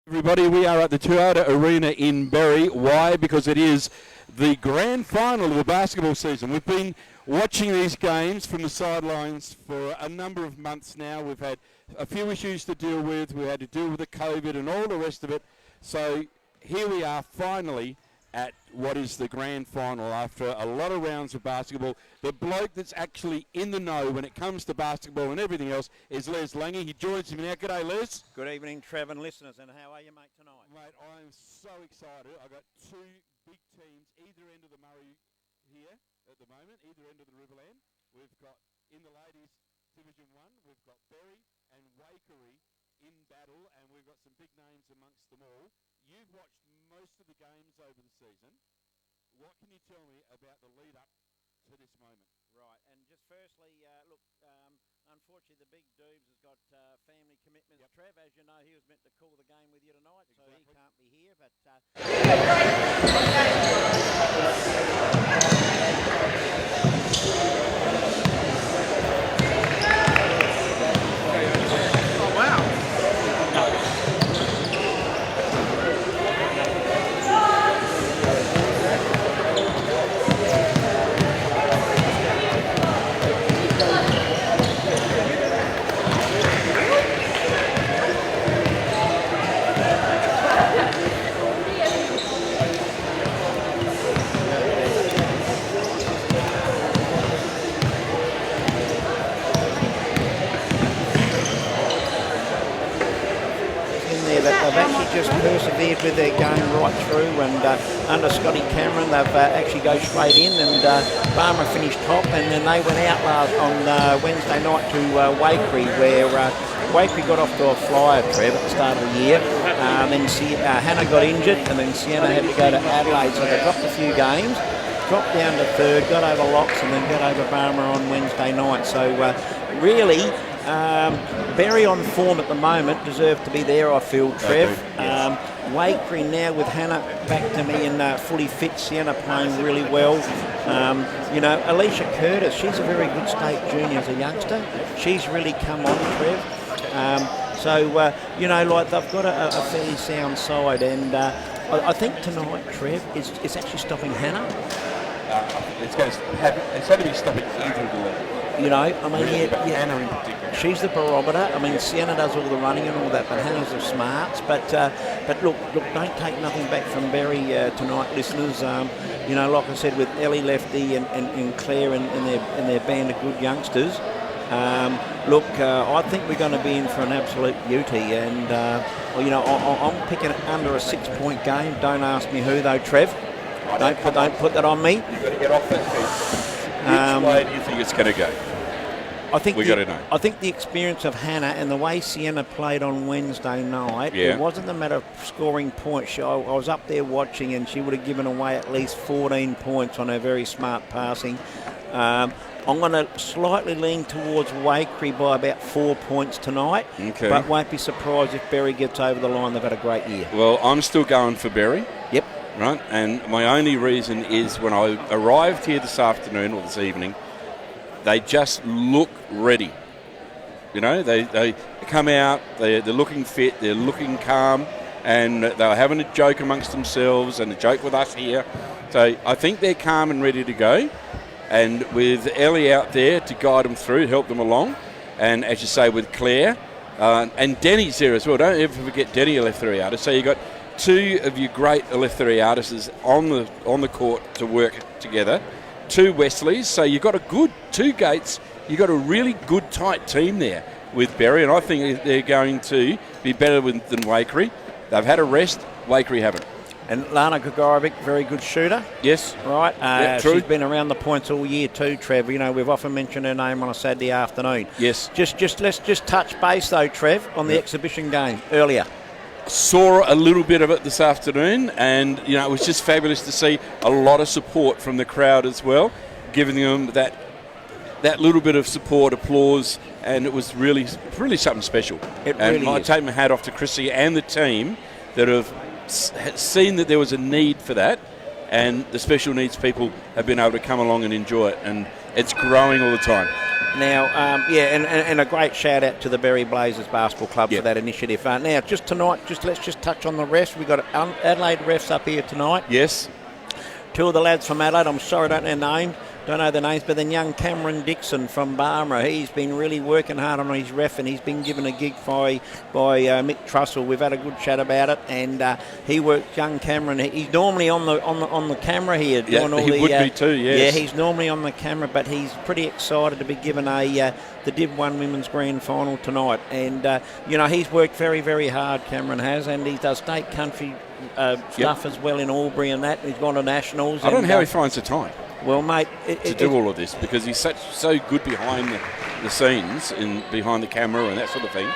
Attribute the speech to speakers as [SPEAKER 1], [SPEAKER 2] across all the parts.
[SPEAKER 1] Everybody, we are at the Toyota Arena in Berry. Why? Because it is the grand final of the basketball season. We've been watching these games from the sidelines for a number of months now. We've had a few issues to deal with. We had to deal with the COVID and all the rest of it. So here we are finally at what is the grand final after a lot of rounds of basketball. The bloke that's actually in the know when it comes to basketball and everything else is Les Lange. He joins me now. G'day, Les.
[SPEAKER 2] Good evening, Trev and listeners, and how are you, mate, tonight?
[SPEAKER 1] Mate, I am so excited. I've got two big teams, either end of the Murray here at the moment, either end of the Riverland. We've got, in the ladies' Division 1, we've got Berry and Waikerie in battle, and we've got some big names amongst them all. You've watched most of the games over the season. What can you tell me about the lead-up to this moment?
[SPEAKER 2] Right, and just firstly, unfortunately the big Doobs has got family commitments. Yep. Trev, as you know, he was meant to call the game with you tonight, exactly. So he can't be here, but...
[SPEAKER 3] Oh, wow.
[SPEAKER 2] They've actually just persevered with their game right through, and under Scotty Cameron they've actually go straight in, and Barmer finished top, and then they went out on Wednesday night to Waikerie, where Waikerie got off to a flyer, Trev, at the start of the year. Then Hannah got injured, and then Sienna had to go to Adelaide, so they dropped a few games, dropped down to third, got over Locks, and then got over Barmer on Wednesday night. So really, Berry on form at the moment, deserve to be there, I feel, Trev. Waikerie now with Hannah back to me and fully fit, Sienna playing really well. You know, Alicia Curtis, she's a very good state junior as a youngster. She's really come on, Trev. So, you know, like they've got a fairly sound side, and I think tonight, Trev, is actually stopping Hannah.
[SPEAKER 1] It's going to be stopping either.
[SPEAKER 2] You know, I mean,
[SPEAKER 1] Hannah in particular.
[SPEAKER 2] She's the barometer. I mean, Sienna does all the running and all that, but Hannah's the smarts. But look, don't take nothing back from Berry tonight, listeners. You know, like I said, with Ellie Lefty and Claire and their band of good youngsters. Look, I think we're going to be in for an absolute beauty, and well, you know, I'm picking it under a 6-point game. Don't ask me who though, Trev. Don't put that on me.
[SPEAKER 1] You've got to get off that feet. Which way do you think it's going to go?
[SPEAKER 2] I think
[SPEAKER 1] got to know.
[SPEAKER 2] I think the experience of Hannah and the way Sienna played on Wednesday night, it wasn't a matter of scoring points. I was up there watching, and she would have given away at least 14 points on her very smart passing. I'm going to slightly lean towards Waikerie by about 4 points tonight, but won't be surprised if Berry gets over the line. They've had a great year.
[SPEAKER 1] Well, I'm still going for Berry.
[SPEAKER 2] Yep.
[SPEAKER 1] Right, and my only reason is when I arrived here this afternoon or this evening, they just look ready. You know, they come out, they're looking fit, they're looking calm, and they're having a joke amongst themselves and a joke with us here. So I think they're calm and ready to go, and with Ellie out there to guide them through, help them along, and as you say with Claire, and Denny's there as well. Don't ever forget Denny, a left 3 artist. So you got two of your great left 3 artists on the court to work together. Two Wesleys, so you've got a good 2 Gates. You've got a really good tight team there with Berry, and I think they're going to be better than Waikerie. They've had a rest. Waikerie haven't.
[SPEAKER 2] And Lana Gregorovic, very good shooter.
[SPEAKER 1] Yes.
[SPEAKER 2] Right.
[SPEAKER 1] Yeah, true.
[SPEAKER 2] She's been around the points all year too, Trev. You know, we've often mentioned her name on a Saturday afternoon.
[SPEAKER 1] Yes.
[SPEAKER 2] Let's just touch base though, Trev, on the exhibition game earlier.
[SPEAKER 1] Saw a little bit of it this afternoon, and you know, it was just fabulous to see a lot of support from the crowd as well, giving them that little bit of support, applause, and it was really something special. I take my hat off to Chrissy and the team that have seen that there was a need for that, and the special needs people have been able to come along and enjoy it, and it's growing all the time.
[SPEAKER 2] Now, and a great shout out to the Berry Blazers Basketball Club for that initiative. Now, just tonight, let's just touch on the refs. We've got Adelaide refs up here tonight.
[SPEAKER 1] Yes.
[SPEAKER 2] Two of the lads from Adelaide, I'm sorry I don't know their names, but then young Cameron Dixon from Barmera, he's been really working hard on his ref, and he's been given a gig by Mick Trussell. We've had a good chat about it, and he works. Young Cameron, he's normally on the camera here doing all the. He would be too, yes. Yeah, he's normally on the camera, but he's pretty excited to be given the Div 1 Women's Grand Final tonight, and he's worked very, very hard. Cameron has, and he does state country stuff as well in Albury and that. He's gone to nationals.
[SPEAKER 1] I don't know how he finds the time.
[SPEAKER 2] Well, mate,
[SPEAKER 1] to do all of this, because he's so good behind the scenes and behind the camera and that sort of thing,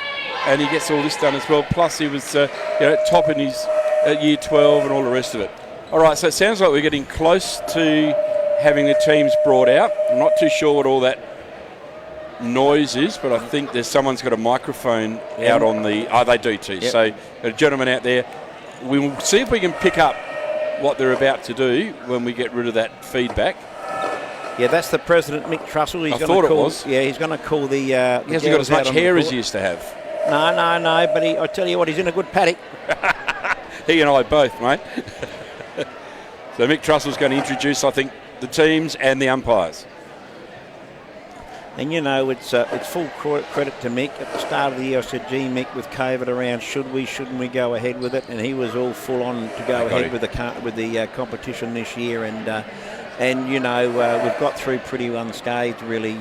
[SPEAKER 1] and he gets all this done as well. Plus, he was top in his year 12 and all the rest of it. All right, so it sounds like we're getting close to having the teams brought out. I'm not too sure what all that noise is, but I think someone's got a microphone out on the. Oh, they do too. Yep. So, a gentleman out there. We will see if we can pick up what they're about to do when we get rid of that feedback.
[SPEAKER 2] Yeah, that's the president, Mick Trussell.
[SPEAKER 1] I thought it was.
[SPEAKER 2] Yeah, he's going to call the. He
[SPEAKER 1] hasn't got as much hair as he used to have.
[SPEAKER 2] No. But I tell you what, he's in a good paddock.
[SPEAKER 1] He and I both, mate. So Mick Trussell's going to introduce, I think, the teams and the umpires.
[SPEAKER 2] And it's full credit to Mick. At the start of the year, I said, "Gee, Mick, with COVID around, shouldn't we go ahead with it?" And he was all full on to go ahead with the competition this year. And we've got through pretty unscathed, really,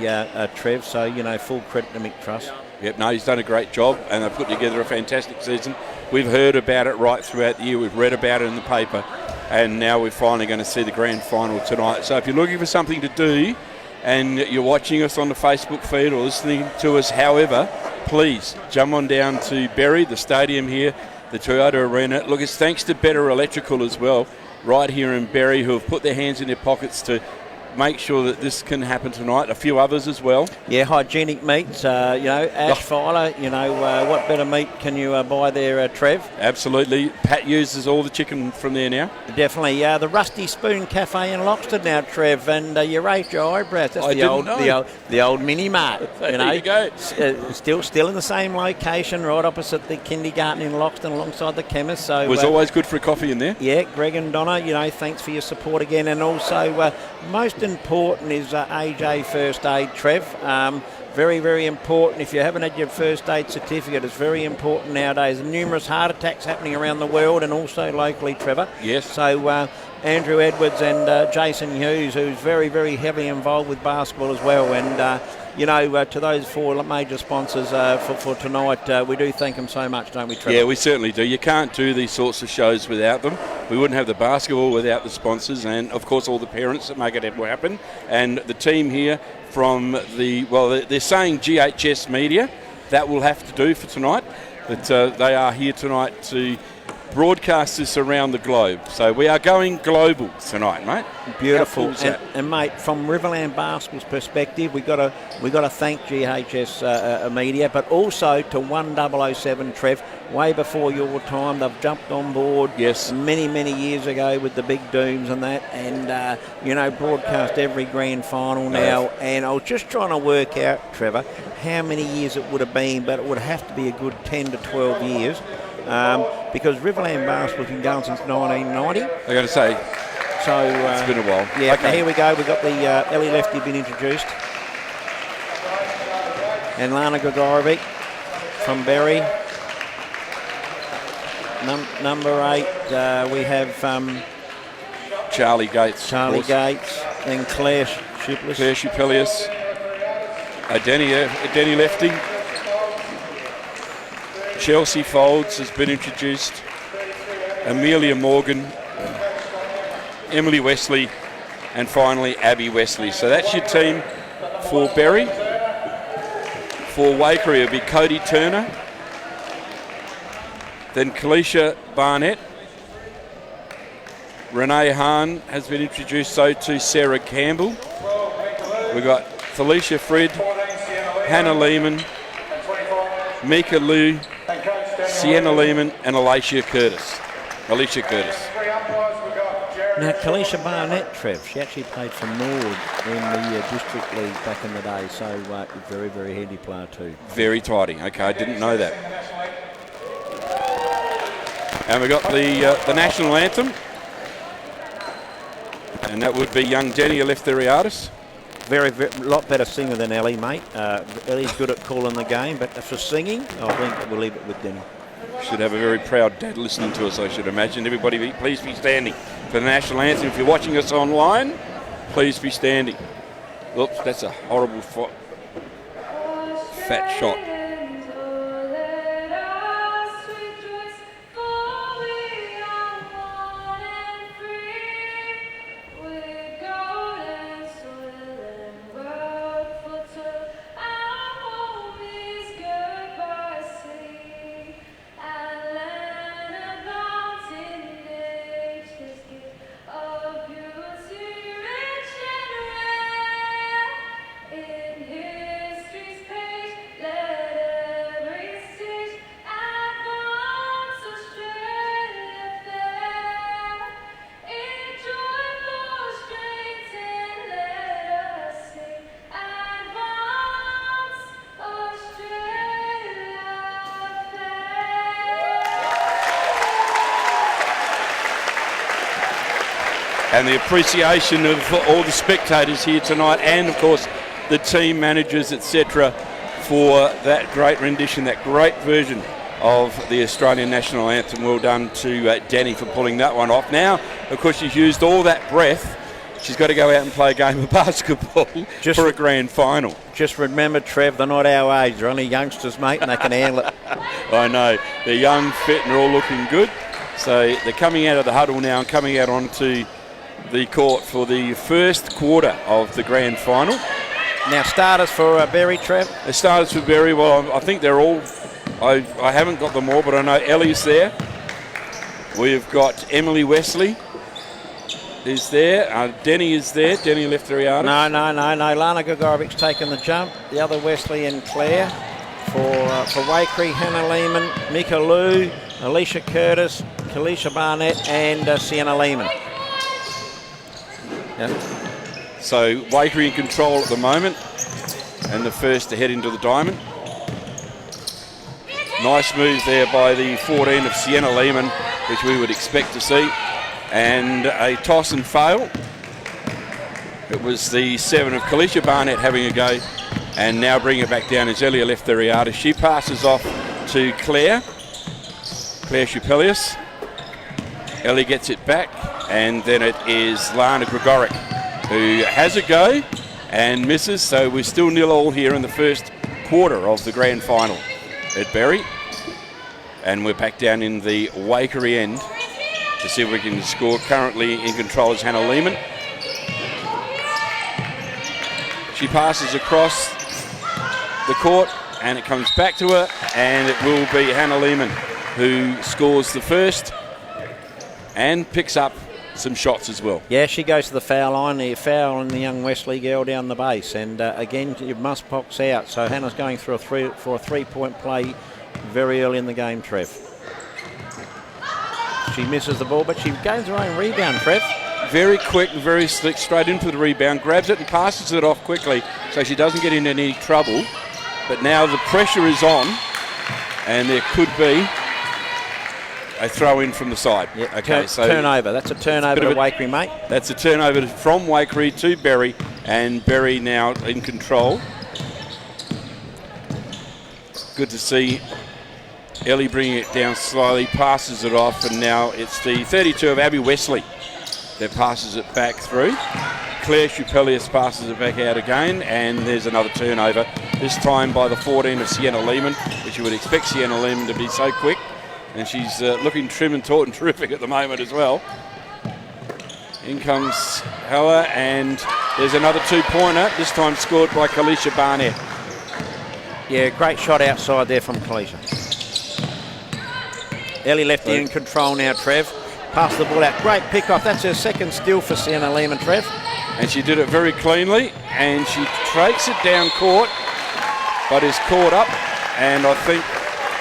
[SPEAKER 2] Trev. So full credit to Mick Truss.
[SPEAKER 1] Yep, no, he's done a great job, and they've put together a fantastic season. We've heard about it right throughout the year. We've read about it in the paper, and now we're finally going to see the grand final tonight. So if you're looking for something to do, and you're watching us on the Facebook feed or listening to us, however, please jump on down to Berry, the stadium here, the Toyota Arena. Look, it's thanks to Better Electrical as well, right here in Berry, who have put their hands in their pockets to make sure that this can happen tonight. A few others as well. Yeah, hygienic meats, ash filer, what better meat can you buy there, Trev? Absolutely. Pat uses all the chicken from there now. Definitely. The Rusty Spoon Cafe in Loxton now, Trev, and you raised your eyebrows. That's the old mini mart. There you go. Still in the same location, right opposite the kindergarten in Loxton, alongside the chemist. So it was always good for a coffee in there. Yeah, Greg and Donna, thanks for your support again, and also most important is AJ First Aid, Trev. Very, very important. If you haven't had your first aid certificate, it's very important nowadays. Numerous heart attacks happening around the world and also locally, Trevor. Yes. So Andrew Edwards and Jason Hughes, who's very, very heavily involved with basketball as well. And, to those four major sponsors for tonight, we do thank them so much, don't we, Trevor? Yeah, we certainly do. You can't do these sorts of shows without them. We wouldn't have the basketball without the sponsors and, of course, all the parents that make it happen. And the team here from they're saying GHS Media. That will have to do for tonight. But they are here tonight to broadcast this around the globe. So we are going global tonight, mate. Beautiful. And mate, from Riverland Basketball's perspective, we got to thank GHS Media, but also to 1007 Trev. Way before your time, they've jumped on board. Yes. Many years ago with the big dooms and that, and broadcast every grand final now. And I was just trying to work out, Trevor, how many years it would have been, but it would have to be a good 10 to 12 years. Because Riverland Basketball's been going since 1990. I got to say, so it's been a while. Yeah, okay. Here we go. We've got the Ellie Lefty been introduced, and Lana Gregorovic from Berry. Number 8, we have Charlie Gates. And Claire Shupelius. Denny Lefty. Chelsea Folds has been introduced. Amelia Morgan, Emily Wesley, and finally Abby Wesley. So that's your team for Berry. For Waikerie, it'll be Cody Turner, then Kalisha Barnett. Renee Hahn has been introduced, so too Sarah Campbell. We've got Felicia Fred, Hannah Lehman, Mika Liu, Sienna Lehman, and Alicia Curtis. Three umpires, we've got Jared
[SPEAKER 2] Now, Kalisha Barnett, Trev, she actually played for Nord in the District League back in the day, so very, very handy player too.
[SPEAKER 1] Very tidy. Okay, I didn't know that. And we got the national anthem, and that would be young Denny Eleftheriadis.
[SPEAKER 2] Very, lot better singer than Ellie, mate. Ellie's good at calling the game, but for singing, I think we'll leave it with Denny.
[SPEAKER 1] Should have a very proud dad listening to us, I should imagine. Everybody, please be standing for the national anthem. If you're watching us online, please be standing. Oops, that's a horrible fat shot. And the appreciation of all the spectators here tonight, and of course the team managers, etc., for that great rendition, that great version of the Australian national anthem. Well done to Danny for pulling that one off. Now, of course, she's used all that breath. She's got to go out and play a game of basketball for a grand final.
[SPEAKER 2] Just remember, Trev, they're not our age. They're only youngsters, mate, and they can handle it.
[SPEAKER 1] I know. They're young, fit, and they're all looking good. So they're coming out of the huddle now and coming out onto the court for the first quarter of the grand final.
[SPEAKER 2] Now, starters for Berry, Trev?
[SPEAKER 1] The starters for Berry, well, I think they're all, I haven't got them all, but I know Ellie's there. We've got Emily Wesley is there. Denny is there. Denny Eleftheriadis.
[SPEAKER 2] No. Lana Gogorovic's taken the jump. The other Wesley and Claire. For Waikerie, Hannah Lehman, Mika Lou, Alicia Curtis, Kalisha Barnett, and Sienna Lehman. Yeah.
[SPEAKER 1] So Waikerie in control at the moment, and the first to head into the diamond. Nice move there by the 14 of Sienna Lehman, which we would expect to see. And a toss and fail. It was the 7 of Kalisha Barnett having a go, and now bringing it back down is Ellie Eleftheriadis. She passes off to Claire Chupelius. Ellie gets it back, and then it is Lana Gregoric who has a go and misses. So we're still 0-0 here in the first quarter of the grand final at Berry. And we're back down in the Waikerie end to see if we can score. Currently in control is Hannah Lehman. She passes across the court and it comes back to her, and it will be Hannah Lehman who scores the first and picks up some shots as well.
[SPEAKER 2] Yeah, she goes to the foul line. The foul on the young Wesley girl down the base, and again, it must box out. So Hannah's going through for a three-point play very early in the game, Trev. She misses the ball, but she gains her own rebound, Trev.
[SPEAKER 1] Very quick and very slick, straight into the rebound, grabs it and passes it off quickly so she doesn't get into any trouble. But now the pressure is on, and there could be a throw in from the side.
[SPEAKER 2] Yep. Okay, so turnover. That's a turnover to Waikerie, mate.
[SPEAKER 1] That's a turnover from Waikerie to Berry, and Berry now in control. Good to see Ellie bringing it down slowly, passes it off, and now it's the 32 of Abby Wesley that passes it back through. Claire Chupelius passes it back out again, and there's another turnover, this time by the 14 of Sienna Lehman, which you would expect Sienna Lehman to be so quick. And she's looking trim and taut and terrific at the moment as well. In comes Hella, and there's another two-pointer, this time scored by Kalisha Barnett.
[SPEAKER 2] Yeah, great shot outside there from Kalisha. Ellie left in control now, Trev. Pass the ball out. Great pick-off. That's her second steal for Sienna Lehman, Trev.
[SPEAKER 1] And she did it very cleanly, and she takes it down court, but is caught up, and I think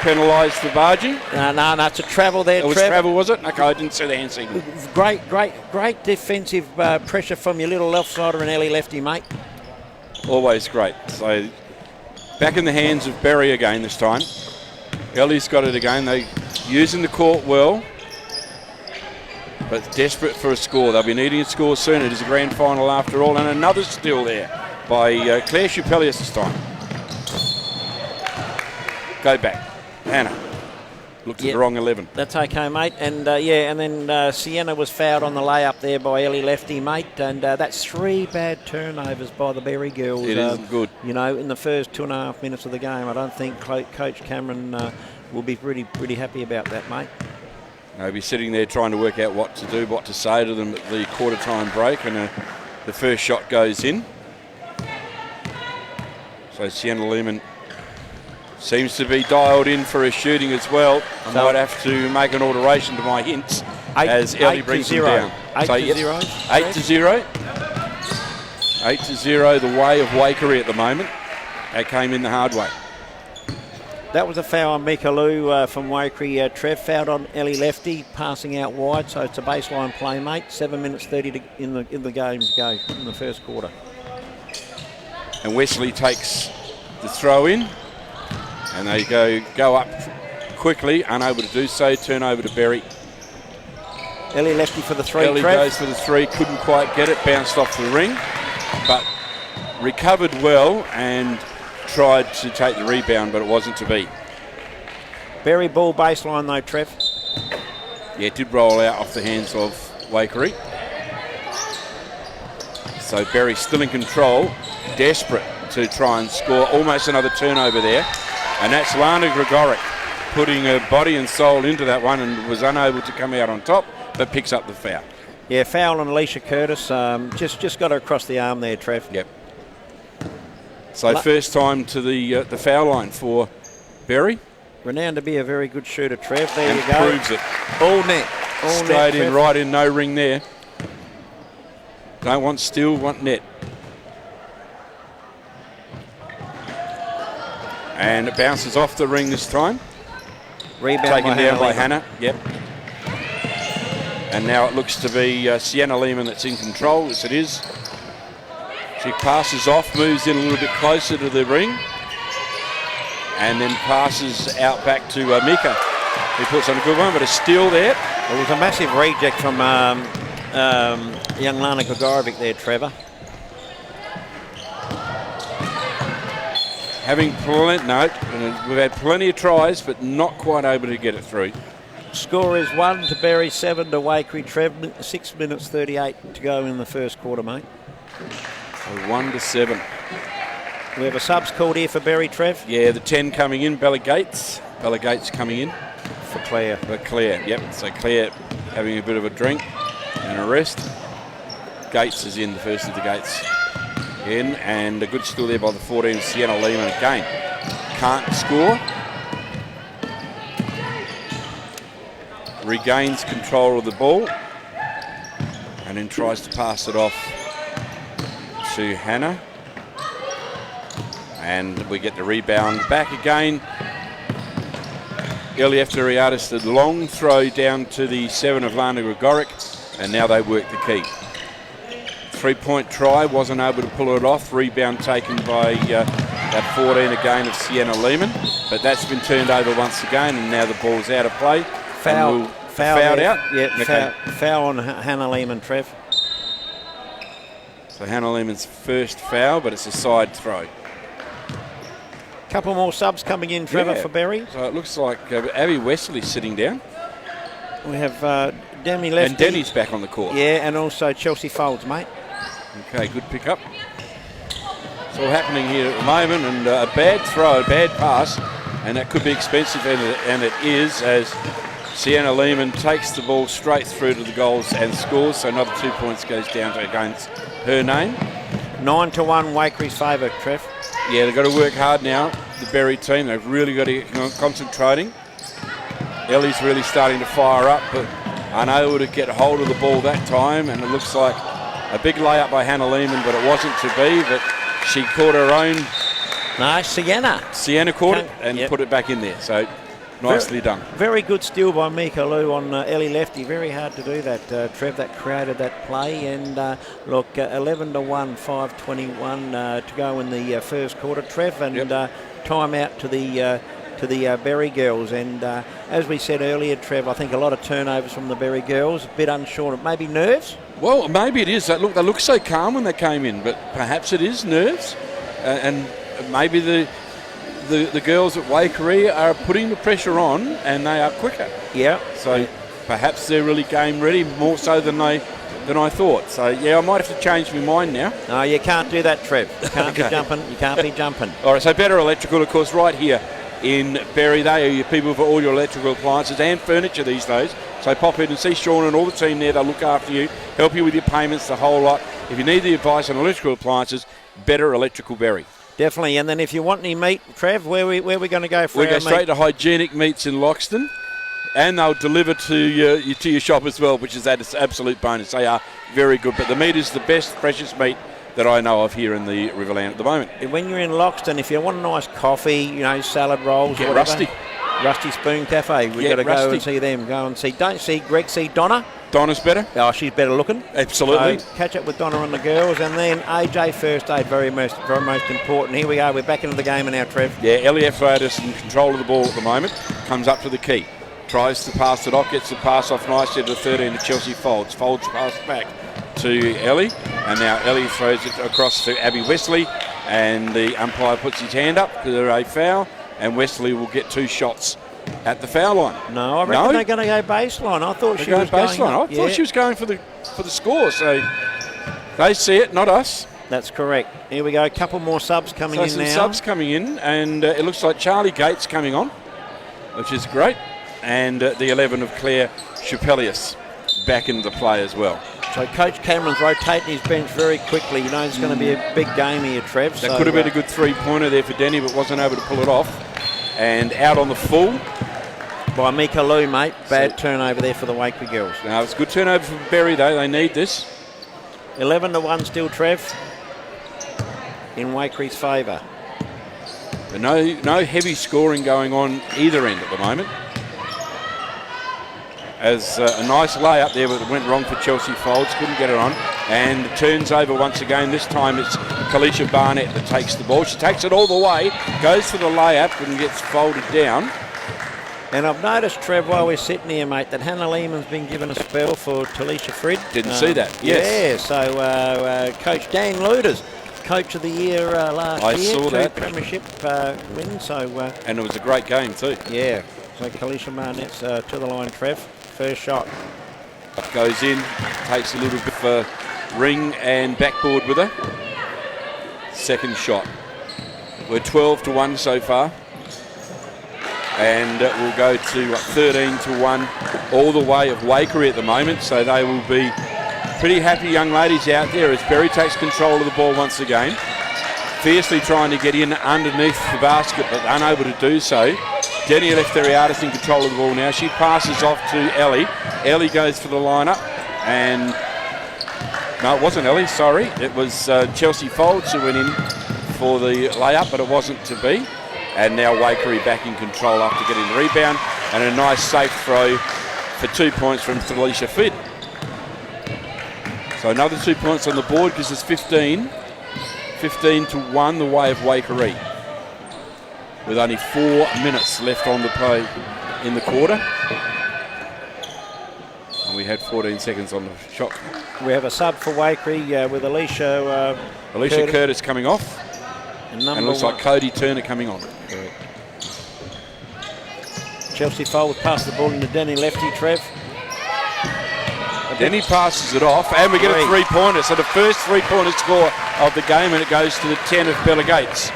[SPEAKER 1] penalised for barging.
[SPEAKER 2] No, it's a travel there,
[SPEAKER 1] It was
[SPEAKER 2] Trevor.
[SPEAKER 1] travel, was it? Okay, I didn't see the hand signal.
[SPEAKER 2] Great defensive pressure from your little left-sider and Ellie lefty, mate.
[SPEAKER 1] Always great. So back in the hands of Berry again this time. Ellie's got it again. They using the court well, but desperate for a score. They'll be needing a score soon. It is a grand final after all, and another steal there by Claire Chupelius this time. Go back. Hannah looked at the wrong 11.
[SPEAKER 2] That's okay, mate. And and then Sienna was fouled on the layup there by Ellie lefty, mate. And that's 3 bad turnovers by the Berry girls.
[SPEAKER 1] It isn't good.
[SPEAKER 2] You know, in the first 2.5 minutes of the game. I don't think Coach Cameron will be pretty happy about that, mate.
[SPEAKER 1] They'll be sitting there trying to work out what to do, what to say to them at the quarter time break, and the first shot goes in. So Sienna Lehman seems to be dialed in for her shooting as well. I might have to make an alteration to my hints as Ellie brings them down.
[SPEAKER 2] 8 to 0.
[SPEAKER 1] 8 to 0. 8 to 0, the way of Waikerie at the moment. They came in the hard way.
[SPEAKER 2] That was a foul on Mika Lou from Waikerie. Trev fouled on Ellie lefty, passing out wide, so it's a baseline play, mate. 7 minutes 30 in the game to go in the first quarter.
[SPEAKER 1] And Wesley takes the throw in, and they go up quickly, unable to do so. Turn over to Berry.
[SPEAKER 2] Ellie lefty for the 3.
[SPEAKER 1] Ellie goes for the 3, couldn't quite get it, bounced off the ring, but recovered well and tried to take the rebound, but it wasn't to be.
[SPEAKER 2] Berry ball baseline though, Trev.
[SPEAKER 1] Yeah, it did roll out off the hands of Waikerie. So Berry still in control, desperate to try and score. Almost another turnover there. And that's Lana Gregoric putting her body and soul into that one and was unable to come out on top, but picks up the foul.
[SPEAKER 2] Yeah, foul on Alicia Curtis. Just got her across the arm there, Trev.
[SPEAKER 1] Yep. So first time to the foul line for Berry.
[SPEAKER 2] Renowned to be a very good shooter, Trev. There
[SPEAKER 1] and
[SPEAKER 2] you go.
[SPEAKER 1] Proves it.
[SPEAKER 2] All net.
[SPEAKER 1] Straight in, right in, no ring there. Don't want steal, want net. And it bounces off the ring this time.
[SPEAKER 2] Rebound
[SPEAKER 1] taken down by
[SPEAKER 2] Hannah.
[SPEAKER 1] Hannah. Yep. And now it looks to be Sienna Lehman that's in control, as it is. She passes off, moves in a little bit closer to the ring, and then passes out back to Mika, who puts on a good one, but a steal there.
[SPEAKER 2] It was a massive reject from young Lana Gregorovic there, Trevor.
[SPEAKER 1] Having we've had plenty of tries, but not quite able to get it through.
[SPEAKER 2] Score is 1 to Berry, 7 to Waikerie, Trev. 6 minutes 38 to go in the first quarter, mate.
[SPEAKER 1] So 1 to 7.
[SPEAKER 2] We have a subs called here for Berry, Trev.
[SPEAKER 1] Yeah, the 10 coming in, Bella Gates. Bella Gates coming in.
[SPEAKER 2] For Claire.
[SPEAKER 1] For Claire, yep. So Claire having a bit of a drink and a rest. Gates is in, the first of the Gates in, and a good steal there by the 14, Sienna Lehman again. Can't score. Regains control of the ball and then tries to pass it off to Hannah. And we get the rebound back again. Elief Riatis, the long throw down to the 7 of Lana Gregoric, and now they work the key. 3-point try, wasn't able to pull it off. Rebound taken by that 14 again of Sienna Lehman, but that's been turned over once again, and now the ball's out of play.
[SPEAKER 2] Fouled
[SPEAKER 1] out?
[SPEAKER 2] Yeah,
[SPEAKER 1] okay.
[SPEAKER 2] Foul on Hannah Lehman, Trev.
[SPEAKER 1] So Hannah Lehman's first foul, but it's a side throw.
[SPEAKER 2] Couple more subs coming in, Trevor, for Berry.
[SPEAKER 1] So it looks like Abby Wesley sitting down.
[SPEAKER 2] We have Demi lefty.
[SPEAKER 1] And Denny's back on the court.
[SPEAKER 2] Yeah, and also Chelsea Folds, mate.
[SPEAKER 1] Okay, good pick-up. It's all happening here at the moment, and a bad throw, a bad pass, and that could be expensive, and it is, as Sienna Lehman takes the ball straight through to the goals and scores, so another 2 points goes down to against her name.
[SPEAKER 2] 9-1 Wakerie's favour, Trev.
[SPEAKER 1] Yeah, they've got to work hard now, the Berry team. They've really got to get concentrating. Ellie's really starting to fire up, but unable to get hold of the ball that time, and it looks like a big layup by Hannah Lehman, but it wasn't to be, but she caught her own.
[SPEAKER 2] No, Sienna.
[SPEAKER 1] Sienna caught it and put it back in there. So Nicely done.
[SPEAKER 2] Very good steal by Mika Lou on Ellie Lefty. Very hard to do that, Trev, that created that play. And look, 11-1, 5:21 to go in the first quarter, Trev. And time out to the Berry girls. And as we said earlier, Trev, I think a lot of turnovers from the Berry girls. A bit unsure. Maybe nerves?
[SPEAKER 1] Well, maybe it is. They look so calm when they came in, but perhaps it is nerves. And maybe the girls at Waikerie are putting the pressure on, and they are quicker.
[SPEAKER 2] Yeah.
[SPEAKER 1] So perhaps they're really game ready, more so than I thought. So yeah, I might have to change my mind now.
[SPEAKER 2] No, you can't do that, Trev. You can't be jumping. You can't be jumping.
[SPEAKER 1] All right. So Better Electrical, of course, right here in Berry. They are your people for all your electrical appliances and furniture these days. So pop in and see Sean and all the team there. They'll look after you, help you with your payments, the whole lot. If you need the advice on electrical appliances, Better Electrical Berry.
[SPEAKER 2] Definitely. And then if you want any meat, Trev, where we going to go for
[SPEAKER 1] we
[SPEAKER 2] our
[SPEAKER 1] go straight
[SPEAKER 2] meat?
[SPEAKER 1] to Hygienic Meats in Loxton, and they'll deliver to your shop as well, which is an absolute bonus. They are very good, but the meat is the best, freshest meat that I know of here in the Riverland at the moment.
[SPEAKER 2] When you're in Loxton, if you want a nice coffee, salad rolls,
[SPEAKER 1] Get
[SPEAKER 2] or whatever,
[SPEAKER 1] Rusty
[SPEAKER 2] Spoon Cafe, we've got to go and see them. Go and see. Don't see Greg, see Donna.
[SPEAKER 1] Donna's better.
[SPEAKER 2] Oh, she's better looking.
[SPEAKER 1] Absolutely.
[SPEAKER 2] So catch up with Donna and the girls, and then AJ First Aid, very most important. Here we are. We're back into the game now, Trev.
[SPEAKER 1] Yeah, Ellie Athletis in control of the ball at the moment. Comes up to the key. Tries to pass it off. Gets the pass off nicely to the 13 to Chelsea Folds. Folds pass back to Ellie. And now Ellie throws it across to Abby Wesley. And the umpire puts his hand up because they're a foul. And Wesley will get 2 shots at the foul line.
[SPEAKER 2] No, I reckon they're going to go baseline. I thought she was going
[SPEAKER 1] baseline. I thought she was going for the score. So they see it, not us.
[SPEAKER 2] That's correct. Here we go. A couple more subs coming in
[SPEAKER 1] some
[SPEAKER 2] now.
[SPEAKER 1] Subs coming in, and it looks like Charlie Gates coming on, which is great. And the 11 of Claire Chapelius back into play as well.
[SPEAKER 2] So Coach Cameron's rotating his bench very quickly. It's going to be a big game here, Trev.
[SPEAKER 1] That could have been a good 3-pointer there for Denny, but wasn't able to pull it off. And out on the full
[SPEAKER 2] by Mika Lou, mate. Bad turnover there for the Waikerie girls.
[SPEAKER 1] No, it's a good turnover for Berry, though. They need this.
[SPEAKER 2] 11-1 still, Trev, in Waikere's favour.
[SPEAKER 1] But no heavy scoring going on either end at the moment. As a nice layup there, but it went wrong for Chelsea Folds. Couldn't get it on. And turns over once again. This time it's Kalisha Barnett that takes the ball. She takes it all the way, goes for the layup and gets folded down.
[SPEAKER 2] And I've noticed, Trev, while we're sitting here, mate, that Hannah Lehman's been given a spell for Talisha Frid.
[SPEAKER 1] Didn't see that. Yes.
[SPEAKER 2] Yeah, so Coach Dan Luders, Coach of the Year last year. I saw that. Premiership win. So,
[SPEAKER 1] and it was a great game too.
[SPEAKER 2] Yeah. So Kalisha Barnett's to the line, Trev. First shot.
[SPEAKER 1] Goes in, takes a little bit of a ring and backboard with her. Second shot. We're 12-1 so far. And we'll go to 13-1 all the way of Waikerie at the moment. So they will be pretty happy young ladies out there as Berry takes control of the ball once again. Fiercely trying to get in underneath the basket, but unable to do so. Denny Leftheriadis in control of the ball now. She passes off to Ellie. Ellie goes for the lineup, and no, it wasn't Ellie, sorry. It was Chelsea Folds who went in for the layup, but it wasn't to be. And now Waikerie back in control after getting the rebound, and a nice safe throw for 2 points from Talisha Frid. So another 2 points on the board gives us 15. 15-1 the way of Waikerie, with only 4 minutes left on the play in the quarter. And we had 14 seconds on the shot.
[SPEAKER 2] We have a sub for Waikerie with Alicia
[SPEAKER 1] Curtis coming off. And looks like Cody Turner coming on.
[SPEAKER 2] Correct. Chelsea Folds pass the ball into Denny Lefty, Trev.
[SPEAKER 1] Denny passes it off, and we get a 3-pointer. So the first 3-pointer score of the game, and it goes to the 10 of Bella Gates.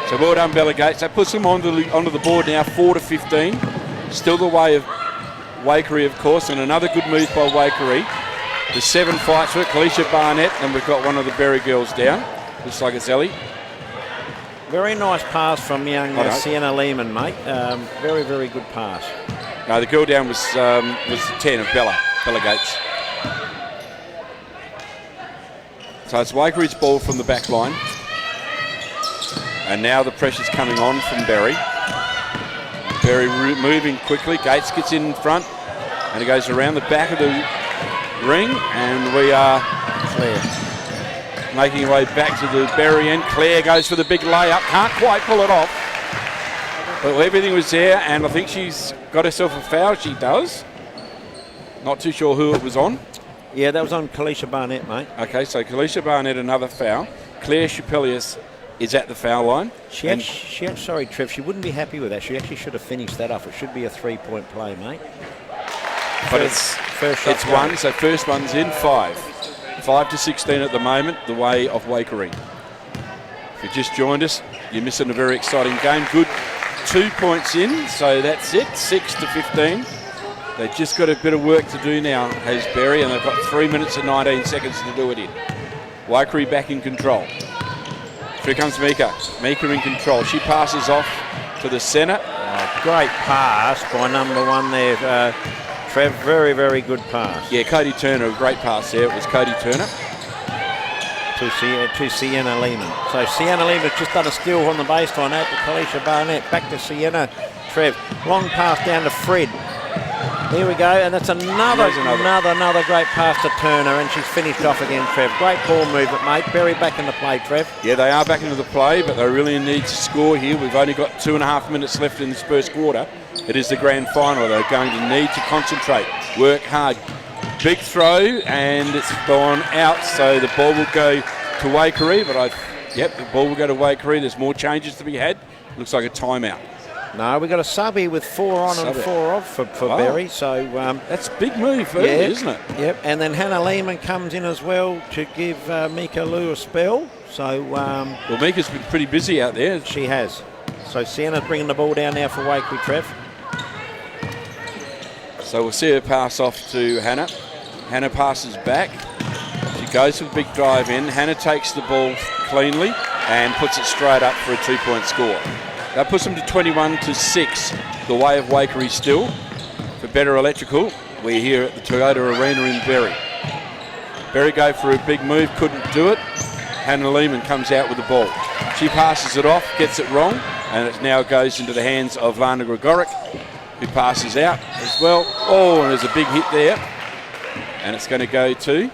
[SPEAKER 1] So well done, Bella Gates. That puts them onto the board now, 4-15. Still the way of Waikerie, of course, and another good move by Waikerie. The 7 fights for it, Kalisha Barnett, and we've got one of the Berry girls down. Looks like it's Ellie.
[SPEAKER 2] Very nice pass from young Sienna Lehman, mate. Very, very good pass.
[SPEAKER 1] No, the girl down was 10 of Bella Gates. So it's Waikere's ball from the back line. And now the pressure's coming on from Berry. Berry moving quickly. Gates gets in front, and he goes around the back of the ring, and we are making our way back to the Berry end. Claire goes for the big layup. Can't quite pull it off. But everything was there, and I think she's got herself a foul. She does. Not too sure who it was on.
[SPEAKER 2] Yeah, that was on Kalisha Barnett, mate.
[SPEAKER 1] Okay, so Kalisha Barnett, another foul. Claire Chapelius is at the foul line.
[SPEAKER 2] Sorry, Trev, she wouldn't be happy with that. She actually should have finished that off. It should be a 3-point play, mate.
[SPEAKER 1] But it's one, so first one's in, 5. 5-16 at the moment, the way of Waikerie. If you just joined us, you're missing a very exciting game. Good 2 points in, so that's it, 6-15. They've just got a bit of work to do now, has Berry, and they've got 3 minutes and 19 seconds to do it in. Waikerie back in control. Here comes Mika. Mika in control. She passes off to the centre.
[SPEAKER 2] Great pass by number 1 there, Trev. Very, very good pass.
[SPEAKER 1] Yeah, Cody Turner, a great pass there. It was Cody Turner.
[SPEAKER 2] To Sienna Lehman. So Sienna Lehman's just done a steal on the baseline out to Kalisha Barnett. Back to Sienna. Trev. Long pass down to Fred. Here we go, and that's another great pass to Turner, and she's finished off again, Trev. Great ball movement, mate. Berry back in the play, Trev.
[SPEAKER 1] Yeah, they are back into the play, but they really need to score here. We've only got 2.5 minutes left in this first quarter. It is the grand final. They're going to need to concentrate, work hard. Big throw, and it's gone out, so the ball will go to Waikerie, but the ball will go to Waikerie. There's more changes to be had. Looks like a timeout.
[SPEAKER 2] No, we've got a sub here with 4 on and 4 off for Berry. So
[SPEAKER 1] that's a big move, isn't it?
[SPEAKER 2] Yep, and then Hannah Lehman comes in as well to give Mika Lou a spell. So well,
[SPEAKER 1] Mika's been pretty busy out there.
[SPEAKER 2] She has. So Sienna's bringing the ball down now for Waikerie, Trev.
[SPEAKER 1] So we'll see her pass off to Hannah. Hannah passes back. She goes for the big drive in. Hannah takes the ball cleanly and puts it straight up for a 2-point score. That puts them to 21-6, the way of Waikerie still. For Better Electrical, we're here at the Toyota Arena in Berry. Berry go for a big move, couldn't do it. Hannah Lehman comes out with the ball. She passes it off, gets it wrong, and it now goes into the hands of Lana Gregoric, who passes out as well. Oh, and there's a big hit there. And it's going to go to...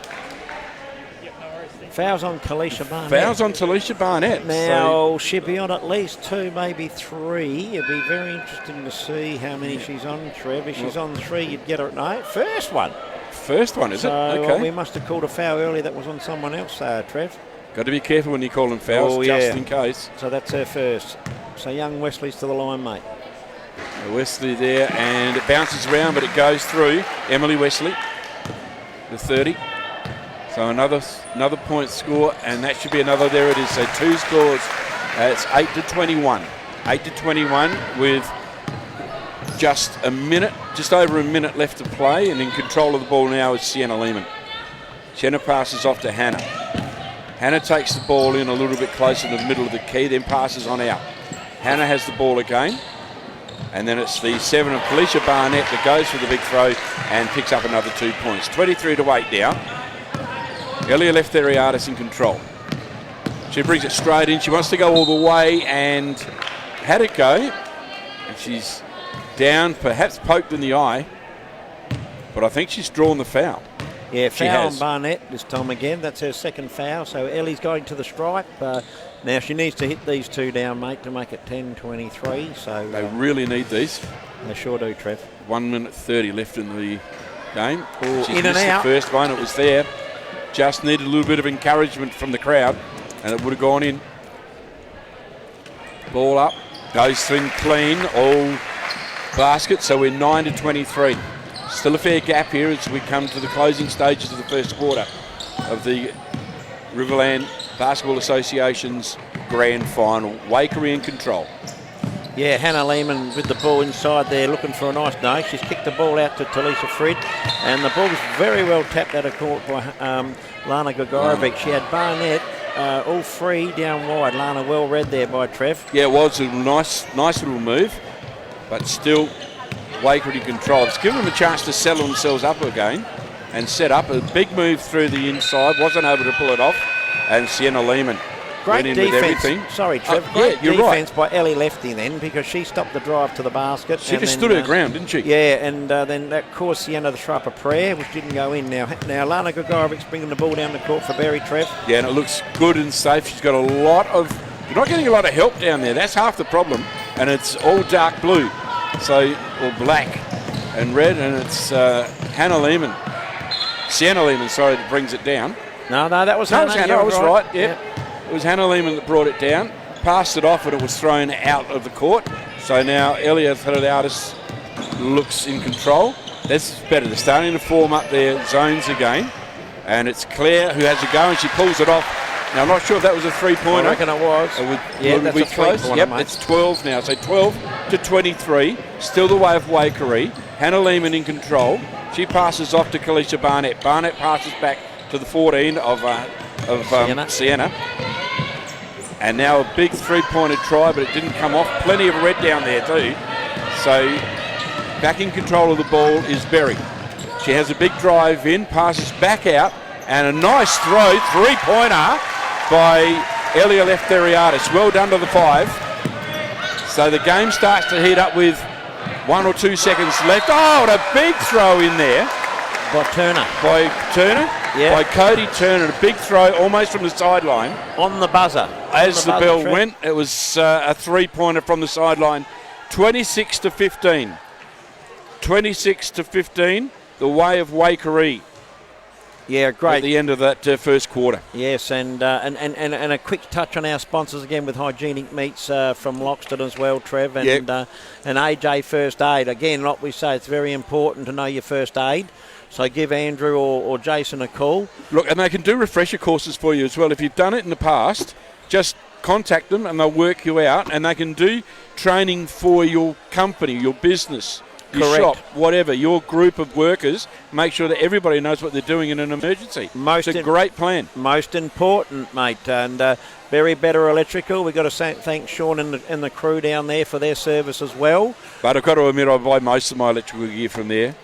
[SPEAKER 2] Fouls on Kalisha Barnett.
[SPEAKER 1] Fouls on Kalisha Barnett.
[SPEAKER 2] Now, she'll be on at least 2, maybe 3. It'd be very interesting to see how many she's on, Trev. If she's on 3, you'd get her. No, first one.
[SPEAKER 1] First one, is it? Okay.
[SPEAKER 2] We must have called a foul earlier that was on someone else, Trev.
[SPEAKER 1] Got to be careful when you call them fouls, just in case.
[SPEAKER 2] So that's her first. So young Wesley's to the line, mate.
[SPEAKER 1] Wesley there, and it bounces around, but it goes through. Emily Wesley, the 30. So another point score, and that should be another. There it is. So 2 scores. It's 8-21. 8-21 with just over a minute left to play, and in control of the ball now is Sienna Lehman. Sienna passes off to Hannah. Hannah takes the ball in a little bit closer to the middle of the key, then passes on out. Hannah has the ball again, and then it's the 7 of Kalisha Barnett that goes for the big throw and picks up another 2 points. 23-8 now. Elia Leftheriadis in control. She brings it straight in. She wants to go all the way and had it go. And she's down, perhaps poked in the eye. But I think she's drawn the foul.
[SPEAKER 2] Yeah, foul on Barnett this time again. That's her second foul. So Ellie's going to the stripe. Now she needs to hit these 2 down, mate, to make it 10-23. So
[SPEAKER 1] they really need these.
[SPEAKER 2] They sure do, Trev.
[SPEAKER 1] 1 minute 30 left in the game. She's
[SPEAKER 2] in and out.
[SPEAKER 1] The first one, it was there. Just needed a little bit of encouragement from the crowd, and it would have gone in. Ball up, goes in clean, all basket, so we're 9-23. Still a fair gap here as we come to the closing stages of the first quarter of the Riverland Basketball Association's grand final. Waikerie in control.
[SPEAKER 2] Yeah, Hannah Lehman with the ball inside there looking for a nice no. She's kicked the ball out to Talisa Fred, and the ball's very well tapped out of court by Lana Gregorovic. She had Barnett all 3 down wide. Lana well read there by Trev.
[SPEAKER 1] Yeah, it was a nice little move, but still Waikerie in control. It's given them a chance to settle themselves up again and set up a big move through the inside. Wasn't able to pull it off, and Sienna Lehman
[SPEAKER 2] Great
[SPEAKER 1] went in with
[SPEAKER 2] defence.
[SPEAKER 1] everything.
[SPEAKER 2] Sorry, Trev.
[SPEAKER 1] Yeah,
[SPEAKER 2] Great
[SPEAKER 1] you're
[SPEAKER 2] defence
[SPEAKER 1] right.
[SPEAKER 2] by Ellie Lefty then, because she stopped the drive to the basket.
[SPEAKER 1] She just stood her ground, didn't she?
[SPEAKER 2] Yeah, and then that caused Sienna to throw up a prayer, which didn't go in. Now Lana Gogorovic's bringing the ball down the court for Berry, Trev.
[SPEAKER 1] Yeah, and it looks good and safe. She's got a lot of... You're not getting a lot of help down there. That's half the problem. And it's all dark blue. Or black and red, and it's Hannah Lehman. Sienna Lehman, sorry, that brings it down.
[SPEAKER 2] No, that was
[SPEAKER 1] No,
[SPEAKER 2] Hannah.
[SPEAKER 1] it was Hannah. I was right. Yep. It was Hannah Lehman that brought it down. Passed it off, and it was thrown out of the court. So now Elia Theodardis looks in control. This is better. They're starting to form up their zones again. And it's Claire who has a go, and she pulls it off. Now, I'm not sure if that was a three-pointer.
[SPEAKER 2] I reckon it was.
[SPEAKER 1] That's a three-pointer. Yep, mate. It's 12 now. So 12 to 23. Still the way of Waikerie. Hannah Lehman in control. She passes off to Kalisha Barnett. Barnett passes back to the 14 of Sienna. And now a big three-pointer try, but it didn't come off. Plenty of red down there too. So back in control of the ball is Berry. She has a big drive in, passes back out, and a nice throw, three-pointer by Elia Leftheriadis. Well done to the 5. So the game starts to heat up with 1 or 2 seconds left. Oh, and a big throw in there.
[SPEAKER 2] By Turner.
[SPEAKER 1] Yeah. By Cody Turner. A big throw almost from the sideline.
[SPEAKER 2] On the buzzer.
[SPEAKER 1] As the bell went, it was a three-pointer from the sideline. 26 to 15. 26 to 15. The way of Waikerie.
[SPEAKER 2] Yeah, great.
[SPEAKER 1] At the end of that first quarter.
[SPEAKER 2] Yes, and a quick touch on our sponsors again with Hygienic Meats from Loxton as well, Trev, and AJ First Aid. Again, like we say, it's very important to know your first aid. So give Andrew or Jason a call. Look,
[SPEAKER 1] and they can do refresher courses for you as well. If you've done it in the past, just contact them and they'll work you out, and they can do training for your company, your business. Your shop, whatever, your group of workers, make sure that everybody knows what they're doing in an emergency. It's a great plan.
[SPEAKER 2] Most important, mate. And Very Better Electrical, we've got to thank Sean and the crew down there for their service as well.
[SPEAKER 1] But I've got to admit, I buy most of my electrical gear from there.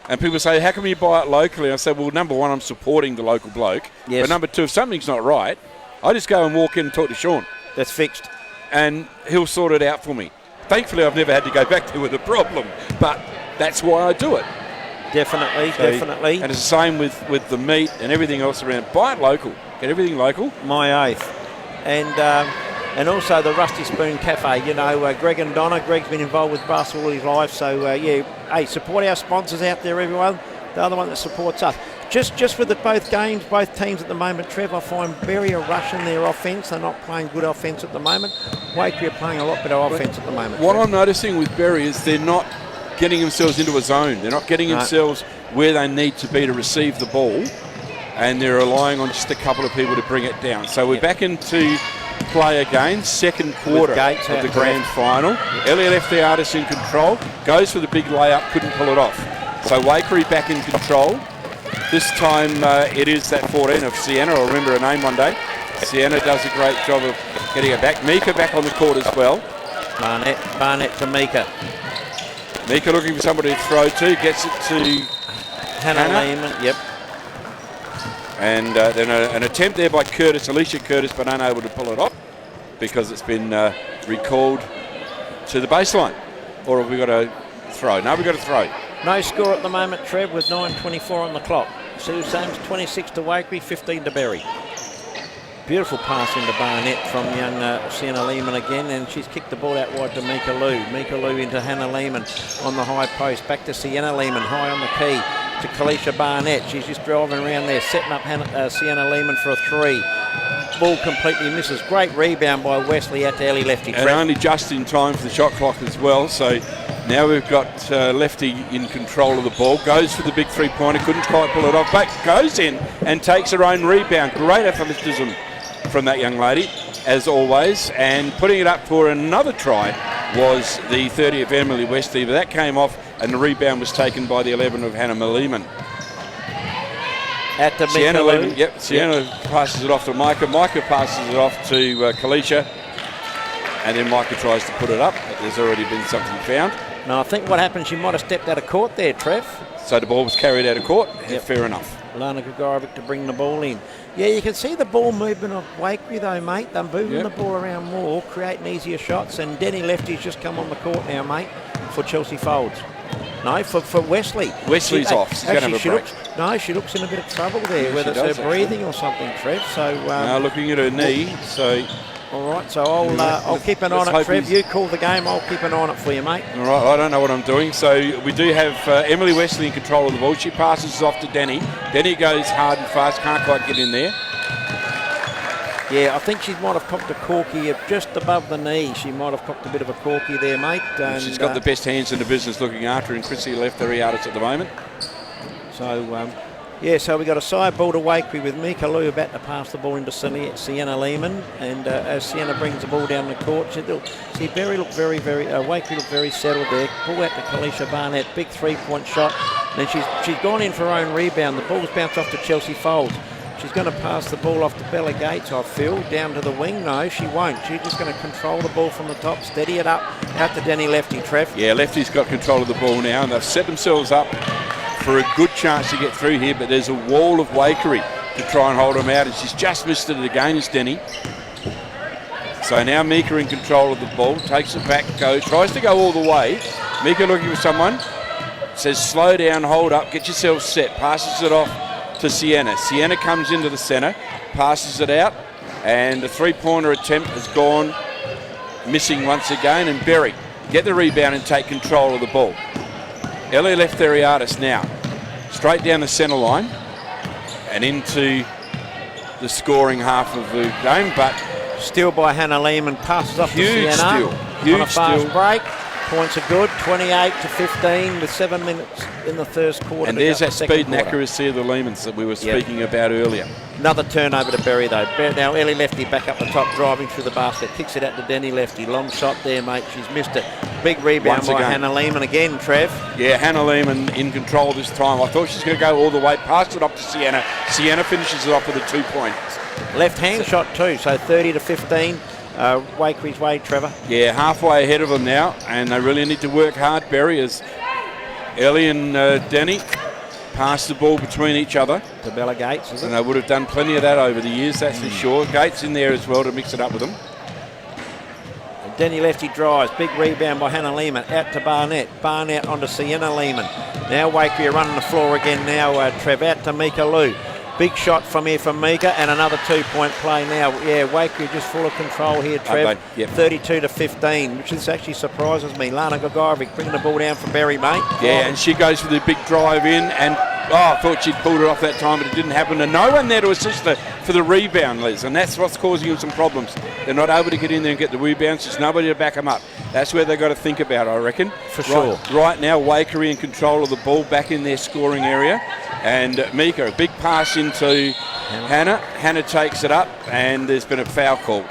[SPEAKER 1] And people say, how come you buy it locally? I say, well, number one, I'm supporting the local bloke.
[SPEAKER 2] Yes.
[SPEAKER 1] But number two, if something's not right, I just go and walk in and talk to Sean.
[SPEAKER 2] That's fixed.
[SPEAKER 1] And he'll sort it out for me. Thankfully, I've never had to go back there with a problem, but that's why I do it.
[SPEAKER 2] Definitely.
[SPEAKER 1] And it's the same with the meat and everything else around. Buy it local. Get everything local.
[SPEAKER 2] My oath. And also the Rusty Spoon Cafe. You know, Greg and Donna. Greg's been involved with basketball all his life. So, hey, support our sponsors out there, everyone. The other one that supports us. Just with both teams at the moment, Trev, I find Berry are rushing their offence. They're not playing good offence at the moment. Waikerie are playing a lot better offence at the moment.
[SPEAKER 1] What I'm noticing with Berry is they're not getting themselves into a zone. They're not getting themselves where they need to be to receive the ball, and they're relying on just a couple of people to bring it down. So we're back into play again, second quarter of the grand final. Elliot Theodardis in control, goes for the big layup, couldn't pull it off. So Waikerie back in control. This time it is that 14 of Sienna. I'll remember her name one day. Sienna does a great job of getting it back. Mika back on the court as well.
[SPEAKER 2] Barnett to Mika.
[SPEAKER 1] Mika looking for somebody to throw to. Gets it to
[SPEAKER 2] Hannah Lehman. Yep.
[SPEAKER 1] And then an attempt there by Alicia Curtis, but unable to pull it off because it's been recalled to the baseline. Or have we got a throw? No, we've got a throw.
[SPEAKER 2] No score at the moment, Trev, with 9:24 on the clock. Sue Sames 26 to Waikerie, 15 to Berry. Beautiful pass into Barnett from young Sienna Lehman again, and she's kicked the ball out wide to Mika Lou. Mika Lou into Hannah Lehman on the high post. Back to Sienna Lehman, high on the key to Kalisha Barnett. She's just driving around there, setting up Sienna Lehman for a three. Ball completely misses. Great rebound by Wesley out to Ellie Lefty.
[SPEAKER 1] And only just in time for the shot clock as well. So now we've got Lefty in control of the ball. Goes for the big three-pointer. Couldn't quite pull it off. But goes in and takes her own rebound. Great athleticism from that young lady, as always. And putting it up for another try was the 30 of Emily Westley. But that came off and the rebound was taken by the 11 of Hannah Lehman.
[SPEAKER 2] At the
[SPEAKER 1] Sienna Lehman, Sienna passes it off to Micah. Micah passes it off to Kalisha. and then Micah tries to put it up, but there's already been something found.
[SPEAKER 2] No, I think what happened, she might have stepped out of court there, Trev.
[SPEAKER 1] So the ball was carried out of court.
[SPEAKER 2] Yep.
[SPEAKER 1] Fair enough.
[SPEAKER 2] Lana Gregorovic to bring the ball in. Yeah, you can see the ball movement of Wakery though, mate. They're moving the ball around more, creating easier shots. And Denny Lefty's just come on the court now, mate, for Chelsea Folds. No, for Wesley.
[SPEAKER 1] Wesley's off. She's going to have a break.
[SPEAKER 2] She looks in a bit of trouble there,
[SPEAKER 1] Yeah,
[SPEAKER 2] whether it's her breathing or something, Trev. So
[SPEAKER 1] now looking at her knee, so...
[SPEAKER 2] All right, so I'll keep an eye on it, Trev. You call the game, I'll keep an eye on it for you, mate.
[SPEAKER 1] All right, I don't know what I'm doing. So we do have Emily Wesley in control of the ball. She passes off to Denny. Denny goes hard and fast, can't quite get in there.
[SPEAKER 2] Yeah, I think she might have copped a corky just above the knee. She might have copped a bit of a corky there, mate. And
[SPEAKER 1] she's got the best hands in the business looking after her, and Chrissy left the Riatis at the moment.
[SPEAKER 2] So, so we got a side ball to Wakery with Mika Lou about to pass the ball into Sienna Lehman, and as Sienna brings the ball down the court, Wakery looked very settled there. Ball out to Kalisha Barnett, big 3-point shot, and then she's gone in for her own rebound. The ball's bounced off to Chelsea Folds. She's going to pass the ball off to Bella Gates, I feel, down to the wing. No, she won't. She's just going to control the ball from the top, steady it up, out to Danny Lefty, Trev.
[SPEAKER 1] Yeah, Lefty's got control of the ball now, and they've set themselves up for a good chance to get through here, but there's a wall of Wakery to try and hold them out, and she's just missed it again, is Denny. So now Mika in control of the ball, takes it back, tries to go all the way. Mika looking for someone, says slow down, hold up, get yourself set, passes it off to Sienna. Sienna comes into the centre, passes it out, and the three-pointer attempt has gone missing once again, and Berry get the rebound and take control of the ball. Ellie Leftheriadis now, straight down the centre line and into the scoring half of the game, but
[SPEAKER 2] steal by Hannah Lehman, passes off to Sienna.
[SPEAKER 1] Huge
[SPEAKER 2] on a fast
[SPEAKER 1] steal.
[SPEAKER 2] break. Points are good, 28-15 with 7 minutes in the first quarter.
[SPEAKER 1] And there's that speed and accuracy of the Lehmans that we were speaking about earlier.
[SPEAKER 2] Another turnover to Berry though. Now Ellie Lefty back up the top, driving through the basket, kicks it out to Denny Lefty. Long shot there, mate. She's missed it. Big rebound by Hannah Lehman again, Trev.
[SPEAKER 1] Yeah, Hannah Lehman in control this time. I thought she was going to go all the way, passed it up to Sienna. Sienna finishes it off with a 2 point.
[SPEAKER 2] Left hand shot too, so 30-15. Wakery's way, Trevor.
[SPEAKER 1] Yeah, halfway ahead of them now, and they really need to work hard. Berry as Ellie and Denny pass the ball between each other.
[SPEAKER 2] To Bella Gates, is it?
[SPEAKER 1] And they would have done plenty of that over the years, that's for sure. Gates in there as well to mix it up with them.
[SPEAKER 2] And Denny Lefty drives, big rebound by Hannah Lehman, out to Barnett. Barnett onto Sienna Lehman. Now Wakery are running the floor again now, Trev, out to Mika Lou. Big shot from here from Mika, and another 2-point play now. Yeah, Wakery just full of control here, Trev. 32-15, which is actually surprises me. Lana Gregorovic bringing the ball down for Berry, mate.
[SPEAKER 1] Yeah, and she goes for the big drive in, and I thought she'd pulled it off that time, but it didn't happen. And no one there to assist her for the rebound, Liz, and that's what's causing them some problems. They're not able to get in there and get the rebounds. There's nobody to back them up. That's where they've got to think about, I reckon.
[SPEAKER 2] For sure.
[SPEAKER 1] Right now, Wakery in control of the ball, back in their scoring area. And Mika, a big pass into Hannah. Hannah takes it up, and there's been a foul called.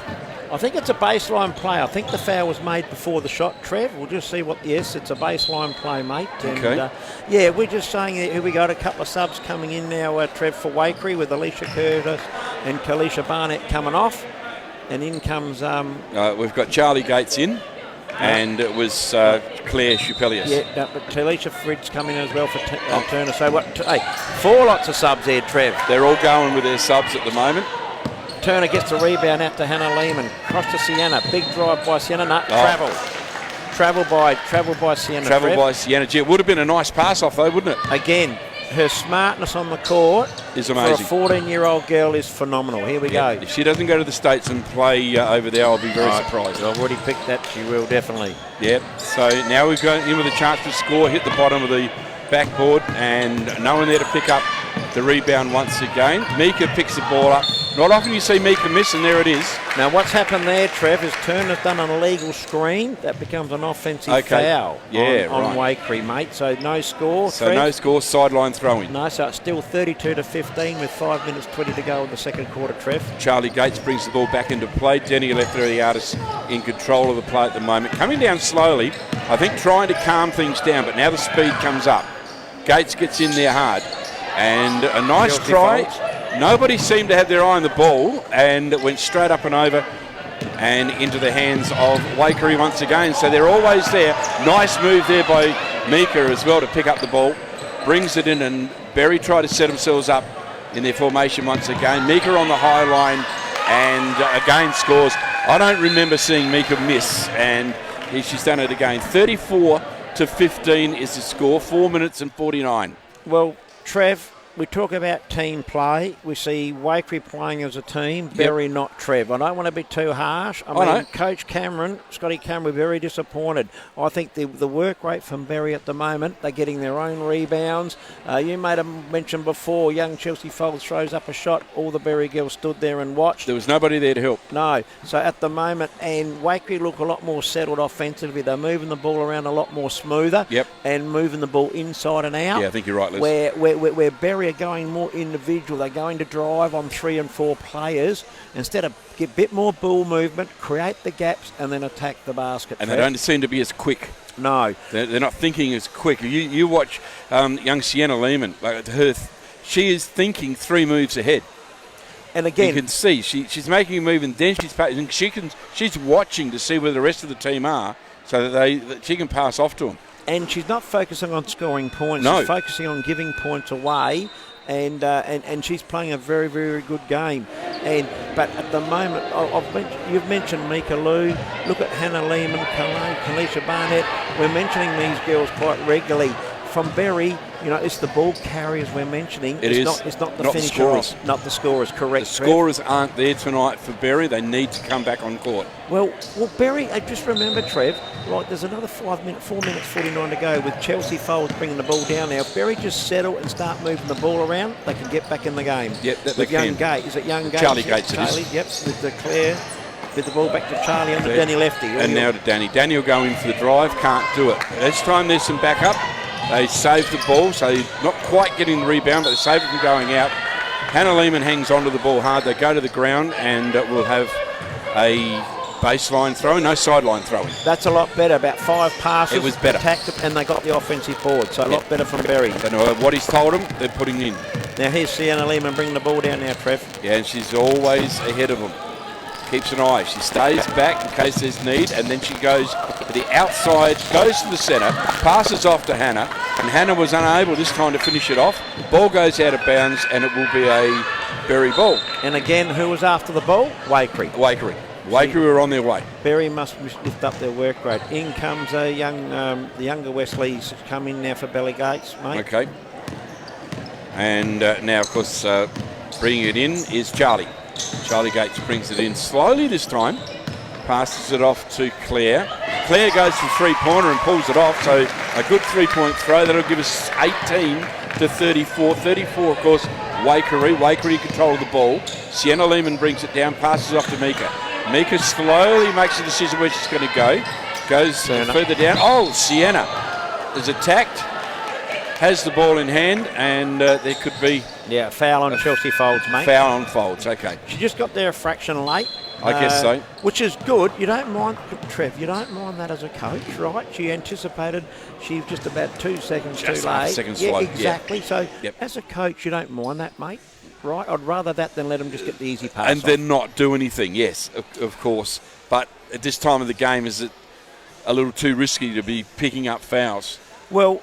[SPEAKER 2] I think it's a baseline play. I think the foul was made before the shot, Trev. We'll just see what... Yes, it's a baseline play, mate. And,
[SPEAKER 1] okay.
[SPEAKER 2] We're just saying here we got a couple of subs coming in now, Trev, for Wakery, with Alicia Curtis and Kalisha Barnett coming off. And in comes...
[SPEAKER 1] we've got Charlie Gates in. And it was Claire Chupelius.
[SPEAKER 2] Yeah, but Talisha Fridge coming in as well for Turner. So what? Hey, 4 lots of subs there, Trev.
[SPEAKER 1] They're all going with their subs at the moment.
[SPEAKER 2] Turner gets the rebound out to Hannah Lehman. Cross to Sienna. Big drive by Sienna. Travel by Sienna.
[SPEAKER 1] Travel by Sienna. Gee, it would have been a nice pass off though, wouldn't it?
[SPEAKER 2] Again, her smartness on the court
[SPEAKER 1] is amazing.
[SPEAKER 2] For a 14-year-old girl is phenomenal. Here we go.
[SPEAKER 1] If she doesn't go to the States and play over there, I'll be very surprised.
[SPEAKER 2] I've already picked that. She will, definitely.
[SPEAKER 1] Yep. So now we've got in with a chance to score, hit the bottom of the backboard, and no one there to pick up the rebound once again. Mika picks the ball up. Not often you see Mika miss, and there it is.
[SPEAKER 2] Now what's happened there, Trev, is Turner's done an illegal screen. That becomes an offensive foul on Wakery, mate. So no score,
[SPEAKER 1] So
[SPEAKER 2] Trev.
[SPEAKER 1] no score, sideline throwing.
[SPEAKER 2] No, so it's still 32-15 with 5 minutes 20 to go in the second quarter, Trev.
[SPEAKER 1] Charlie Gates brings the ball back into play. Denny Leftheriadis in control of the play at the moment. Coming down slowly, I think trying to calm things down, but now the speed comes up. Gates gets in there hard. And a nice try. Nobody seemed to have their eye on the ball, and it went straight up and over and into the hands of Wakery once again. So they're always there. Nice move there by Mika as well to pick up the ball. Brings it in, and Berry try to set themselves up in their formation once again. Mika on the high line and again scores. I don't remember seeing Mika miss, and she's done it again. 34-15 is the score, 4 minutes and 49.
[SPEAKER 2] Well, Trev, we talk about team play. We see Wakery playing as a team, Berry not Trev. I don't want to be too harsh. I mean, Coach Cameron, Scotty Cameron, we're very disappointed. I think the work rate from Berry at the moment, they're getting their own rebounds. You made a mention before, young Chelsea Folds throws up a shot. All the Berry girls stood there and watched.
[SPEAKER 1] There was nobody there to help.
[SPEAKER 2] No. So at the moment, and Wakery look a lot more settled offensively. They're moving the ball around a lot more smoother and moving the ball inside and out.
[SPEAKER 1] Yeah, I think you're right, Liz.
[SPEAKER 2] Where Berry are going more individual. They're going to drive on 3 and 4 players instead of get a bit more ball movement, create the gaps, and then attack the basket.
[SPEAKER 1] And they don't seem to be as quick.
[SPEAKER 2] No.
[SPEAKER 1] They're not thinking as quick. You watch young Sienna Lehman, she is thinking 3 moves ahead.
[SPEAKER 2] And again,
[SPEAKER 1] you can see she's making a move, and then she's watching to see where the rest of the team are, so that she can pass off to them.
[SPEAKER 2] And she's not focusing on scoring points.
[SPEAKER 1] No.
[SPEAKER 2] She's focusing on giving points away, and she's playing a very, very good game. But at the moment, you've mentioned Mika Lou. Look at Hannah Lehman, Kalisha Barnett. We're mentioning these girls quite regularly. From Berry, it's the ball carriers we're mentioning. It's not the finishers. Not the scorers, correct.
[SPEAKER 1] The scorers aren't there tonight for Berry. They need to come back on court.
[SPEAKER 2] Well, Berry, just remember, Trev, there's another 4 minutes 49 to go with Chelsea Folds bringing the ball down now. If Berry just settle and start moving the ball around, they can get back in the game.
[SPEAKER 1] Yep,
[SPEAKER 2] with Young Gates. Is it Young Gates?
[SPEAKER 1] Charlie Gates it is.
[SPEAKER 2] Yep, with the Claire. With the ball back to Charlie and the Danny lefty.
[SPEAKER 1] And now to Danny. Danny will go in for the drive, can't do it. This time there's some backup. They save the ball, so not quite getting the rebound, but they save it from going out. Hannah Lehman hangs onto the ball hard. They go to the ground, and we'll have a baseline throw, no sideline throwing.
[SPEAKER 2] That's a lot better. About 5 passes.
[SPEAKER 1] It was better.
[SPEAKER 2] Attacked, and they got the offensive board, so a lot better from Berry.
[SPEAKER 1] They know what he's told them, they're putting in.
[SPEAKER 2] Now here's Sienna Lehman bringing the ball down now, Trev.
[SPEAKER 1] Yeah, and she's always ahead of them. Keeps an eye. She stays back in case there's need, and then she goes to the outside, goes to the centre, passes off to Hannah, and Hannah was unable this time to finish it off. Ball goes out of bounds, and it will be a Berry ball.
[SPEAKER 2] And again, who was after the ball? Wakery.
[SPEAKER 1] Wakery were on their way.
[SPEAKER 2] Berry must lift up their work rate. In comes the younger Wesleys come in now for Belly Gates, mate.
[SPEAKER 1] Okay. And now, of course, bringing it in is Charlie. Charlie Gates brings it in slowly this time. Passes it off to Claire. Claire goes for 3-pointer and pulls it off. So a good 3-point throw. That'll give us 18-34. 34, of course, Wakery control of the ball. Sienna Lehman brings it down, passes off to Mika. Mika slowly makes a decision where she's going to go. Goes further down. Oh, Sienna is attacked. Has the ball in hand, and there could be...
[SPEAKER 2] Yeah, foul on Chelsea Folds, mate.
[SPEAKER 1] Foul on Folds, okay.
[SPEAKER 2] She just got there a fraction late.
[SPEAKER 1] I guess so.
[SPEAKER 2] Which is good. You don't mind, Trev, you don't mind that as a coach, right? She anticipated she was just about 2 seconds too late.
[SPEAKER 1] Half a second
[SPEAKER 2] slow.
[SPEAKER 1] slow.
[SPEAKER 2] Exactly.
[SPEAKER 1] Yeah.
[SPEAKER 2] So as a coach, you don't mind that, mate, right? I'd rather that than let them just get the easy pass
[SPEAKER 1] and
[SPEAKER 2] off.
[SPEAKER 1] then not do anything, yes, of course. But at this time of the game, is it a little too risky to be picking up fouls?
[SPEAKER 2] Well,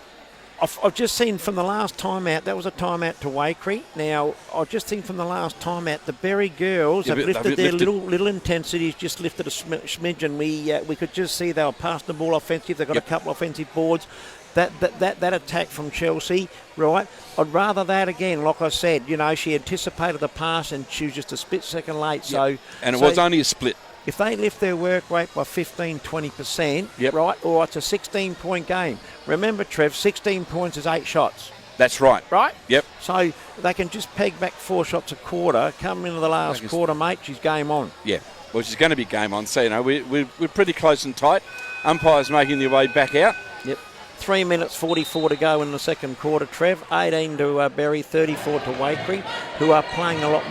[SPEAKER 2] I've just seen from the last time out, that was a time out to Wakery. Now, I've just seen from the last time out, the Berry girls have lifted their little intensities, just lifted a smidge, and we could just see they were passing the ball offensive. They've got a couple of offensive boards. That attack from Chelsea, right? I'd rather that again, like I said, she anticipated the pass and she was just a split second late. So,
[SPEAKER 1] and it was only a split.
[SPEAKER 2] If they lift their work rate by 15-20%, right, or it's a 16-point game. Remember, Trev, 16 points is 8 shots.
[SPEAKER 1] That's right.
[SPEAKER 2] Right?
[SPEAKER 1] Yep.
[SPEAKER 2] So they can just peg back 4 shots a quarter, come into the last quarter, mate, she's game on.
[SPEAKER 1] Yeah, well, she's going to be game on. So, we're pretty close and tight. Umpires making their way back out.
[SPEAKER 2] Yep. 3 minutes 44 to go in the second quarter, Trev. 18 to Berry, 34 to Wakery, who are playing a lot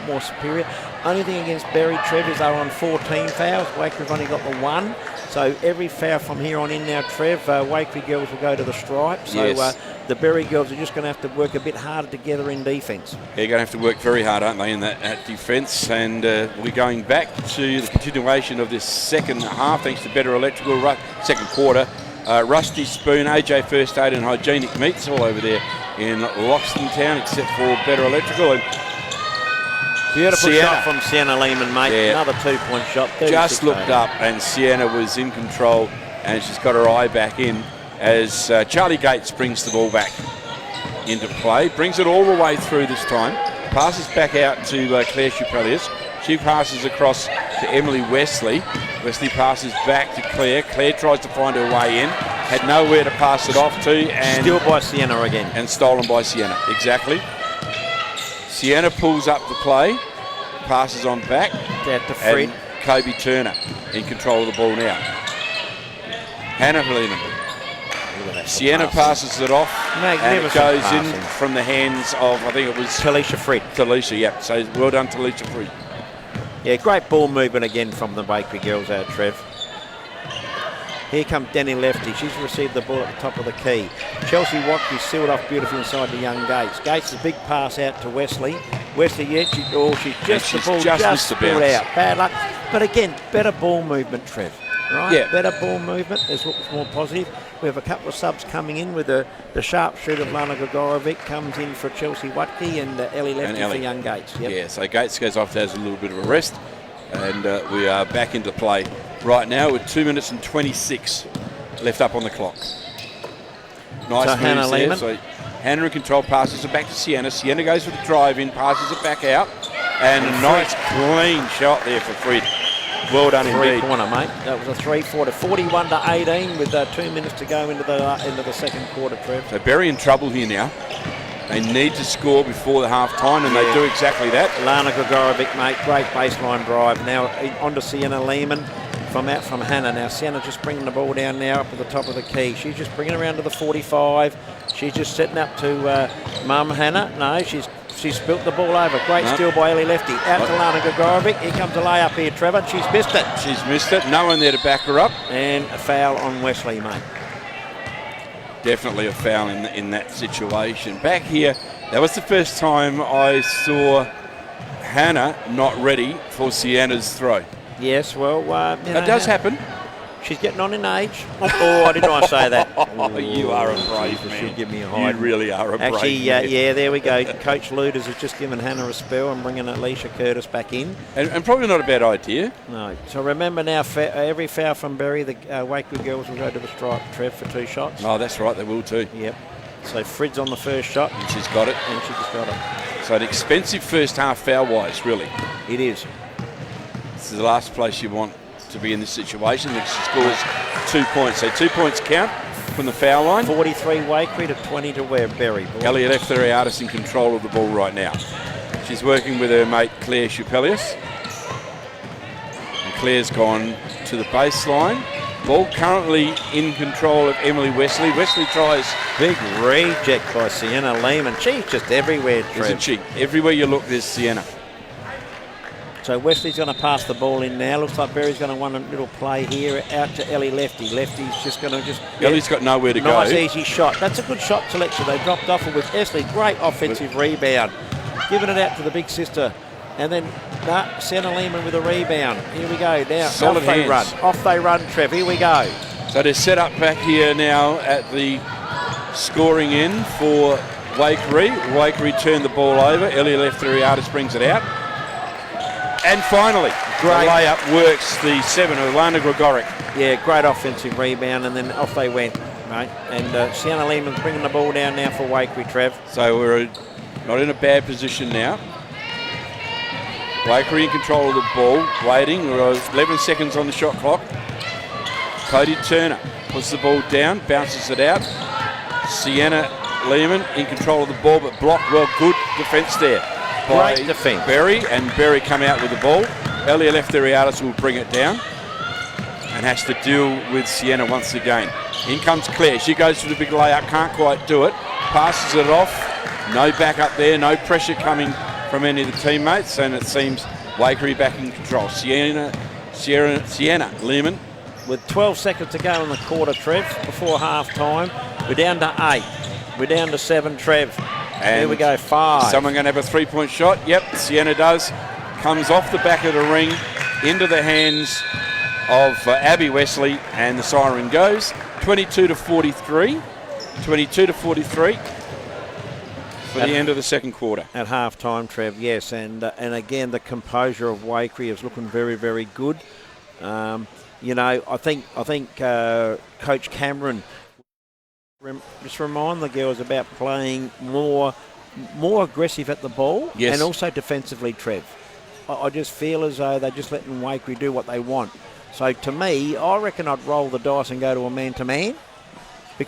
[SPEAKER 2] more superior. Only thing against Berry, Trev, is they're on 14 fouls. Wakery have only got the 1. So every foul from here on in now, Trev, Wakery girls will go to the stripe. So
[SPEAKER 1] Yes.
[SPEAKER 2] the Berry girls are just going to have to work a bit harder together in defence.
[SPEAKER 1] They're going to have to work very hard, aren't they, in that defence? And we're going back to the continuation of this second half, thanks to Better Electrical, second quarter. Rusty Spoon, AJ First Aid and Hygienic Meats all over there in Loxton Town, except for Better Electrical. And
[SPEAKER 2] Beautiful
[SPEAKER 1] Sienna.
[SPEAKER 2] shot from Sienna Lehman, mate.
[SPEAKER 1] Yeah.
[SPEAKER 2] Another 2-point shot.
[SPEAKER 1] Just looked up, and Sienna was in control, and she's got her eye back in as Charlie Gates brings the ball back into play. Brings it all the way through this time. Passes back out to Claire Chupelius. She passes across to Emily Wesley. Wesley passes back to Claire. Claire tries to find her way in. Had nowhere to pass it off to. And
[SPEAKER 2] Still by Sienna again.
[SPEAKER 1] And stolen by Sienna, exactly. Sienna pulls up the play, passes on back,
[SPEAKER 2] Out to Fred.
[SPEAKER 1] and Kobe Turner in control of the ball now. Hannah Lehman. Sienna passes it off, and it
[SPEAKER 2] Magnificent
[SPEAKER 1] goes
[SPEAKER 2] passing.
[SPEAKER 1] in from the hands of, I think it was
[SPEAKER 2] Talisha Fred.
[SPEAKER 1] Talisha, yeah. So well done, Talisha Fred.
[SPEAKER 2] Yeah, great ball movement again from the Wakery girls out, Trev. Here comes Danny Lefty. She's received the ball at the top of the key. Chelsea Watkey sealed off beautifully inside the young Gates. Gates, a big pass out to Wesley. Wesley, yeah, she's
[SPEAKER 1] she's
[SPEAKER 2] the ball
[SPEAKER 1] just
[SPEAKER 2] just
[SPEAKER 1] missed the
[SPEAKER 2] spilled
[SPEAKER 1] bounce.
[SPEAKER 2] out. Bad luck. But again, better ball movement, Trev. Right?
[SPEAKER 1] Yeah.
[SPEAKER 2] Better ball movement. This looks more positive. We have a couple of subs coming in with the sharpshooter of Lana Gregorovic comes in for Chelsea Watkey and Ellie Lefty for young Gates. Yep.
[SPEAKER 1] Yeah, so Gates goes off, has a little bit of a rest, and we are back into play right now with 2 minutes and 26 left up on the clock. Nice
[SPEAKER 2] So Hannah
[SPEAKER 1] moves there.
[SPEAKER 2] Lehman.
[SPEAKER 1] So Hannah in control, passes it back to Sienna. Sienna goes for the drive in, passes it back out, and a nice clean shot there for Fred. Well done indeed.
[SPEAKER 2] Three-pointer, mate. That was a 3-quarter, 41-18 with 2 minutes to go into the second quarter, Trev.
[SPEAKER 1] So Berry in trouble here now. They need to score before the half time, and they do exactly that.
[SPEAKER 2] Lana Gregorovic, mate, great baseline drive. Now onto Sienna Lehman from Hannah. Now Sienna just bringing the ball down now up at the top of the key. She's just bringing it around to the 45. She's just setting up to Mum Hannah. No, she's spilt the ball over. Great steal by Ellie Lefty. Out to Lana Gregorovic. Here comes a layup here, Trevor. She's missed it.
[SPEAKER 1] She's missed it. No one there to back her up.
[SPEAKER 2] And a foul on Wesley, mate.
[SPEAKER 1] Definitely a foul in that situation. Back here, that was the first time I saw Hannah not ready for Sienna's throw.
[SPEAKER 2] Yes, well,
[SPEAKER 1] That does happen.
[SPEAKER 2] She's getting on in age. Oh, I didn't want to say that.
[SPEAKER 1] Oh, you are a brave
[SPEAKER 2] Jesus,
[SPEAKER 1] man.
[SPEAKER 2] she'll give me a
[SPEAKER 1] You
[SPEAKER 2] hide.
[SPEAKER 1] really are a brave
[SPEAKER 2] Actually,
[SPEAKER 1] man.
[SPEAKER 2] yeah, there we go. Coach Luders has just given Hannah a spell and bringing Alicia Curtis back in.
[SPEAKER 1] And probably not a bad idea.
[SPEAKER 2] No. So remember now, every foul from Berry, the Wakewood girls will go to the stripe, Trev, for 2 shots.
[SPEAKER 1] Oh, that's right, they will too.
[SPEAKER 2] Yep. So Fred's on the first shot.
[SPEAKER 1] And she's got it.
[SPEAKER 2] And she just got it.
[SPEAKER 1] So an expensive first half foul-wise, really.
[SPEAKER 2] It is.
[SPEAKER 1] This is the last place you want to be in this situation. She scores 2 points. So 2 points count from the foul line.
[SPEAKER 2] 43 Wakewood to 20 to Berry.
[SPEAKER 1] Elliot Eftheriadis in control of the ball right now. She's working with her mate Claire Chupelius. And Claire's gone to the baseline. Ball currently in control of Emily Wesley. Wesley tries.
[SPEAKER 2] Big reject by Sienna Lehman. She's just everywhere, Trev.
[SPEAKER 1] Isn't she? Everywhere you look, there's Sienna.
[SPEAKER 2] So Wesley's going to pass the ball in now. Looks like Berry's going to want a little play here out to Ellie Lefty. Lefty's just going to
[SPEAKER 1] Ellie's got nowhere to go.
[SPEAKER 2] Nice easy shot. That's a good shot selection. They dropped off it with Esley. Great offensive rebound. Giving it out to the big sister. And then Sienna Lehman with a rebound. Here we go. Now
[SPEAKER 1] Solid
[SPEAKER 2] off they
[SPEAKER 1] hands.
[SPEAKER 2] run. Off they run, Trev. Here we go.
[SPEAKER 1] So they're set up back here now at the scoring end for Wakery. Wakery turned the ball over. Ellie Eftheriadis brings it out. And finally, the layup works the 7 of Lana Gregoric.
[SPEAKER 2] Yeah, great offensive rebound, and then off they went, mate. And Sienna Lehman's bringing the ball down now for Wakery, Trev.
[SPEAKER 1] So we're not in a bad position now. Wakery in control of the ball, waiting. We're 11 seconds on the shot clock. Cody Turner puts the ball down, bounces it out. Sienna Lehman in control of the ball, but blocked well. Good defence there.
[SPEAKER 2] Great defence.
[SPEAKER 1] Berry, and Berry come out with the ball. Elia Eftheriadis will bring it down and has to deal with Sienna once again. In comes Claire. She goes for the big layup, can't quite do it. Passes it off. No backup there, no pressure coming from any of the teammates, and it seems Wakery back in control. Sienna Lehman
[SPEAKER 2] with 12 seconds to go in the quarter, Trev, before half-time. We're down to 8. We're down to 7, Trev. And here we go, 5.
[SPEAKER 1] Someone going to have a three-point shot. Yep, Sienna does. Comes off the back of the ring into the hands of Abby Wesley, and the siren goes. 22-43. 22-43 for the end of the second quarter.
[SPEAKER 2] At half-time, Trev, yes. And again, the composure of Waikerie is looking very, very good. You know, I think Coach Cameron just remind the girls about playing more aggressive at the ball,
[SPEAKER 1] yes,
[SPEAKER 2] and also defensively, Trev. I just feel as though they're just letting Waikerie do what they want. So to me, I reckon I'd roll the dice and go to a man-to-man.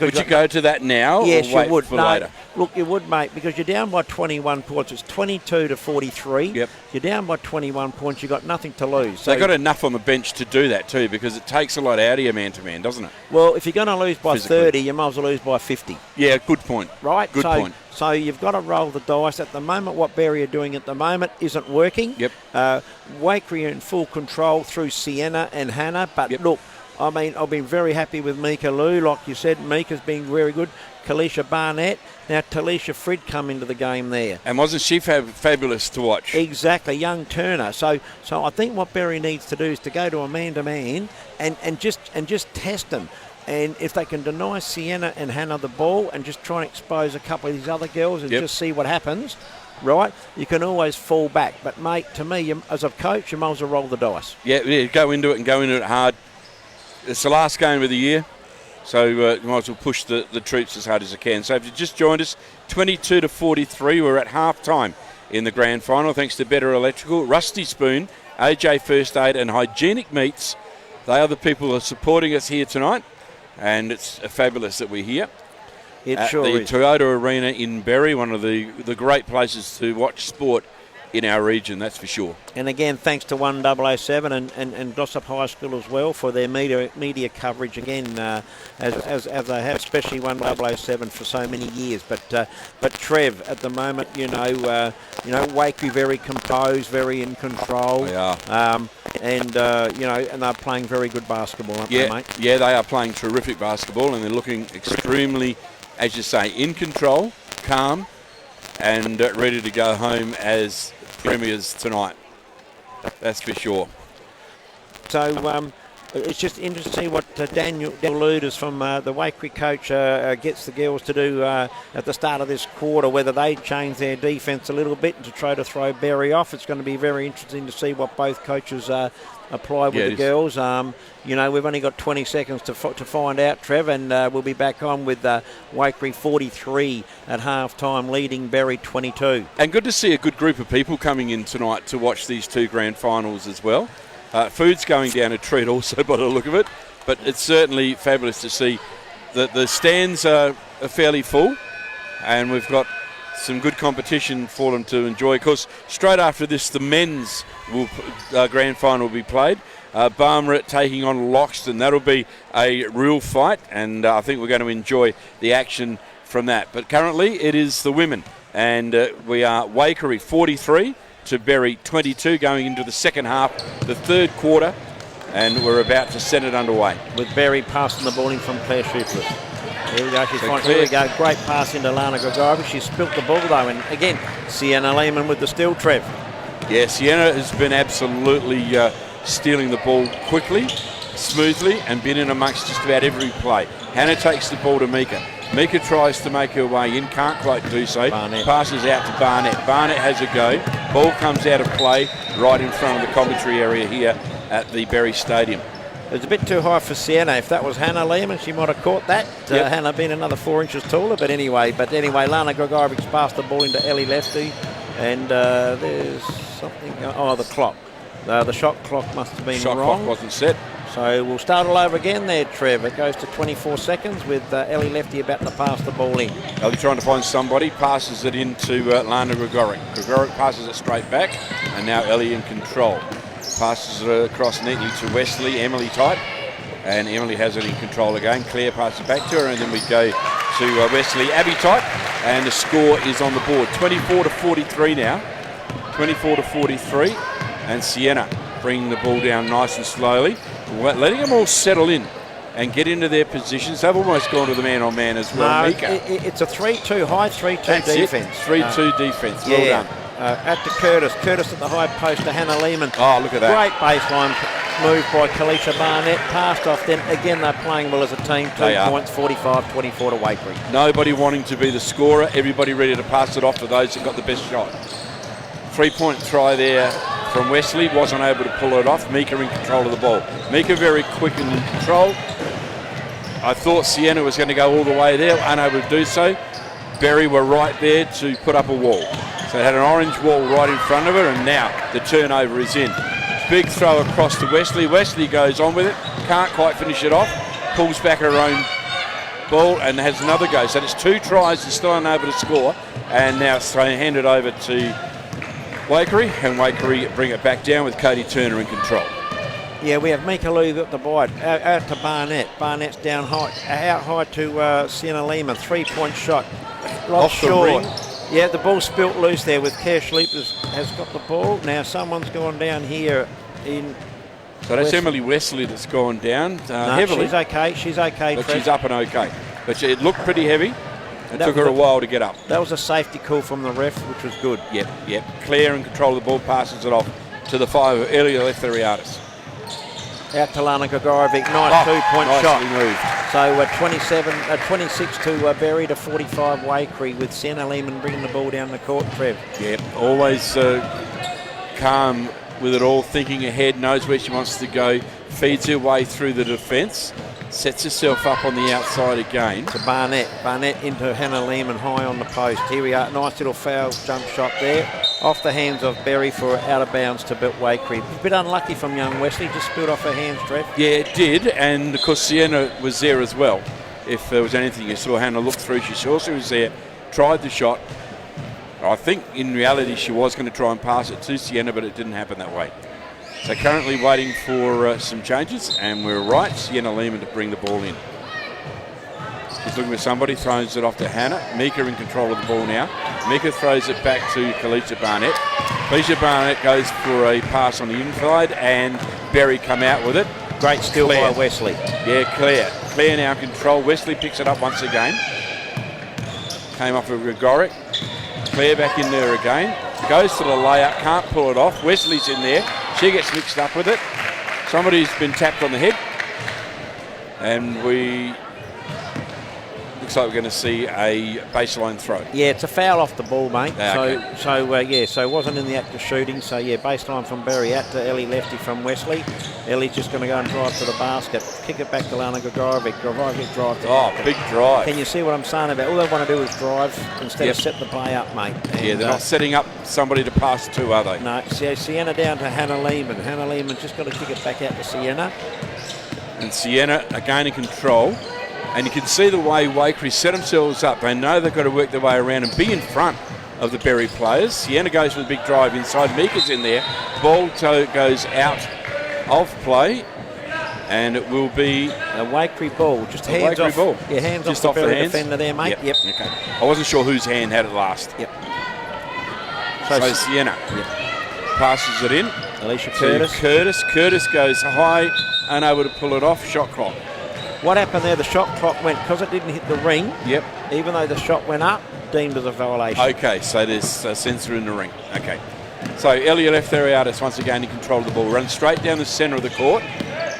[SPEAKER 1] Would you go to that now?
[SPEAKER 2] Yes,
[SPEAKER 1] or wait
[SPEAKER 2] you would.
[SPEAKER 1] For later?
[SPEAKER 2] Look, you would, mate, because you're down by 21 points. It's 22-43.
[SPEAKER 1] Yep.
[SPEAKER 2] You're down by 21 points. You've got nothing to lose. So
[SPEAKER 1] they've got enough on the bench to do that too, because it takes a lot out of your man-to-man, doesn't it?
[SPEAKER 2] Well, if you're going to lose by
[SPEAKER 1] Physically.
[SPEAKER 2] 30, you might as well lose by 50.
[SPEAKER 1] Yeah, good point.
[SPEAKER 2] Right?
[SPEAKER 1] Good point.
[SPEAKER 2] So you've got to roll the dice. At the moment, what Berry are doing at the moment isn't working.
[SPEAKER 1] Yep.
[SPEAKER 2] Waikerie in full control through Sienna and Hannah. But
[SPEAKER 1] yep,
[SPEAKER 2] look, I mean, I've been very happy with Mika Lou. Like you said, Mika's been very good. Kalisha Barnett. Now, Talisha Frid come into the game there.
[SPEAKER 1] And wasn't she fabulous to watch?
[SPEAKER 2] Exactly, young Turner. So I think what Berry needs to do is to go to a man-to-man and just test them. And if they can deny Sienna and Hannah the ball and just try and expose a couple of these other girls and
[SPEAKER 1] yep,
[SPEAKER 2] just see what happens, right, you can always fall back. But, mate, to me, as a coach, you might as well roll the dice.
[SPEAKER 1] Yeah, go into it and go into it hard. It's the last game of the year, so you might as well push the troops as hard as you can. So if you just joined us, 22-43, we're at half-time in the grand final, thanks to Better Electrical, Rusty Spoon, AJ First Aid and Hygienic Meats. They are the people who are supporting us here tonight, and it's fabulous that we're here.
[SPEAKER 2] It
[SPEAKER 1] at
[SPEAKER 2] sure
[SPEAKER 1] the
[SPEAKER 2] is.
[SPEAKER 1] Toyota Arena in Berry, one of the great places to watch sport in our region, that's for sure.
[SPEAKER 2] And again, thanks to 1007 and Glossop High School as well for their media coverage again, as they have, especially 1007 for so many years. But Trev, at the moment, Waikerie very composed, very in control.
[SPEAKER 1] They are.
[SPEAKER 2] And they're playing very good basketball, aren't they, mate?
[SPEAKER 1] Yeah, they are playing terrific basketball, and they're looking extremely, as you say, in control, calm, and ready to go home as premiers tonight. That's for sure.
[SPEAKER 2] So it's just interesting to see what Daniel Luders from the Waikerie coach gets the girls to do at the start of this quarter, whether they change their defence a little bit to try to throw Berry off. It's going to be very interesting to see what both coaches apply with the girls. We've only got 20 seconds to find out, Trev, and we'll be back on with Waikerie 43 at half-time, leading Berry 22.
[SPEAKER 1] And good to see a good group of people coming in tonight to watch these two grand finals as well. Food's going down a treat also by the look of it, but it's certainly fabulous to see that the stands are fairly full, and we've got some good competition for them to enjoy. Of course, straight after this, the men's grand final will be played. Barmeret taking on Loxton. That'll be a real fight, and I think we're going to enjoy the action from that. But currently, it is the women, and we are Waikerie 43 to Berry 22 going into the second half, the third quarter, and we're about to set it underway.
[SPEAKER 2] With Berry passing the ball in from Claire Shuples. Here we go. Here we go. Great pass into Lana Gregorovic. She spilt the ball though, and again, Sienna Lehman with the steal, Trev.
[SPEAKER 1] Yeah, Sienna has been absolutely stealing the ball quickly, smoothly, and been in amongst just about every play. Hannah takes the ball to Mika. Mika tries to make her way in, can't quite do so.
[SPEAKER 2] Barnett.
[SPEAKER 1] Passes out to Barnett. Barnett has a go. Ball comes out of play right in front of the commentary area here at the Berry Stadium.
[SPEAKER 2] It's a bit too high for Sienna. If that was Hannah Lehman, she might have caught that.
[SPEAKER 1] Yep.
[SPEAKER 2] Hannah being another 4 inches taller, but anyway, Lana Gregorovic's passed the ball into Ellie Lefty, and there's something. The clock. The shot clock must have been
[SPEAKER 1] Shot
[SPEAKER 2] wrong.
[SPEAKER 1] clock wasn't set.
[SPEAKER 2] So we'll start all over again there, Trev. It goes to 24 seconds with Ellie Lefty about to pass the ball in.
[SPEAKER 1] Ellie trying to find somebody, passes it into Lana Gregoric. Gregoric passes it straight back, and now Ellie in control. Passes it across neatly to Wesley, Emily Type, and Emily has it in control again. Claire passes it back to her, and then we go to Wesley, Abby Type, and the score is on the board. 24-43 now. 24-43, and Sienna bringing the ball down nice and slowly. letting them all settle in and get into their positions. They've almost gone to the man-on-man as well.
[SPEAKER 2] No,
[SPEAKER 1] Mika.
[SPEAKER 2] it's a 3-2, high 3-2
[SPEAKER 1] That's
[SPEAKER 2] defence.
[SPEAKER 1] 3-2 defence. Well done.
[SPEAKER 2] At to Curtis. Curtis at the high post to Hannah Lehman.
[SPEAKER 1] Oh, look at that.
[SPEAKER 2] Great baseline move by Kalisha Barnett. Passed off them. Again, they're playing well as a team. 2 points, 45-24 to Wakery.
[SPEAKER 1] Nobody wanting to be the scorer. Everybody ready to pass it off to those that got the best shot. 3-point try there from Wesley. Wasn't able to pull it off. Mika in control of the ball. Mika very quick and in control. I thought Sienna was going to go all the way there. Unable to do so. Berry were right there to put up a wall. So they had an orange wall right in front of her, and now the turnover is in. Big throw across to Wesley. Wesley goes on with it. Can't quite finish it off. Pulls back her own ball and has another go. So it's 2 tries and still unable to score. And now it's handed over to Wakery, and Wakery bring it back down with Cody Turner in control.
[SPEAKER 2] Yeah, we have Mika Lou at the bite. Out to Barnett. Barnett's down high, out high to Sienna Lehman. 3-point shot.
[SPEAKER 1] Off the ring.
[SPEAKER 2] Yeah, the ball spilt loose there with Kerr Schleep has got the ball. Now someone's gone down here in...
[SPEAKER 1] So that's Emily Wesley that's gone down
[SPEAKER 2] No,
[SPEAKER 1] heavily.
[SPEAKER 2] she's okay. She's okay.
[SPEAKER 1] But
[SPEAKER 2] Trev.
[SPEAKER 1] she's up and okay. But it looked pretty heavy. It took her a while to get up.
[SPEAKER 2] That was a safety call from the ref, which was good.
[SPEAKER 1] Yep. Claire in control of the ball, passes it off to the 5 earlier left Ariadis.
[SPEAKER 2] Out to Lana Gagarovic, nice 2-point shot.
[SPEAKER 1] Moved.
[SPEAKER 2] So 26 to Berry to 45 Wakery with Sienna Lehman bringing the ball down the court, Trev.
[SPEAKER 1] Yep, always calm with it all, thinking ahead, knows where she wants to go, feeds her way through the defence, sets herself up on the outside again.
[SPEAKER 2] To Barnett. Barnett into Hannah Lehman high on the post. Here we are, nice little foul jump shot there. Off the hands of Berry for out of bounds to Wakery. A bit unlucky from young Wesley, just spilled off her hands, Trev.
[SPEAKER 1] Yeah, it did, and of course Sienna was there as well. If there was anything you saw Hannah look through, she also was there, tried the shot. I think in reality she was going to try and pass it to Sienna, but it didn't happen that way. So currently waiting for some changes, and we're right, Sienna Lehman to bring the ball in. She's looking for somebody, throws it off to Hannah. Mika in control of the ball now. Mika throws it back to Kalisha Barnett. Kalisha Barnett goes for a pass on the inside, and Berry come out with it.
[SPEAKER 2] Great steal by Wesley.
[SPEAKER 1] Yeah, Claire. Claire now in control. Wesley picks it up once again. Came off of Gregoric. Claire back in there again. Goes to the layup, can't pull it off. Wesley's in there. She gets mixed up with it. Somebody's been tapped on the head. And looks like we're going to see a baseline throw.
[SPEAKER 2] Yeah, it's a foul off the ball, mate.
[SPEAKER 1] Okay.
[SPEAKER 2] So it wasn't in the act of shooting. So, yeah, baseline from Berry out to Ellie Lefty from Wesley. Ellie's just going to go and drive to the basket. Kick it back to Lana Gregorovic. Gregorovic drive to basket.
[SPEAKER 1] Big drive.
[SPEAKER 2] Can you see what I'm saying about? All they want to do is drive instead of set the play up, mate. And,
[SPEAKER 1] yeah, they're not setting up somebody to pass to, are they?
[SPEAKER 2] No, Sienna down to Hannah Lehman. Hannah Lehman just got to kick it back out to Sienna.
[SPEAKER 1] And Sienna again in control. And you can see the way Wakery set themselves up. They know they've got to work their way around and be in front of the Berry players. Sienna goes for the big drive inside. Mika's in there. Ball goes out of play. And it will be
[SPEAKER 2] a Wakery ball. Just hands off.
[SPEAKER 1] Ball.
[SPEAKER 2] Yeah, hands
[SPEAKER 1] just
[SPEAKER 2] off the Berry
[SPEAKER 1] hands.
[SPEAKER 2] defender there, mate. Yep.
[SPEAKER 1] Okay. I wasn't sure whose hand had it last.
[SPEAKER 2] Yep.
[SPEAKER 1] So Sienna passes it in.
[SPEAKER 2] Alicia Curtis.
[SPEAKER 1] Curtis goes high, unable to pull it off. Shot clock.
[SPEAKER 2] What happened there? The shot clock went, because it didn't hit the ring.
[SPEAKER 1] Yep.
[SPEAKER 2] Even though the shot went up, deemed as a violation.
[SPEAKER 1] Okay, so there's a sensor in the ring. Okay. So Elliot left Ariadis once again in control of the ball. Runs straight down the centre of the court,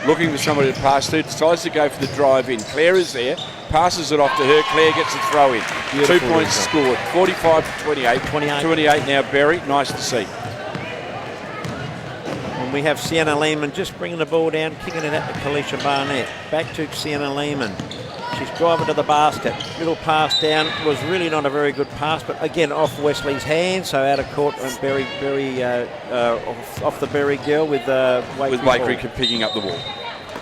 [SPEAKER 1] looking for somebody to pass to. Decides to go for the drive in. Claire is there. Passes it off to her. Claire gets the throw in. Beautiful. 2 points scored. 45 to 28. 28 now, Berry. Nice to see.
[SPEAKER 2] And we have Sienna Lehman just bringing the ball down, kicking it out to Kalisha Barnett. Back to Sienna Lehman. She's driving to the basket. Little pass down. Was really not a very good pass, but again off Wesley's hand, so out of court and Berry off the Berry girl with Wakery
[SPEAKER 1] picking up the ball.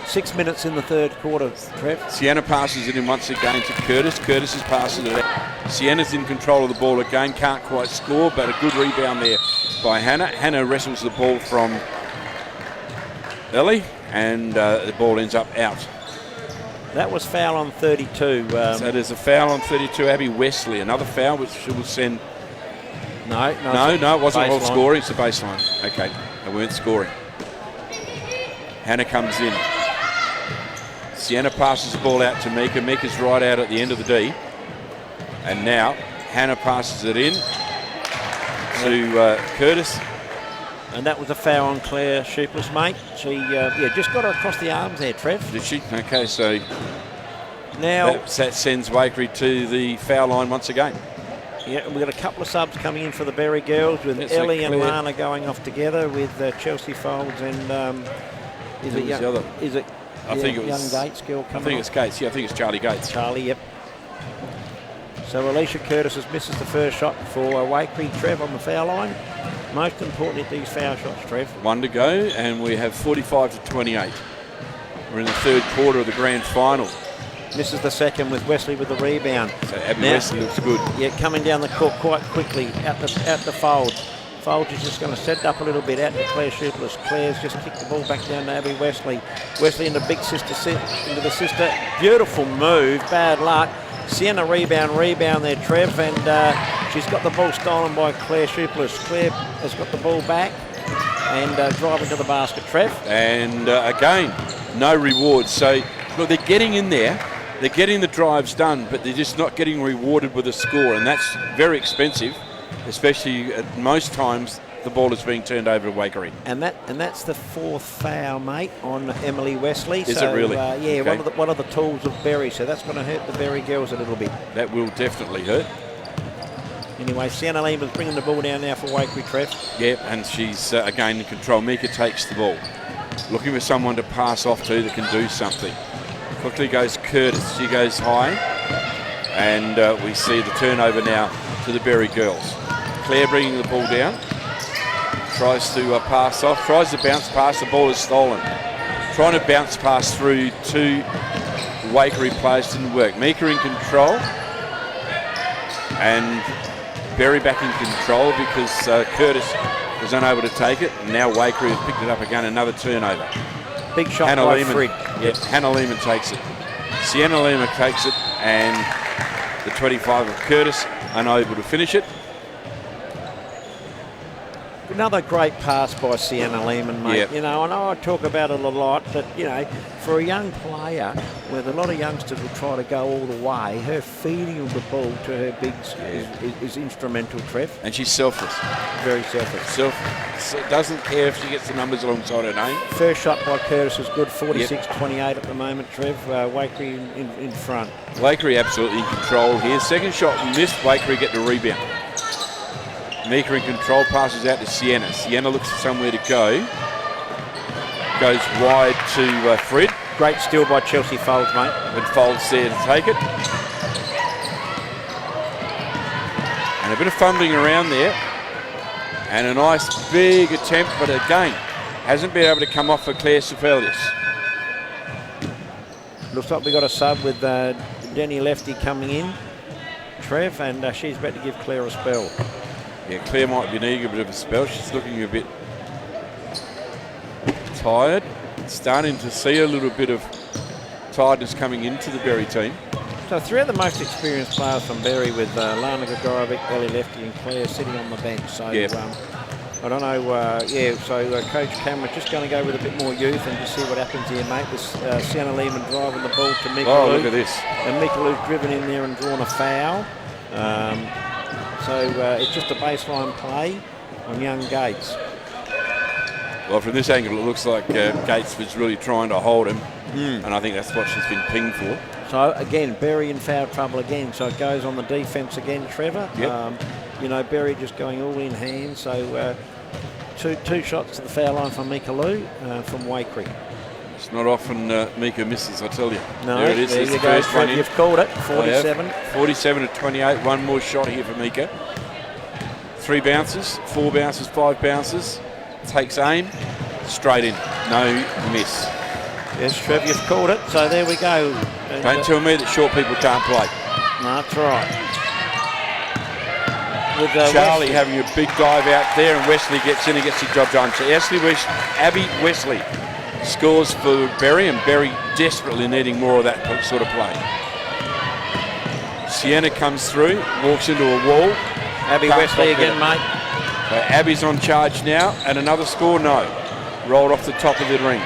[SPEAKER 2] 6 minutes in the third quarter, Trev.
[SPEAKER 1] Sienna passes it in once again to Curtis. Curtis is passing it out. Sienna's in control of the ball again. Can't quite score, but a good rebound there by Hannah. Hannah wrestles the ball from Ellie, and the ball ends up out.
[SPEAKER 2] That was foul on 32.
[SPEAKER 1] So there's a foul on 32. Abby Wesley, another foul, which will send...
[SPEAKER 2] No,
[SPEAKER 1] it wasn't scoring. It's the baseline. Okay, they weren't scoring. Hannah comes in. Sienna passes the ball out to Mika. Mika's right out at the end of the D. And now Hannah passes it in to Curtis.
[SPEAKER 2] And that was a foul on Claire Shoopless, mate. She just got her across the arms there, Trev.
[SPEAKER 1] Did she? Okay, so
[SPEAKER 2] now
[SPEAKER 1] that sends Wakery to the foul line once again.
[SPEAKER 2] Yeah, we've got a couple of subs coming in for the Berry girls with Ellie and Lana going off together with Chelsea Folds and I think it was young Gates girl coming.
[SPEAKER 1] I think it's Gates. Yeah, I think it's Charlie Gates.
[SPEAKER 2] Charlie, yep. So Alicia Curtis misses the first shot for Wakery, Trev, on the foul line. Most important at these foul shots, Trev.
[SPEAKER 1] 1 to go, and we have 45-28. We're in the third quarter of the grand final.
[SPEAKER 2] Misses the second with Wesley with the rebound.
[SPEAKER 1] So Abby Wesley looks good.
[SPEAKER 2] Yeah, coming down the court quite quickly out the Fold. Fold is just going to set it up a little bit out to Claire Shoopless. Claire's just kicked the ball back down to Abby Wesley. Wesley into big sister into the sister. Beautiful move, bad luck. Sienna rebound there, Trev, and she's got the ball stolen by Claire Shoopless. Claire has got the ball back and driving to the basket, Trev.
[SPEAKER 1] And again, no rewards. So, look, they're getting in there. They're getting the drives done, but they're just not getting rewarded with a score, and that's very expensive, especially at most times the ball is being turned over to Wakery.
[SPEAKER 2] And that's the fourth foul, mate, on Emily Wesley.
[SPEAKER 1] Is it really?
[SPEAKER 2] Yeah,
[SPEAKER 1] okay.
[SPEAKER 2] one of the tools of Berry, so that's going to hurt the Berry girls a little bit.
[SPEAKER 1] That will definitely hurt.
[SPEAKER 2] Anyway, Sienna Lehman's bringing the ball down now for Wakery, Trev.
[SPEAKER 1] Yeah, and she's again in control. Mika takes the ball, looking for someone to pass off to that can do something. Quickly goes Curtis. She goes high, and we see the turnover now to the Berry girls. Claire bringing the ball down, tries to pass off, tries to bounce pass. The ball is stolen. Trying to bounce pass through to Wakery players didn't work. Mika in control, and Berry back in control because Curtis was unable to take it. And now Wakery has picked it up again. Another turnover.
[SPEAKER 2] Big shot by Fred.
[SPEAKER 1] Yes, Hannah Lehman takes it. Sienna Lehman takes it, and the 25 of Curtis unable to finish it.
[SPEAKER 2] Another great pass by Sienna Lehman, mate.
[SPEAKER 1] Yep.
[SPEAKER 2] You know, I know I talk about it a lot, but, you know, for a young player, where a lot of youngsters will try to go all the way, her feeding of the ball to her bigs is instrumental, Trev.
[SPEAKER 1] And she's selfless.
[SPEAKER 2] Very selfless.
[SPEAKER 1] Doesn't care if she gets the numbers alongside her name.
[SPEAKER 2] First shot by Curtis is good, 46-28 at the moment, Trev. Wakery in front.
[SPEAKER 1] Wakery absolutely in control here. Second shot missed, Wakery get the rebound. Mika in control, passes out to Sienna. Sienna looks for somewhere to go. Goes wide to Fred.
[SPEAKER 2] Great steal by Chelsea Folds, mate.
[SPEAKER 1] And Folds there to take it. And a bit of fumbling around there. And a nice big attempt, but again, hasn't been able to come off for Claire Sefelius.
[SPEAKER 2] Looks like we got a sub with Denny Lefty coming in, Trev, and she's about to give Claire a spell.
[SPEAKER 1] Yeah, Claire might be needing a bit of a spell. She's looking a bit tired. Starting to see a little bit of tiredness coming into the Berry team.
[SPEAKER 2] So three of the most experienced players from Berry with Lana Gregorovic, Ellie Lefty and Claire sitting on the bench. So I don't know, so Coach Cameron's just going to go with a bit more youth and just see what happens here, mate. With Sienna Lehman driving the ball to Mika
[SPEAKER 1] Oh,
[SPEAKER 2] Lou.
[SPEAKER 1] look at this.
[SPEAKER 2] And Mika Lou's driven in there and drawn a foul. So it's just a baseline play on young Gates.
[SPEAKER 1] Well, from this angle, it looks like Gates was really trying to hold him, and I think that's what she's been pinged for.
[SPEAKER 2] So, again, Berry in foul trouble again. So it goes on the defence again, Trevor.
[SPEAKER 1] Yep.
[SPEAKER 2] You know, Berry just going all in hand. So two shots to the foul line from Mika Lou from Wakery.
[SPEAKER 1] It's not often Mika misses, I tell you.
[SPEAKER 2] No,
[SPEAKER 1] there it is.
[SPEAKER 2] There
[SPEAKER 1] There's
[SPEAKER 2] you
[SPEAKER 1] the
[SPEAKER 2] go,
[SPEAKER 1] first one in.
[SPEAKER 2] You've called it, 47.
[SPEAKER 1] 47-28. One more shot here for Mika. 3 bounces, 4 bounces, 5 bounces. Takes aim, straight in. No miss.
[SPEAKER 2] Yes, Trev, you've called it. So there we go. And,
[SPEAKER 1] Don't tell me that short people can't play.
[SPEAKER 2] No, that's right. With
[SPEAKER 1] Charlie having a big dive out there, and Wesley gets in and gets the job done. So Abby Wesley scores for Berry, and Berry desperately needing more of that sort of play. Sienna comes through, walks into a wall.
[SPEAKER 2] Abby Wesley again, mate.
[SPEAKER 1] So Abby's on charge now, and another score, no. Rolled off the top of the ring.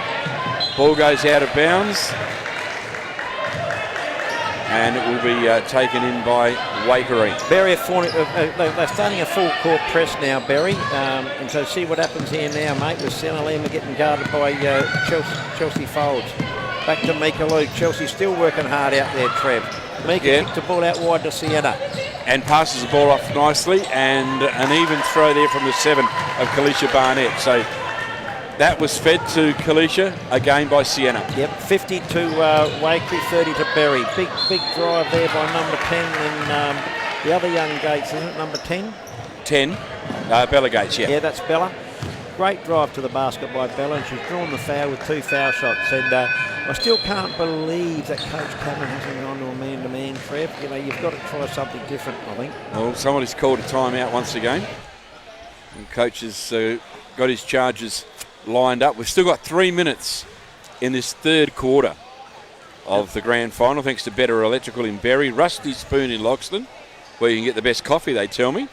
[SPEAKER 1] Ball goes out of bounds, and it will be taken in by Wakerine.
[SPEAKER 2] Berry they're starting a full court press now, Berry. And so see what happens here now, mate, with Sienna Lima getting guarded by Chelsea Folds. Back to Mika Luke. Chelsea still working hard out there, Trev. Mika kicked the ball out wide to Sienna.
[SPEAKER 1] And passes the ball off nicely, and an even throw there from the 7 of Kalisha Barnett. So that was fed to Kalisha, again by Sienna.
[SPEAKER 2] Yep, 50 to Wakey, 30 to Berry. Big drive there by number 10 and the other young Gates, isn't it, number 10?
[SPEAKER 1] 10, Bella Gates, yeah.
[SPEAKER 2] Yeah, that's Bella. Great drive to the basket by Bella, and she's drawn the foul with 2 foul shots. And I still can't believe that Coach Cameron hasn't gone to a man-to-man, Trev. You know, you've got to try something different, I think.
[SPEAKER 1] Well, somebody's called a timeout once again. And Coach has got his charges lined up. We've still got 3 minutes in this third quarter of the grand final, thanks to Better Electrical in Berry, Rusty Spoon in Loxton, where you can get the best coffee, they tell me.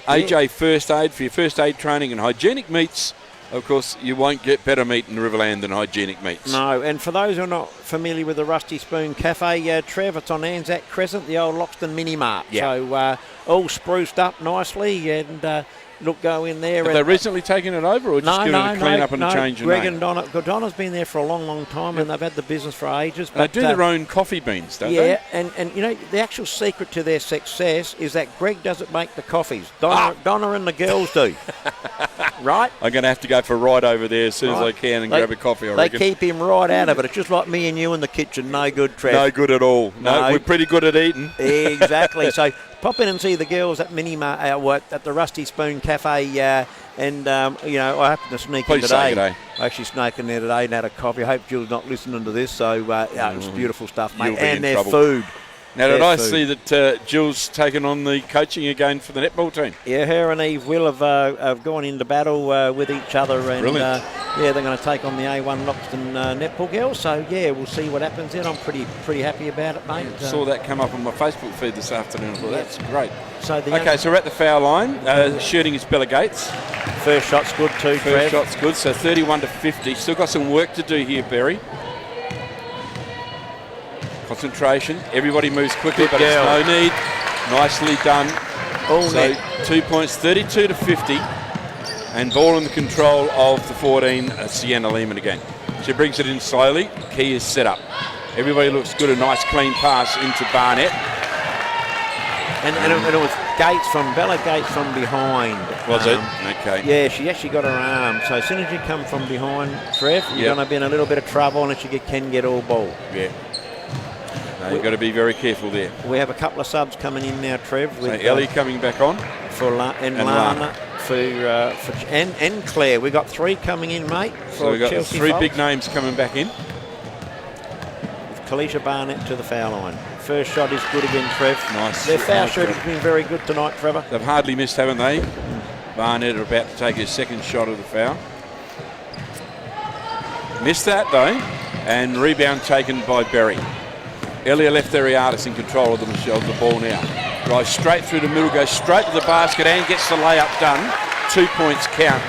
[SPEAKER 1] AJ First Aid for your first aid training, and hygienic meats. Of course, you won't get better meat in Riverland than hygienic meats.
[SPEAKER 2] No, and for those who are not familiar with the Rusty Spoon Cafe, Trev, it's on Anzac Crescent, the old Loxton Mini Mart.
[SPEAKER 1] Yeah.
[SPEAKER 2] So all spruced up nicely, and look, go in there.
[SPEAKER 1] Have they recently taken it over, or just given it a clean up and a change of
[SPEAKER 2] Greg
[SPEAKER 1] name?
[SPEAKER 2] and Donna's been there for a long time, and they've had the business for ages.
[SPEAKER 1] But they do their own coffee beans, don't they?
[SPEAKER 2] Yeah, and you know, the actual secret to their success is that Greg doesn't make the coffees. Donna and the girls do. Right?
[SPEAKER 1] I'm going to have to go for a ride over there as soon as I can and grab a coffee, I reckon.
[SPEAKER 2] They keep him right out of it. It's just like me and you in the kitchen. No good, Trev.
[SPEAKER 1] No good at all. No, we're pretty good at eating.
[SPEAKER 2] Exactly. So pop in and see the girls at at the Rusty Spoon Cafe, and you know, I happened to sneak in today. I actually snuck in there today and had a coffee. I hope Jill's not listening to this. So it's beautiful stuff, mate. And their food.
[SPEAKER 1] Now, did I see that Jill's taken on the coaching again for the netball team?
[SPEAKER 2] Yeah, her and Eve Will have gone into battle with each other, and they're going to take on the A1 Loxton netball girls. So yeah, we'll see what happens then. I'm pretty happy about it, mate.
[SPEAKER 1] Saw that come up on my Facebook feed this afternoon. Well, that's great.
[SPEAKER 2] So
[SPEAKER 1] so we're at the foul line. Shooting is Bella Gates.
[SPEAKER 2] First shot's good too, Trev.
[SPEAKER 1] First shot's good. So 31 to 50. Still got some work to do here, Berry. Concentration. Everybody moves quickly, but there's no need. Nicely done. So 2 points, 32 to 50. And ball in the control of the 14, Sienna Lehman again. She brings it in slowly. Key is set up. Everybody looks good. A nice clean pass into Barnett.
[SPEAKER 2] And it was Bella Gates from behind.
[SPEAKER 1] Was it? Okay.
[SPEAKER 2] Yeah, she actually got her arm. So as soon as you come from behind, Trev, you're going to be in a little bit of trouble unless you can get all ball.
[SPEAKER 1] Yeah. No, you've got to be very careful there.
[SPEAKER 2] We have a couple of subs coming in now, Trev.
[SPEAKER 1] So Ellie coming back on.
[SPEAKER 2] And Lana and Claire. We've got 3 coming in, mate.
[SPEAKER 1] So we've got
[SPEAKER 2] Chelsea
[SPEAKER 1] 3
[SPEAKER 2] Folks.
[SPEAKER 1] big names coming back in.
[SPEAKER 2] With Kalisha Barnett to the foul line. First shot is good again, Trev.
[SPEAKER 1] Nice.
[SPEAKER 2] Their foul shooting's been very good tonight, Trevor.
[SPEAKER 1] They've hardly missed, haven't they? Barnett are about to take his second shot of the foul. Missed that, though. And rebound taken by Berry. Elia Leftheriadis in control of the ball now. Drives straight through the middle, goes straight to the basket and gets the layup done. 2 points count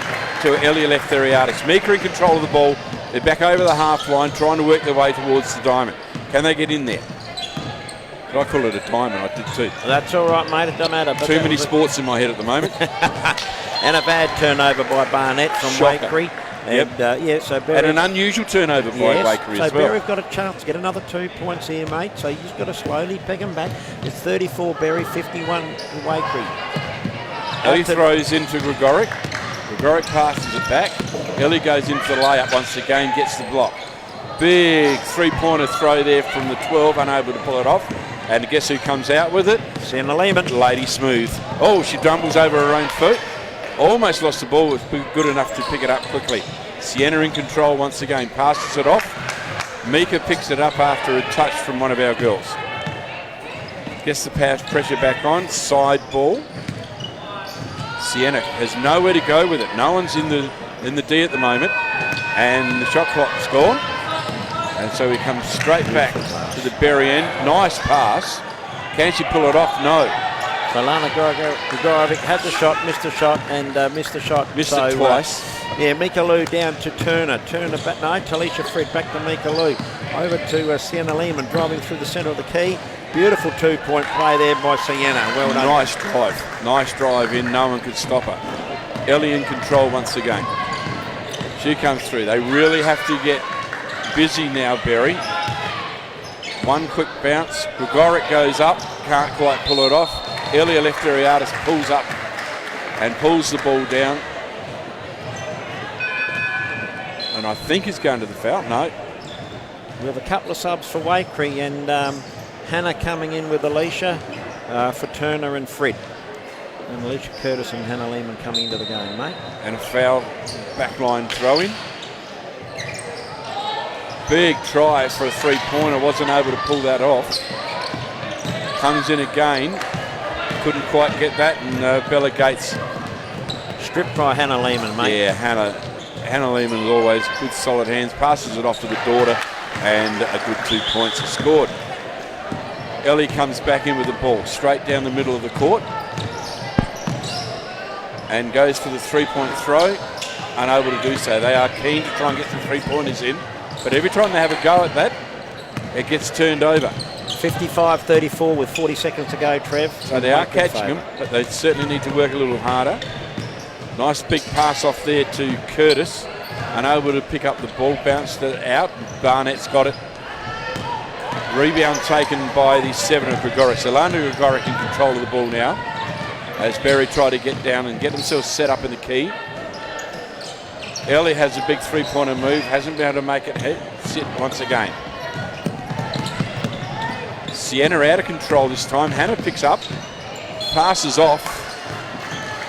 [SPEAKER 1] to Elia Leftheriadis. Mika in control of the ball. They're back over the half line, trying to work their way towards the diamond. Can they get in there? Did I call it a diamond? I did too.
[SPEAKER 2] That's all right, mate. It doesn't matter.
[SPEAKER 1] Too many sports in my head at the moment.
[SPEAKER 2] And a bad turnover by Barnett from Wakery. And, so
[SPEAKER 1] and an unusual turnover by Wakery as well.
[SPEAKER 2] So Berry've got a chance to get another 2 points here, mate. So you just got to slowly peg them back. It's 34 Berry, 51 Wakery.
[SPEAKER 1] Ellie throws into Gregoric. Gregoric passes it back. Ellie goes in for the layup once again, gets the block. Big three-pointer throw there from the 12, unable to pull it off. And guess who comes out with it?
[SPEAKER 2] Sienna Lehman.
[SPEAKER 1] Lady Smooth. Oh, she dumbles over her own foot. Almost lost the ball, was good enough to pick it up quickly. Sienna in control once again, passes it off. Mika picks it up after a touch from one of our girls. Gets the pressure back on, side ball. Sienna has nowhere to go with it. No one's in the D at the moment. And the shot clock's gone. And so he comes straight back to the Berry end. Nice pass. Can she pull it off? No.
[SPEAKER 2] So Lana Grigorovic had the shot, missed the shot, and missed the shot.
[SPEAKER 1] Missed it twice.
[SPEAKER 2] Yeah, Mika Lou down to Turner. Turner back, no, Talisha Fred back to Mika Lou. Over to Sienna Lehman, driving through the centre of the key. Beautiful 2-point play there by Sienna. Well done.
[SPEAKER 1] Nice drive. Nice drive in. No one could stop her. Ellie in control once again. She comes through. They really have to get busy now, Berry. One quick bounce. Grigoric goes up. Can't quite pull it off. Elia Lefteriadis pulls up and pulls the ball down. And I think he's going to the foul. No.
[SPEAKER 2] We have a couple of subs for Waikerie, and Hannah coming in with Alicia for Turner and Fred. And Alicia Curtis and Hannah Lehman coming into the game, mate.
[SPEAKER 1] And a foul backline throw-in. Big try for a three-pointer. Wasn't able to pull that off. Comes in again. Couldn't quite get that, and Bella Gates.
[SPEAKER 2] Stripped by Hannah Lehman, mate.
[SPEAKER 1] Yeah, Hannah Lehman is always good, solid hands. Passes it off to the daughter, and a good 2 points are scored. Ellie comes back in with the ball, straight down the middle of the court, and goes for the three-point throw. Unable to do so. They are keen to try and get the three-pointers in, but every time they have a go at that, it gets turned over.
[SPEAKER 2] 55-34 with 40 seconds to go, Trev.
[SPEAKER 1] So they are catching them, but they certainly need to work a little harder. Nice big pass off there to Curtis. Unable to pick up the ball, bounced it out. Barnett's got it. Rebound taken by the 7 of Grigoric. So Lana Grigoric in control of the ball now, as Berry try to get down and get themselves set up in the key. Ellie has a big three-pointer move, hasn't been able to make it sit once again. Sienna out of control this time. Hannah picks up, passes off.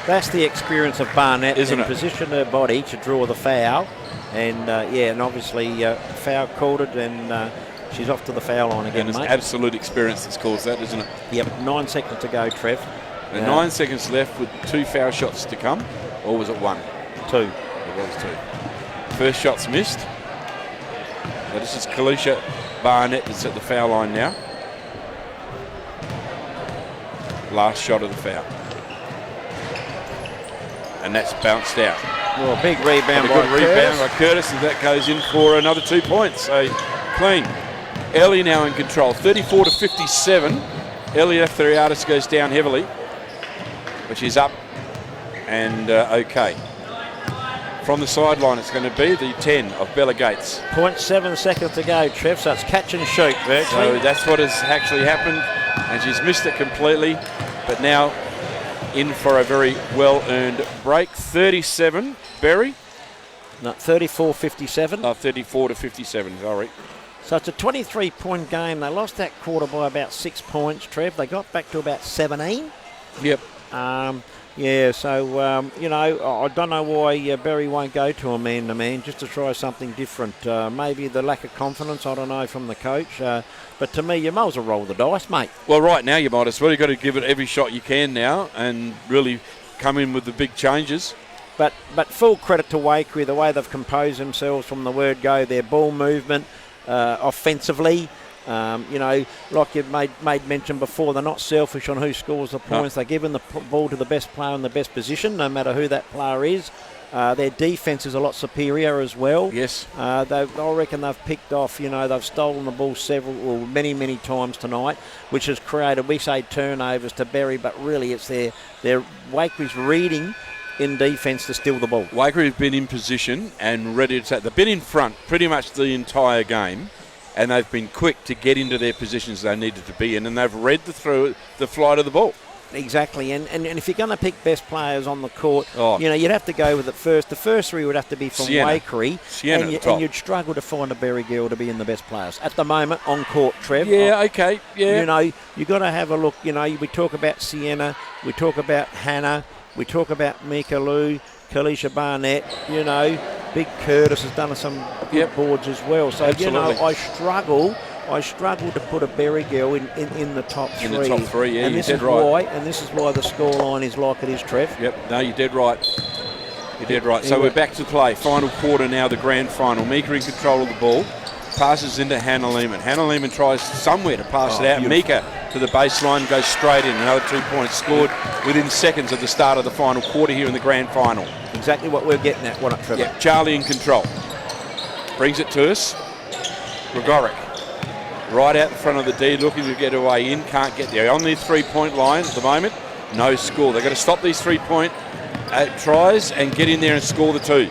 [SPEAKER 2] That's the experience of Barnett,
[SPEAKER 1] isn't it?
[SPEAKER 2] Position her body to draw the foul, and and obviously foul called it, and she's off to the foul line again,
[SPEAKER 1] and
[SPEAKER 2] mate.
[SPEAKER 1] It's absolute experience that's caused that, isn't it?
[SPEAKER 2] Yep, 9 seconds to go, Trev.
[SPEAKER 1] And 9 seconds left with 2 foul shots to come, or was it 1?
[SPEAKER 2] 2.
[SPEAKER 1] It was 2. First shot's missed. So this is Kalisha Barnett that's at the foul line now. Last shot of the foul. And that's bounced out.
[SPEAKER 2] Well, a big rebound by
[SPEAKER 1] Curtis. Rebound by Curtis, and that goes in for another 2 points. So clean. Ellie now in control, 34-57. Ellie Lefteriadis goes down heavily, but she's up and okay. From the sideline, it's going to be the 10 of Bella Gates.
[SPEAKER 2] 0.7 seconds to go, Trev, so it's catch and shoot virtually.
[SPEAKER 1] So that's what has actually happened, and she's missed it completely, but now in for a very well-earned break. 37, Berry?
[SPEAKER 2] No, 34-57.
[SPEAKER 1] 34-57, sorry.
[SPEAKER 2] So it's a 23-point game. They lost that quarter by about 6 points, Trev. They got back to about 17.
[SPEAKER 1] Yep.
[SPEAKER 2] I don't know why Berry won't go to a man-to-man just to try something different. Maybe the lack of confidence, I don't know, from the coach. But to me, you might as well roll the dice, mate.
[SPEAKER 1] Well, right now you might as well. You've got to give it every shot you can now and really come in with the big changes.
[SPEAKER 2] But full credit to Waikerie, the way they've composed themselves from the word go, their ball movement offensively. Like you've made mention before, they're not selfish on who scores the points. No. They're giving the ball to the best player in the best position, no matter who that player is. Their defence is a lot superior as well.
[SPEAKER 1] Yes.
[SPEAKER 2] I reckon they've picked off, they've stolen the ball many times tonight, which has created, we say turnovers to Berry, but really it's their Waikeries reading in defence to steal the ball.
[SPEAKER 1] Waikerie have been in position and ready to take. They've been in front pretty much the entire game, and they've been quick to get into their positions they needed to be in, and they've read the flight of the ball.
[SPEAKER 2] Exactly, and if you're going to pick best players on the court, you'd have to go with it first. The first 3 would have to be from Waikerie, and you'd struggle to find a Berry girl to be in the best players at the moment on court, Trev.
[SPEAKER 1] Yeah, okay, yeah.
[SPEAKER 2] You've got to have a look. We talk about Sienna, we talk about Hannah, we talk about Mika Lou, Kalisha Barnett, Big Curtis has done some good boards as well. So,
[SPEAKER 1] absolutely.
[SPEAKER 2] I struggle to put a Berry girl in the top 3.
[SPEAKER 1] In the top 3, yeah,
[SPEAKER 2] and this is right. And this is why the scoreline is like it is, Trev.
[SPEAKER 1] Yep, no, you're dead right. You're dead right. So we're back to play. Final quarter now, the grand final. Mika in control of the ball. passes into Hannah Lehman. Hannah Lehman tries somewhere to pass it out.
[SPEAKER 2] Beautiful.
[SPEAKER 1] Mika to the baseline, goes straight in. Another 2 points scored within seconds of the start of the final quarter here in the grand final.
[SPEAKER 2] Exactly what we're getting at, wasn't it, Trevor?
[SPEAKER 1] Yeah, Charlie in control. Brings it to us. Gregoric. Right out the front of the D, looking to get away in. Can't get there. On the 3-point line at the moment, no score. They've got to stop these 3-point tries and get in there and score the 2.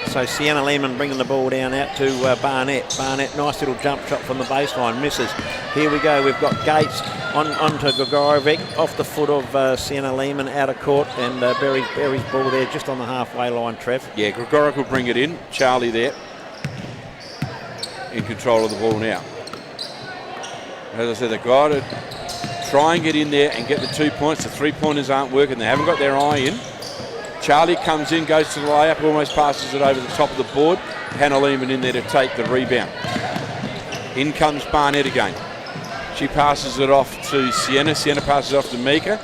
[SPEAKER 2] So Sienna Lehman bringing the ball down out to Barnett. Barnett, nice little jump shot from the baseline, misses. Here we go, we've got Gates onto Gregorovic, off the foot of Sienna Lehman, out of court, and Berry's ball there just on the halfway line, Trev.
[SPEAKER 1] Yeah, Gregoric will bring it in. Charlie there in control of the ball now. As I said, they've got to try and get in there and get the 2 points. The 3-pointers aren't working. They haven't got their eye in. Charlie comes in, goes to the layup, almost passes it over the top of the board. Hannah Lehman in there to take the rebound. In comes Barnett again. She passes it off to Sienna. Sienna passes it off to Mika.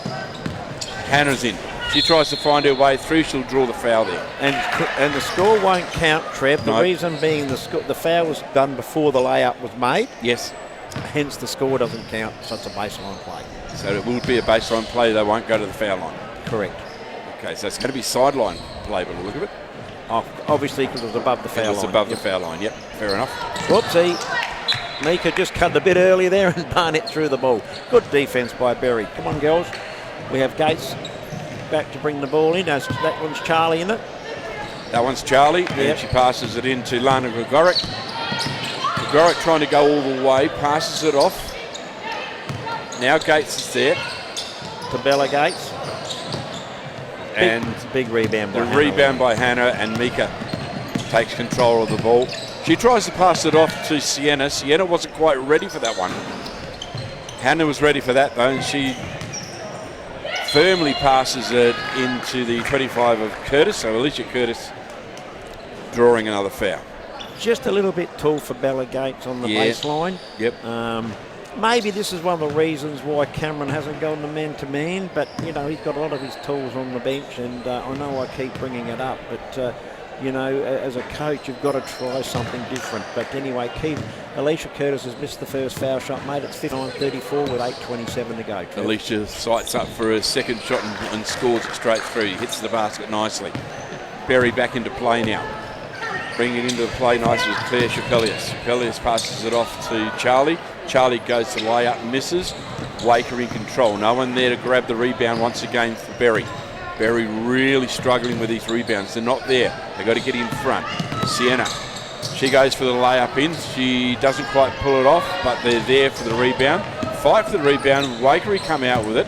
[SPEAKER 1] Hannah's in. She tries to find her way through. She'll draw the foul there.
[SPEAKER 2] And the score won't count, Trev. The reason being the foul was done before the layup was made.
[SPEAKER 1] Yes.
[SPEAKER 2] Hence the score doesn't count, so it's a baseline play.
[SPEAKER 1] So it will be a baseline play. They won't go to the foul line.
[SPEAKER 2] Correct.
[SPEAKER 1] Okay, so it's going to be sideline play by the look of it.
[SPEAKER 2] Obviously, because it was above the foul line.
[SPEAKER 1] It was above the foul line, yep. Fair enough.
[SPEAKER 2] Whoopsie. Mika just cut a bit early there and Barnett threw the ball. Good defence by Berry. Come on, girls. We have Gates back to bring the ball in. That one's Charlie, isn't it?
[SPEAKER 1] That one's Charlie,
[SPEAKER 2] yep.
[SPEAKER 1] And she passes it in to Lana Gregoric. Gregoric trying to go all the way, passes it off. Now Gates is there.
[SPEAKER 2] To Bella Gates.
[SPEAKER 1] And
[SPEAKER 2] big rebound by
[SPEAKER 1] the
[SPEAKER 2] Hannah.
[SPEAKER 1] Rebound by Hannah, and Mika takes control of the ball. She tries to pass it off to Sienna. Sienna wasn't quite ready for that one. Hannah was ready for that though, and she firmly passes it into the 25 of Curtis. So Alicia Curtis drawing another foul.
[SPEAKER 2] Just a little bit tall for Bella Gates on the baseline.
[SPEAKER 1] Yep.
[SPEAKER 2] Maybe this is one of the reasons why Cameron hasn't gone to man-to-man, but, you know, he's got a lot of his tools on the bench, and I know I keep bringing it up, but, you know, as a coach, you've got to try something different. But anyway, Alicia Curtis has missed the first foul shot, mate. It's 59-34 with 8:27 to go.
[SPEAKER 1] Alicia sights up for her second shot and scores it straight through. Hits the basket nicely. Berry back into play now. Bringing it into the play nicely with Claire Chapelius. Chapelius passes it off to Charlie. Charlie goes to lay up, misses. Waker in control. No one there to grab the rebound once again for Berry. Berry really struggling with these rebounds. They're not there. They've got to get in front. Sienna. She goes for the layup in. She doesn't quite pull it off, but they're there for the rebound. Fight for the rebound. Wakery come out with it.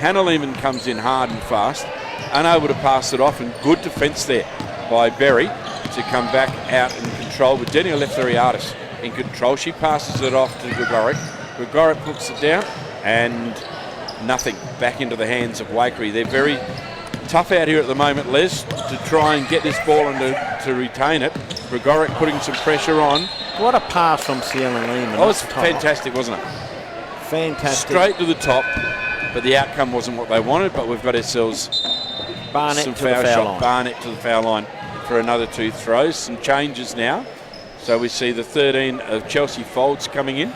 [SPEAKER 1] Hannah Lehman comes in hard and fast. Unable to pass it off, and good defence there by Berry to come back out in control. But Denny Leftheriadis in control. She passes it off to Gregoric. Gregoric puts it down, and nothing. Back into the hands of Wakery. They're very tough out here at the moment, Les, to try and get this ball and to retain it. Gregoric putting some pressure on.
[SPEAKER 2] What a pass from Sienna Lehman.
[SPEAKER 1] Oh, it was fantastic, wasn't it?
[SPEAKER 2] Fantastic.
[SPEAKER 1] Straight to the top, but the outcome wasn't what they wanted, but we've got ourselves
[SPEAKER 2] Barnett
[SPEAKER 1] some
[SPEAKER 2] to the foul line.
[SPEAKER 1] Barnett to the foul line for another 2 throws. Some changes now. So we see the 13 of Chelsea Folds coming in.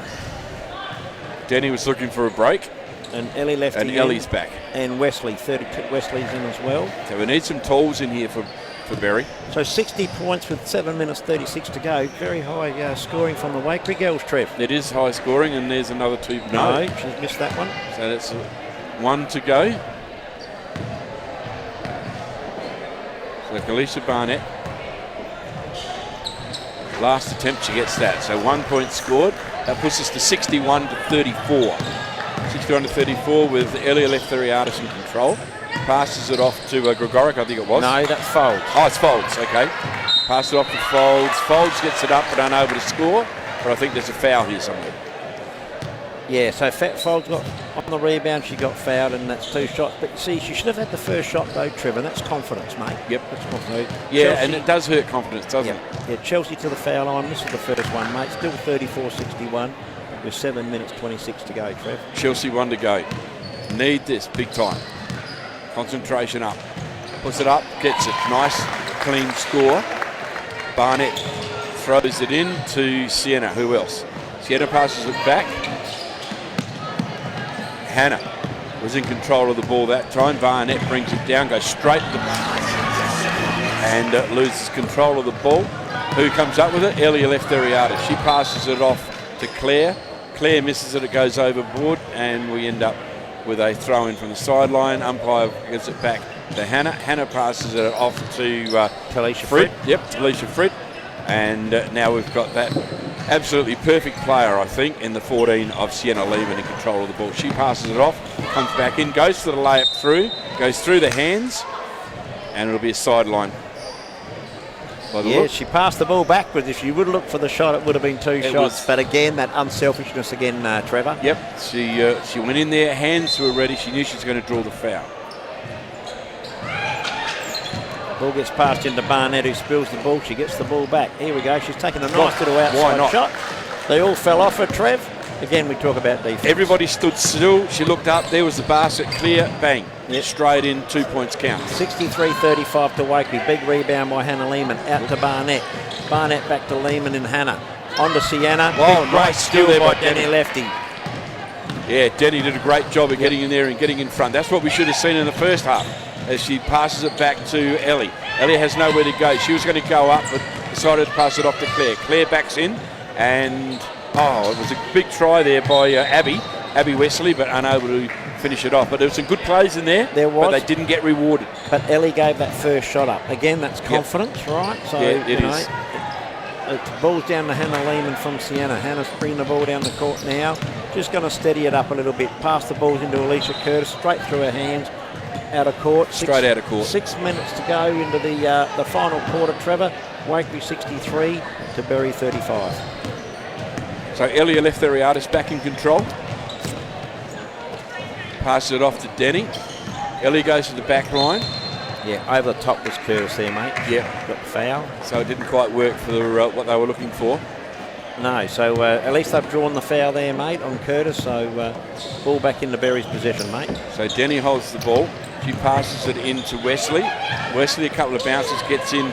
[SPEAKER 1] Denny was looking for a break.
[SPEAKER 2] And Ellie left.
[SPEAKER 1] And Ellie's back.
[SPEAKER 2] And Wesley, 32, Wesley's in as well.
[SPEAKER 1] So we need some tools in here for Berry.
[SPEAKER 2] So 60 points with 7 minutes 36 to go. Very high scoring from the Wakery girls, Trev.
[SPEAKER 1] It is high scoring, and there's another 2.
[SPEAKER 2] No, she's missed that one.
[SPEAKER 1] So that's 1 to go. So Kalisha Barnett. Last attempt, she gets that. So 1 point scored. That puts us to 61-34. 61-34 with Elia Leftheriadis in control. Passes it off to Gregoric, I think it was.
[SPEAKER 2] No, that's Folds.
[SPEAKER 1] Oh, it's Folds, okay. Pass it off to Folds. Folds gets it up but unable to score. But I think there's a foul here somewhere.
[SPEAKER 2] Yeah, so Folds got on the rebound, she got fouled, and that's 2 shots. But you see, she should have had the first shot though, Trevor. That's confidence, mate.
[SPEAKER 1] Yep.
[SPEAKER 2] That's confidence.
[SPEAKER 1] Yeah,
[SPEAKER 2] Chelsea,
[SPEAKER 1] and it does hurt confidence, doesn't it?
[SPEAKER 2] Yeah, Chelsea to the foul line. This is the first one, mate. Still 34-61 with 7 minutes 26 to go, Trev.
[SPEAKER 1] Chelsea 1 to go. Need this big time. Concentration up. Puts it up, gets it. Nice, clean score. Barnett throws it in to Sienna. Who else? Sienna passes it back. Hannah was in control of the ball that time. Barnett brings it down, goes straight to the and loses control of the ball. Who comes up with it? Ellie Eleftheriadis. She passes it off to Claire. Claire misses it, it goes overboard, and we end up with a throw-in from the sideline. Umpire gives it back to Hannah. Hannah passes it off to
[SPEAKER 2] Talisha
[SPEAKER 1] Frid. Yep, Talisha Frid. And now we've got that absolutely perfect player, I think, in the 14 of Sienna Lehman in control of the ball. She passes it off, comes back in, goes for the layup through, goes through the hands, and it'll be a sideline.
[SPEAKER 2] Yeah, she passed the ball backwards. If you would look for the shot, it would have been two shots. But again, that unselfishness again, Trevor.
[SPEAKER 1] Yep, she went in there, hands were ready. She knew she was going to draw the foul.
[SPEAKER 2] Ball gets passed into Barnett, who spills the ball. She gets the ball back. Here we go. She's taking a nice little outside shot. They all fell off her, Trev. Again, we talk about defence.
[SPEAKER 1] Everybody stood still. She looked up. There was the basket. Clear. Bang. Yep. Straight in. 2 points count.
[SPEAKER 2] 63-35 to Wakely. Big rebound by Hannah Lehman. Out to Barnett. Barnett back to Lehman and Hannah. On to Sienna.
[SPEAKER 1] Oh, great steal there by
[SPEAKER 2] Denny Lefty.
[SPEAKER 1] Yeah, Denny did a great job of getting in there and getting in front. That's what we should have seen in the first half, as she passes it back to Ellie. Ellie has nowhere to go. She was going to go up, but decided to pass it off to Claire. Claire backs in, and it was a big try there by Abby Wesley, but unable to finish it off. But there were some good plays in there, but they didn't get rewarded.
[SPEAKER 2] But Ellie gave that first shot up. Again, that's confidence, right? So,
[SPEAKER 1] yeah, it is.
[SPEAKER 2] It ball's down to Hannah Lehman from Sienna. Hannah's bringing the ball down the court now. Just going to steady it up a little bit. Pass the balls into Alicia Curtis, straight through her hands. Out of court.
[SPEAKER 1] Straight out of court.
[SPEAKER 2] 6 minutes to go into the final quarter, Trevor. Wakely 63 to Berry 35.
[SPEAKER 1] So Ellie Eleftheriadis back in control. Passes it off to Denny. Ellie goes to the back line.
[SPEAKER 2] Yeah, over the top was Curtis there, mate.
[SPEAKER 1] Yeah.
[SPEAKER 2] Got the foul.
[SPEAKER 1] So it didn't quite work for what they were looking for.
[SPEAKER 2] No, so at least they've drawn the foul there, mate, on Curtis. So ball back into Berry's possession, mate.
[SPEAKER 1] So Denny holds the ball. She passes it into Wesley. Wesley, a couple of bounces, gets in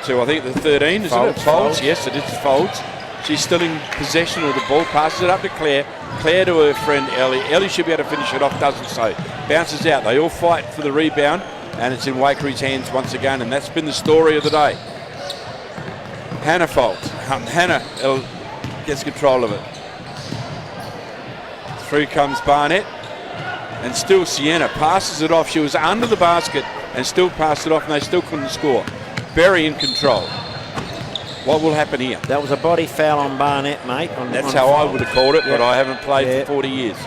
[SPEAKER 1] to, I think, the 13, isn't it? Folds. Yes, it is Folds. She's still in possession of the ball. Passes it up to Claire. Claire to her friend Ellie. Ellie should be able to finish it off, doesn't so. Bounces out. They all fight for the rebound, and it's in Wakely's hands once again, and that's been the story of the day. Hannah Folds. Hannah gets control of it. Through comes Barnett. And still Sienna passes it off. She was under the basket and still passed it off, and they still couldn't score. Berry in control. What will happen here?
[SPEAKER 2] That was a body foul on Barnett, mate.
[SPEAKER 1] That's how I would have called it, but I haven't played for 40 years.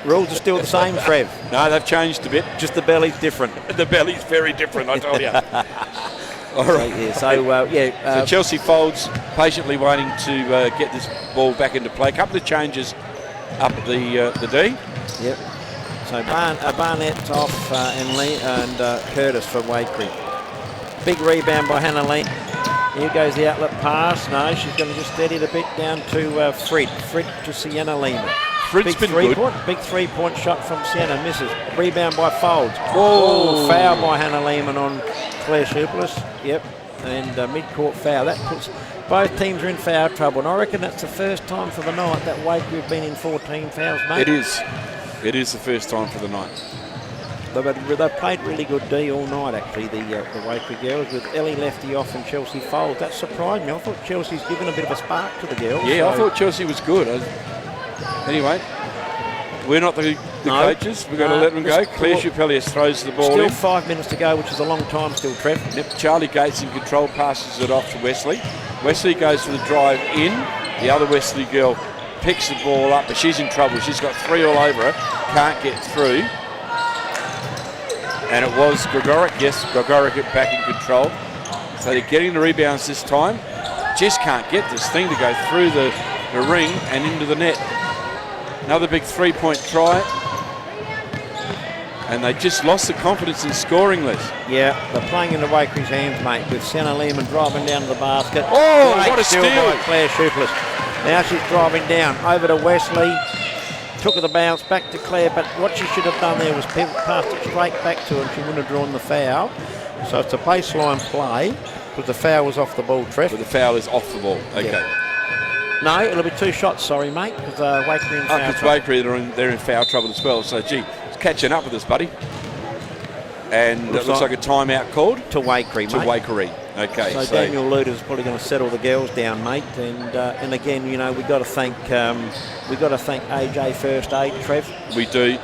[SPEAKER 2] Rules are still the same, Trev.
[SPEAKER 1] No, they've changed a bit.
[SPEAKER 2] Just the belly's different.
[SPEAKER 1] The belly's very different, I tell you. All right.
[SPEAKER 2] So
[SPEAKER 1] Chelsea Folds patiently waiting to get this ball back into play. A couple of changes up at the D.
[SPEAKER 2] Yep. So Barnett off and Curtis for Wakely. Big rebound by Hannah Lee. Here goes the outlet pass. No, she's going to just steady it a bit down to Frid. Frid to Sienna Lehman.
[SPEAKER 1] Frid's been good.
[SPEAKER 2] Big 3-point shot from Sienna. Misses. Rebound by Folds. Whoa. Foul by Hannah Lehman on Claire Shuplis. Yep. And mid-court foul. That puts both teams are in foul trouble. And I reckon that's the first time for the night that Wakely have been in 14 fouls, mate.
[SPEAKER 1] It is. It is the first time for the night.
[SPEAKER 2] They've played really good D all night, actually, the Wakely girls, with Ellie Lefty off and Chelsea Folds. That surprised me. I thought Chelsea's given a bit of a spark to the girls.
[SPEAKER 1] Yeah, I thought Chelsea was good. Anyway, we're not the coaches. We're going to let them go. Claire Chupelius throws the ball in.
[SPEAKER 2] Still 5 minutes to go, which is a long time still, Trev.
[SPEAKER 1] Yep. Charlie Gates in control, passes it off to Wesley. Wesley goes for the drive in. The other Wesley girl picks the ball up, but she's in trouble. She's got three all over her. Can't get through. And it was Gregoric. Yes, Gregoric back in control. So they're getting the rebounds this time. Just can't get this thing to go through the ring and into the net. Another big 3-point try. And they just lost the confidence in scoring, Les.
[SPEAKER 2] Yeah, they're playing into Wakely's hands, mate, with Sienna Lehman driving down to the basket.
[SPEAKER 1] Oh, what a steal
[SPEAKER 2] by Claire Shuplis. Now she's driving down over to Wesley. Took the bounce back to Claire, but what she should have done there was passed it straight back to her and she wouldn't have drawn the foul. So it's a baseline play. Because the foul was off the ball, Trev.
[SPEAKER 1] But the foul is off the ball. Okay.
[SPEAKER 2] Yeah. No, it'll be 2 shots, sorry, mate, because Wakery in foul trouble.
[SPEAKER 1] Because Wakery, they're in foul trouble as well. So, gee, it's catching up with us, buddy. And it looks like a timeout called.
[SPEAKER 2] To Wakery,
[SPEAKER 1] To
[SPEAKER 2] mate.
[SPEAKER 1] Wakery. Okay.
[SPEAKER 2] So Daniel Luder's probably going to settle the girls down, mate. And again, you know, we've got to thank AJ First Aid, Trev.
[SPEAKER 1] We do.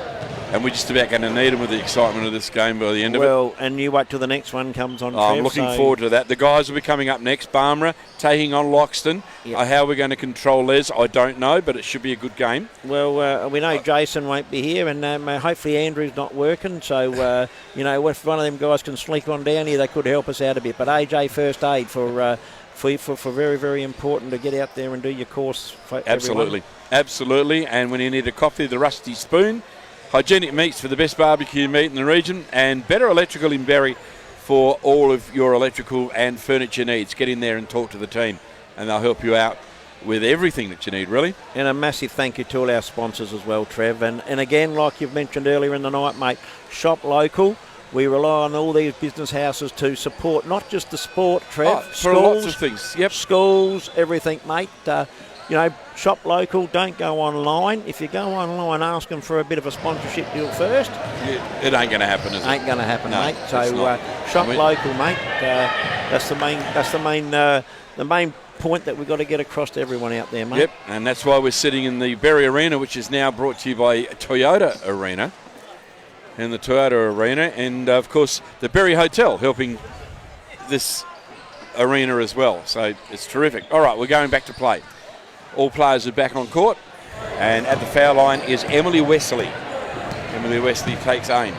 [SPEAKER 1] And we're just about going to need them with the excitement of this game by the end of it.
[SPEAKER 2] Well, and you wait till the next one comes on, Trev.
[SPEAKER 1] I'm looking forward to that. The guys will be coming up next. Barmera taking on Loxton.
[SPEAKER 2] Yep.
[SPEAKER 1] How we're going to control Les, I don't know, but it should be a good game.
[SPEAKER 2] Well, we know Jason won't be here, and hopefully Andrew's not working. So, you know, if one of them guys can sneak on down here, they could help us out a bit. But AJ First Aid for very, very important to get out there and do your course for
[SPEAKER 1] Absolutely.
[SPEAKER 2] everyone.
[SPEAKER 1] Absolutely. And when you need a coffee, the Rusty Spoon. Hygienic Meats for the best barbecue meat in the region, and Better Electrical in Berry for all of your electrical and furniture needs. Get in there and talk to the team, and they'll help you out with everything that you need, really.
[SPEAKER 2] And a massive thank you to all our sponsors as well, Trev. And again, like you've mentioned earlier in the night, mate, shop local. We rely on all these business houses to support not just the sport, Trev.
[SPEAKER 1] For lots of things. Yep.
[SPEAKER 2] Schools, everything, mate. You know, shop local, don't go online. If you go online, ask them for a bit of a sponsorship deal first.
[SPEAKER 1] It ain't going to happen, is it?
[SPEAKER 2] Ain't going to happen,
[SPEAKER 1] No,
[SPEAKER 2] mate.
[SPEAKER 1] it's
[SPEAKER 2] So
[SPEAKER 1] not.
[SPEAKER 2] shop local, mate. That's the main point that we've got to get across to everyone out there, mate.
[SPEAKER 1] Yep, and that's why we're sitting in the Berry Arena, which is now brought to you by Toyota Arena. In the Toyota Arena, and of course the Berry Hotel helping this arena as well. So it's terrific. All right, we're going back to play. All players are back on court, and at the foul line is Emily Wesley. Emily Wesley takes aim.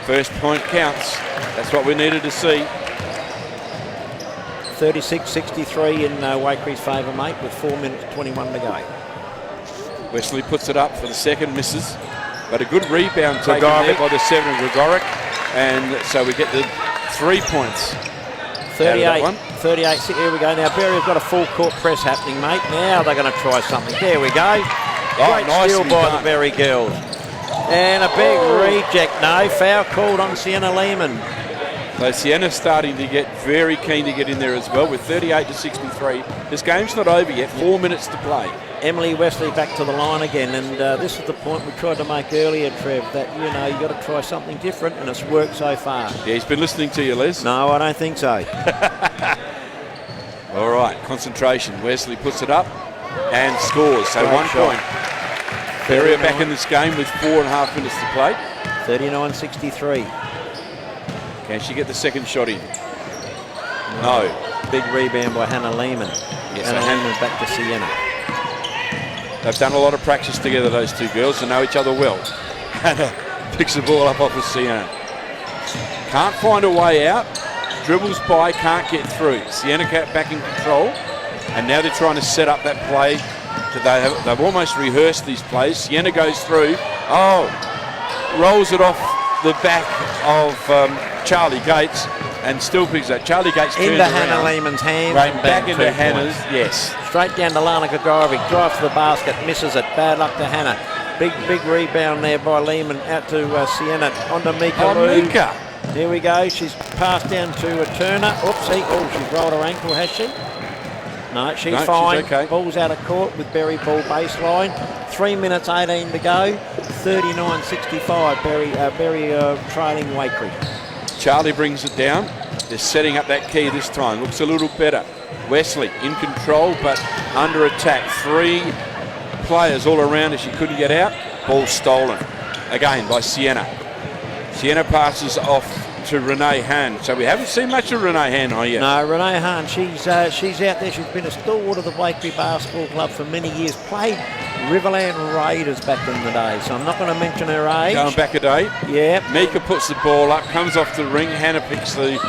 [SPEAKER 1] First point counts. That's what we needed to see.
[SPEAKER 2] 36-63 in Wakery's favour, mate, with 4 minutes 21 to go.
[SPEAKER 1] Wesley puts it up for the second, misses. But a good rebound taken there by the 7 of Gregoric. And so we get the 3 points.
[SPEAKER 2] 38, here we go. Now, Berry have got a full court press happening, mate. Now they're going to try something. There we go. Great steal by the Berry girls. And a big reject. No, foul called on Sienna Lehman.
[SPEAKER 1] So Sienna's starting to get very keen to get in there as well with 38-63. This game's not over yet. 4 minutes to play.
[SPEAKER 2] Emily Wesley back to the line again, and this is the point we tried to make earlier, Trev, that, you know, you've got to try something different, and it's worked so far.
[SPEAKER 1] Yeah, he's been listening to you, Les.
[SPEAKER 2] No, I don't think so.
[SPEAKER 1] All right, concentration. Wesley puts it up and scores. So
[SPEAKER 2] Great
[SPEAKER 1] 1
[SPEAKER 2] shot.
[SPEAKER 1] point. Berry are back in this game with 4.5 minutes to play.
[SPEAKER 2] 39-63.
[SPEAKER 1] Can she get the second shot in? No.
[SPEAKER 2] Big rebound by Hannah Lehman.
[SPEAKER 1] Yes,
[SPEAKER 2] Hannah
[SPEAKER 1] so
[SPEAKER 2] Lehman back to Sienna.
[SPEAKER 1] They've done a lot of practice together, those two girls, and know each other well. Hannah picks the ball up off of Sienna. Can't find a way out. Dribbles by, can't get through. Sienna back in control, and now they're trying to set up that play. They've almost rehearsed these plays. Sienna goes through. Oh, rolls it off the back of Charlie Gates, and still picks that. Charlie Gates turns
[SPEAKER 2] Into
[SPEAKER 1] around.
[SPEAKER 2] Hannah Lehman's hands.
[SPEAKER 1] Right,
[SPEAKER 2] and
[SPEAKER 1] back
[SPEAKER 2] bang,
[SPEAKER 1] into
[SPEAKER 2] 2
[SPEAKER 1] Hannah's,
[SPEAKER 2] points.
[SPEAKER 1] yes.
[SPEAKER 2] Straight down to Lana Gregorovic. Drives to the basket, misses it. Bad luck to Hannah. Big rebound there by Lehman out to Sienna. On to Mika Lou.
[SPEAKER 1] Mika.
[SPEAKER 2] There we go. She's passed down to a Turner. Oopsie. Oh, she's rolled her ankle, has she? No, she's fine.
[SPEAKER 1] She's okay.
[SPEAKER 2] Ball's out of court with Berry ball baseline. 3 minutes 18 to go. 39-65. Berry trailing Wakery.
[SPEAKER 1] Charlie brings it down. They're setting up that key this time. Looks a little better. Wesley in control, but under attack. 3 players all around her. She couldn't get out. Ball stolen. Again by Sienna. Sienna passes off to Renee Hahn. So we haven't seen much of Renee Hahn yet.
[SPEAKER 2] No, Renee Hahn, she's out there. She's been a stalwart of the Wakery Basketball Club for many years. Played Riverland Raiders back in the day, so I'm not going to mention her age.
[SPEAKER 1] Going back a day.
[SPEAKER 2] Yeah.
[SPEAKER 1] Mika puts the ball up, comes off the ring. Hannah picks the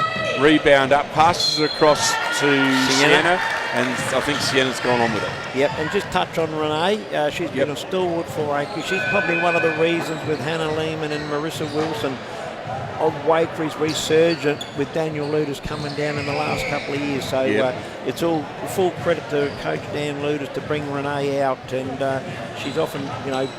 [SPEAKER 1] rebound up, passes it across to Sienna, and I think Sienna's gone on with it.
[SPEAKER 2] Yep, and just touch on Renee. She's been a stalwart for Wakery. She's probably one of the reasons with Hannah Lehman and Marissa Wilson of Wakery's resurgent with Daniel Luders coming down in the last couple of years. So it's all full credit to Coach Dan Luders to bring Renee out, and she's often,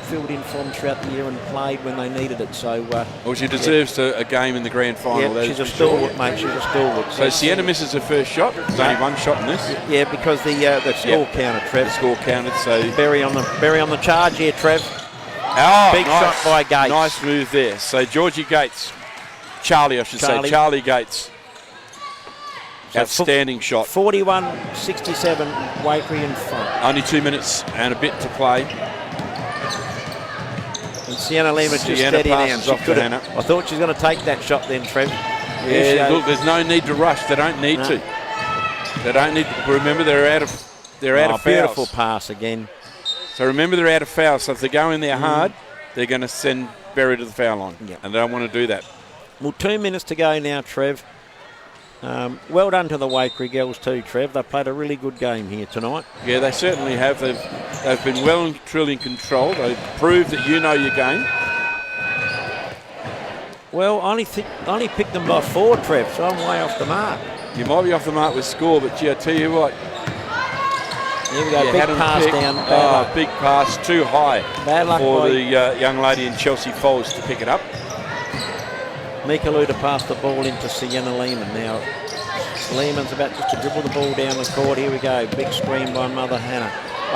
[SPEAKER 2] filled in form throughout the year and played when they needed it. So
[SPEAKER 1] well, she deserves a game in the grand final.
[SPEAKER 2] Yeah, she's a stalwart, mate. She's a stalwart.
[SPEAKER 1] So Sienna misses her first shot. There's only one shot in this.
[SPEAKER 2] Yeah, because the score counted, Trev.
[SPEAKER 1] The score counted. So
[SPEAKER 2] Berry on the charge here, Trev.
[SPEAKER 1] Oh,
[SPEAKER 2] big
[SPEAKER 1] nice
[SPEAKER 2] shot by Gates.
[SPEAKER 1] Nice move there. So Georgie Gates, Charlie Gates. So outstanding shot.
[SPEAKER 2] 41-67, Wakery in front.
[SPEAKER 1] Only 2 minutes and a bit to play.
[SPEAKER 2] And Sienna Lima just steady down.
[SPEAKER 1] Off to Hannah.
[SPEAKER 2] I thought she was going to take that shot then, Trev.
[SPEAKER 1] Yeah, look, there's no need to rush. They don't need to. They don't need to. Remember, they're out of fouls.
[SPEAKER 2] Beautiful pass again.
[SPEAKER 1] So remember, they're out of fouls. So if they go in there hard, they're going to send Berry to the foul line. Yep. And they don't want to do that.
[SPEAKER 2] Well, 2 minutes to go now, Trev. Well done to the Wakery girls too, Trev. They played a really good game here tonight.
[SPEAKER 1] Yeah, they certainly have. They've been well and truly in control. They've proved that you know your game.
[SPEAKER 2] Well, I only picked them by 4, Trev, so I'm way off the mark.
[SPEAKER 1] You might be off the mark with score, but gee, I tell you what.
[SPEAKER 2] Here we go, big pass down.
[SPEAKER 1] Big pass, too high for the young lady in Chelsea Folds to pick it up.
[SPEAKER 2] Mikalu to pass the ball into Sienna Lehman. Now, Lehman's about just to dribble the ball down the court. Here we go, big screen by Mother Hannah.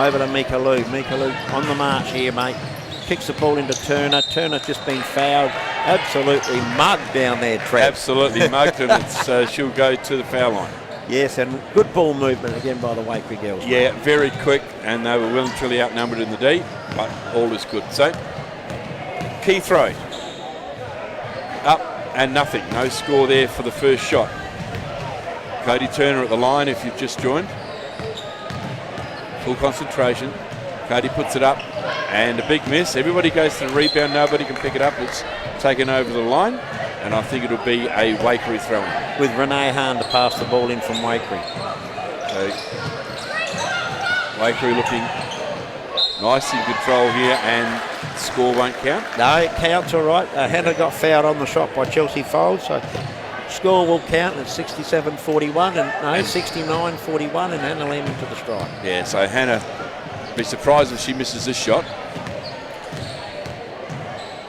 [SPEAKER 2] Over to Mikalu. Mikalu on the march here, mate. Kicks the ball into Turner. Turner's just been fouled. Absolutely mugged down there, Trev.
[SPEAKER 1] Absolutely mugged, and she'll go to the foul line.
[SPEAKER 2] Yes, and good ball movement again by the Wakery girls.
[SPEAKER 1] Yeah, very quick, and they were well and truly outnumbered in the D, but all is good. So, key throw. Up and nothing. No score there for the first shot. Cody Turner at the line if you've just joined. Full concentration. Cody puts it up, and a big miss. Everybody goes to the rebound. Nobody can pick it up. It's taken over the line, and I think it'll be a Wakery throw-in.
[SPEAKER 2] With Renee Hahn to pass the ball in from Wakery.
[SPEAKER 1] So, Wakery looking nice in control here, and score won't count.
[SPEAKER 2] No, it counts all right. Hannah got fouled on the shot by Chelsea Folds, so score will count at 67-41, and 69-41, and Hannah Lehman to the strike.
[SPEAKER 1] Yeah, so Hannah, be surprised if she misses this shot.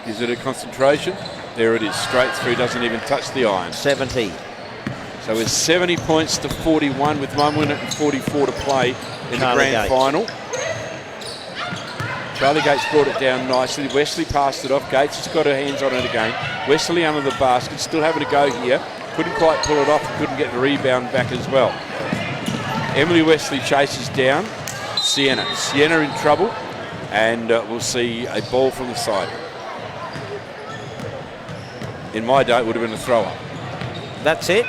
[SPEAKER 1] Gives it a concentration. There it is, straight through, doesn't even touch the iron.
[SPEAKER 2] 70.
[SPEAKER 1] So it's 70 points to 41 with 1 minute and 44 to play in the grand final. Charlie Gates brought it down nicely. Wesley passed it off. Gates has got her hands on it again. Wesley under the basket, still having a go here. Couldn't quite pull it off, couldn't get the rebound back as well. Emily Wesley chases down Sienna. Sienna in trouble, and we'll see a ball from the side. In my day, it would have been a throw-up.
[SPEAKER 2] That's it.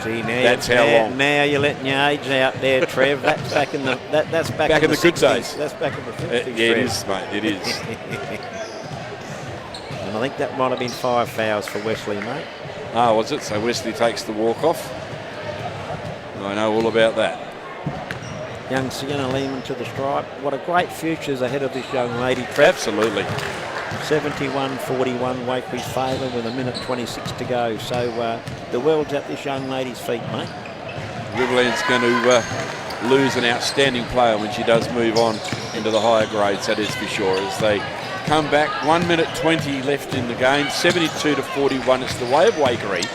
[SPEAKER 2] See, now
[SPEAKER 1] that's how long.
[SPEAKER 2] Now you're letting your age out there, Trev. That's back in the that's back in the
[SPEAKER 1] good
[SPEAKER 2] 60s.
[SPEAKER 1] days.
[SPEAKER 2] That's back in the 50s.
[SPEAKER 1] Yeah, it is, mate. It is.
[SPEAKER 2] And I think that might have been 5 fouls for Wesley, mate.
[SPEAKER 1] Ah, was it? So Wesley takes the walk off. I know all about that.
[SPEAKER 2] Young Sienna Lehman to the stripe. What a great future is ahead of this young lady, Trev.
[SPEAKER 1] Absolutely.
[SPEAKER 2] 71-41 Wakery's favour with 1:26 to go. So the world's at this young lady's feet, mate.
[SPEAKER 1] Riverland's going to lose an outstanding player when she does move on into the higher grades, that is for sure, as they come back. 1 minute 20 left in the game, 72-41. It's the way of Wakery.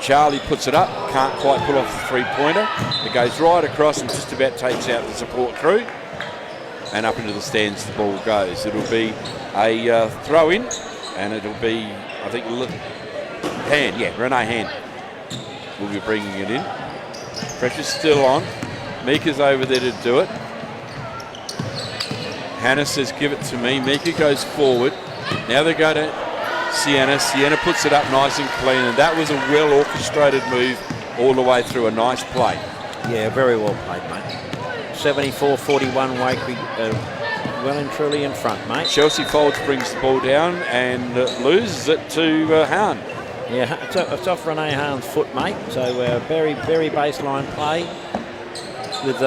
[SPEAKER 1] Charlie puts it up, can't quite pull off the three-pointer. It goes right across and just about takes out the support crew. And up into the stands the ball goes. It'll be a throw-in, and it'll be, I think, Hand. Yeah, Renee Hand will be bringing it in. Pressure's still on. Mika's over there to do it. Hannah says, give it to me. Mika goes forward. Now they go to Sienna. Sienna puts it up nice and clean, and that was a well-orchestrated move all the way through. A nice play.
[SPEAKER 2] Yeah, very well played, mate. 74-41 Wakery, well and truly in front, mate.
[SPEAKER 1] Chelsea Folds brings the ball down and loses it to Hahn.
[SPEAKER 2] Yeah, it's off Renee Hahn's foot, mate. So very baseline play with